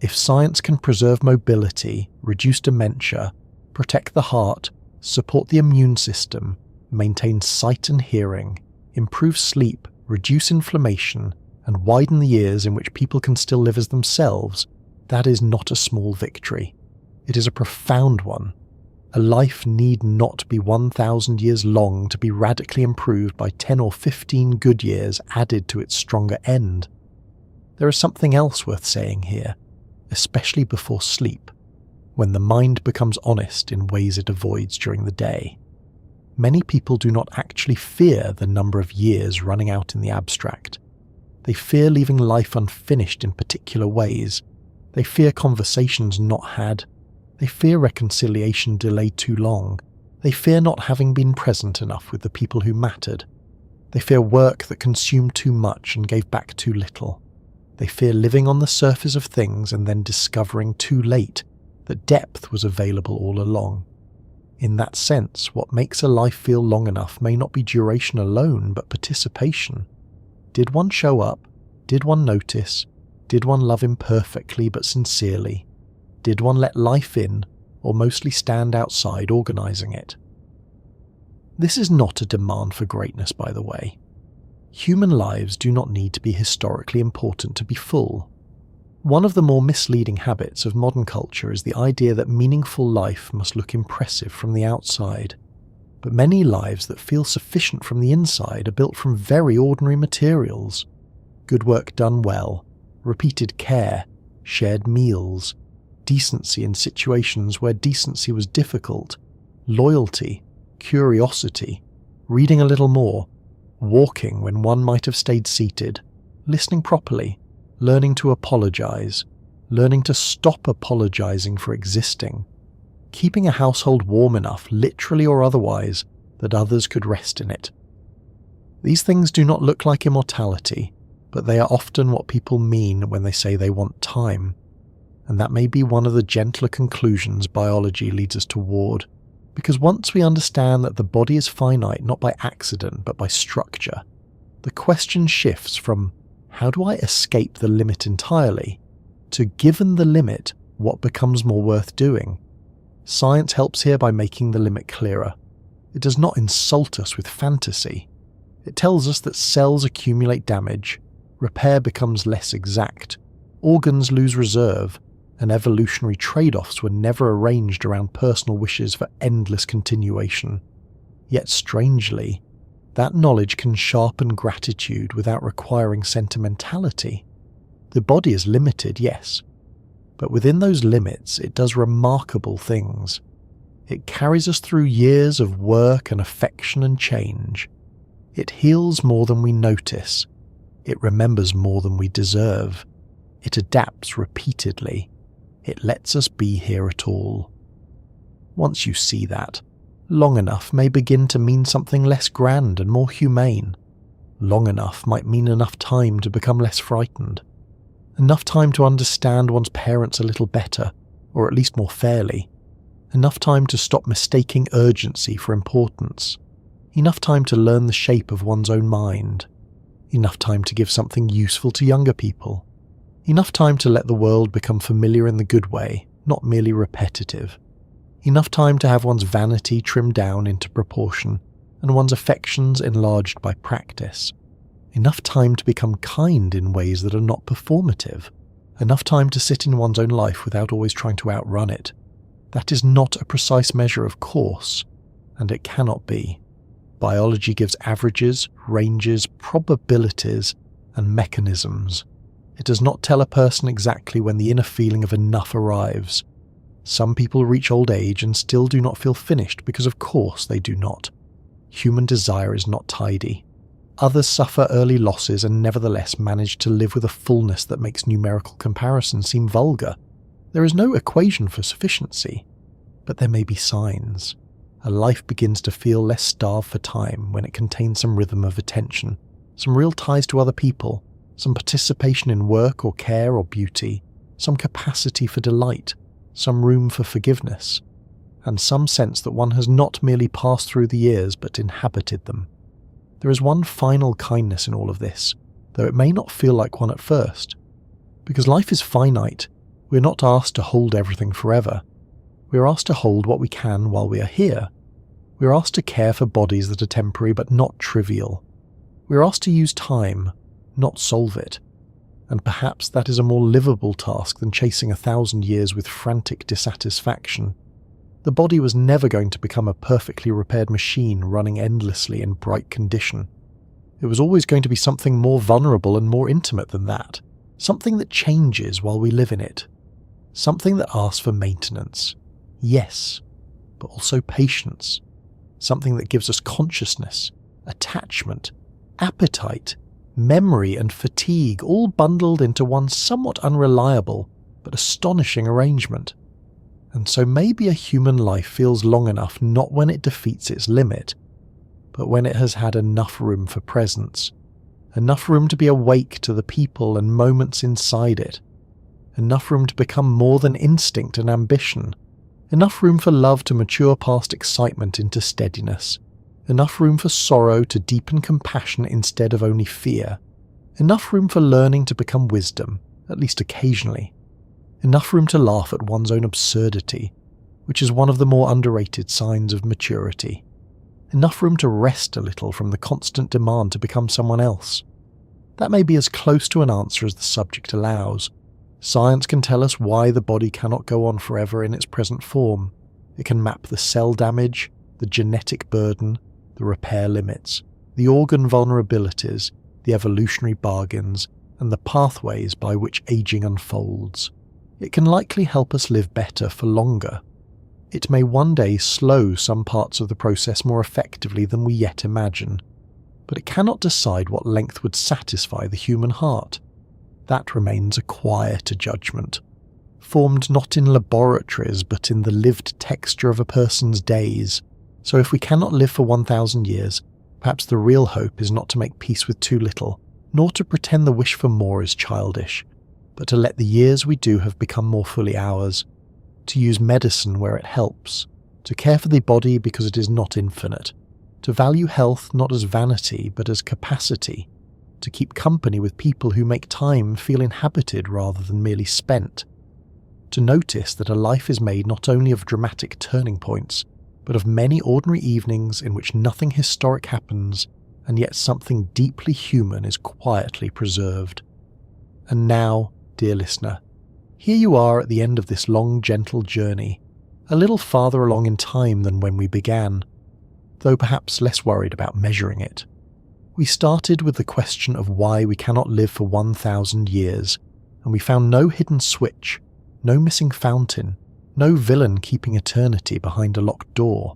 If science can preserve mobility, reduce dementia, protect the heart, support the immune system, maintain sight and hearing, improve sleep, reduce inflammation, and widen the years in which people can still live as themselves, that is not a small victory. It is a profound one. A life need not be 1,000 years long to be radically improved by 10 or 15 good years added to its stronger end. There is something else worth saying here, especially before sleep, when the mind becomes honest in ways it avoids during the day. Many people do not actually fear the number of years running out in the abstract. They fear leaving life unfinished in particular ways. They fear conversations not had. They fear reconciliation delayed too long. They fear not having been present enough with the people who mattered. They fear work that consumed too much and gave back too little. They fear living on the surface of things and then discovering too late that depth was available all along. In that sense, what makes a life feel long enough may not be duration alone, but participation. Did one show up? Did one notice? Did one love imperfectly but sincerely? Did one let life in, or mostly stand outside organising it? This is not a demand for greatness, by the way. Human lives do not need to be historically important to be full. One of the more misleading habits of modern culture is the idea that meaningful life must look impressive from the outside. But many lives that feel sufficient from the inside are built from very ordinary materials. Good work done well, repeated care, shared meals, decency in situations where decency was difficult, loyalty, curiosity, reading a little more, walking when one might have stayed seated, listening properly, learning to apologize, learning to stop apologizing for existing, keeping a household warm enough, literally or otherwise, that others could rest in it. These things do not look like immortality, but they are often what people mean when they say they want time. And that may be one of the gentler conclusions biology leads us toward, because once we understand that the body is finite not by accident but by structure, the question shifts from how do I escape the limit entirely to, given the limit, what becomes more worth doing. Science helps here by making the limit clearer. It does not insult us with fantasy. It tells us that cells accumulate damage, repair becomes less exact, organs lose reserve, and evolutionary trade-offs were never arranged around personal wishes for endless continuation. Yet strangely, that knowledge can sharpen gratitude without requiring sentimentality. The body is limited, yes, but within those limits it does remarkable things. It carries us through years of work and affection and change. It heals more than we notice. It remembers more than we deserve. It adapts repeatedly. It lets us be here at all. Once you see that, long enough may begin to mean something less grand and more humane. Long enough might mean enough time to become less frightened. Enough time to understand one's parents a little better, or at least more fairly. Enough time to stop mistaking urgency for importance. Enough time to learn the shape of one's own mind. Enough time to give something useful to younger people. Enough time to let the world become familiar in the good way, not merely repetitive. Enough time to have one's vanity trimmed down into proportion, and one's affections enlarged by practice. Enough time to become kind in ways that are not performative. Enough time to sit in one's own life without always trying to outrun it. That is not a precise measure, of course, and it cannot be. Biology gives averages, ranges, probabilities, and mechanisms. It does not tell a person exactly when the inner feeling of enough arrives. Some people reach old age and still do not feel finished because of course they do not. Human desire is not tidy. Others suffer early losses and nevertheless manage to live with a fullness that makes numerical comparison seem vulgar. There is no equation for sufficiency, but there may be signs. A life begins to feel less starved for time when it contains some rhythm of attention, some real ties to other people, some participation in work or care or beauty, some capacity for delight, some room for forgiveness, and some sense that one has not merely passed through the years but inhabited them. There is one final kindness in all of this, though it may not feel like one at first. Because life is finite, we are not asked to hold everything forever. We are asked to hold what we can while we are here. We are asked to care for bodies that are temporary but not trivial. We are asked to use time, not solve it. And perhaps that is a more livable task than chasing 1,000 years with frantic dissatisfaction. The body was never going to become a perfectly repaired machine running endlessly in bright condition. It was always going to be something more vulnerable and more intimate than that. Something that changes while we live in it. Something that asks for maintenance. Yes, but also patience. Something that gives us consciousness, attachment, appetite, memory and fatigue all bundled into one somewhat unreliable but astonishing arrangement. And so maybe a human life feels long enough not when it defeats its limit, but when it has had enough room for presence, enough room to be awake to the people and moments inside it, enough room to become more than instinct and ambition, enough room for love to mature past excitement into steadiness, enough room for sorrow to deepen compassion instead of only fear, enough room for learning to become wisdom, at least occasionally, enough room to laugh at one's own absurdity, which is one of the more underrated signs of maturity, enough room to rest a little from the constant demand to become someone else. That may be as close to an answer as the subject allows. Science can tell us why the body cannot go on forever in its present form. It can map the cell damage, the genetic burden, the repair limits, the organ vulnerabilities, the evolutionary bargains, and the pathways by which aging unfolds. It can likely help us live better for longer. It may one day slow some parts of the process more effectively than we yet imagine, but it cannot decide what length would satisfy the human heart. That remains a quieter judgment, formed not in laboratories but in the lived texture of a person's days. So if we cannot live for 1,000 years, Perhaps the real hope is not to make peace with too little, nor to pretend the wish for more is childish, but to let the years we do have become more fully ours, to use medicine where it helps, to care for the body because it is not infinite, to value health not as vanity but as capacity, to keep company with people who make time feel inhabited rather than merely spent, to notice that a life is made not only of dramatic turning points, but of many ordinary evenings in which nothing historic happens, and yet something deeply human is quietly preserved. And now, dear listener, here you are at the end of this long, gentle journey, a little farther along in time than when we began, though perhaps less worried about measuring it. We started with the question of why we cannot live for 1,000 years, and we found no hidden switch, no missing fountain, no villain keeping eternity behind a locked door.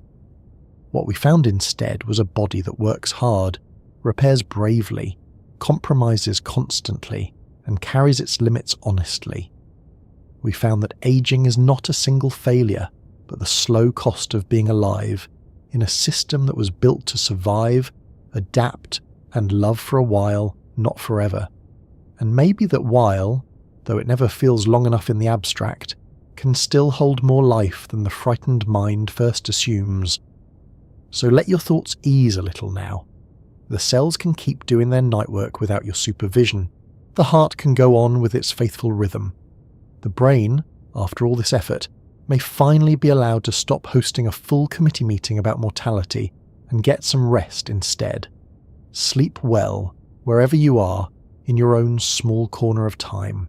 What we found instead was a body that works hard, repairs bravely, compromises constantly, and carries its limits honestly. We found that aging is not a single failure, but the slow cost of being alive in a system that was built to survive, adapt, and love for a while, not forever. And maybe that while, though it never feels long enough in the abstract, can still hold more life than the frightened mind first assumes. So let your thoughts ease a little now. The cells can keep doing their night work without your supervision. The heart can go on with its faithful rhythm. The brain, after all this effort, may finally be allowed to stop hosting a full committee meeting about mortality and get some rest instead. Sleep well, wherever you are, in your own small corner of time.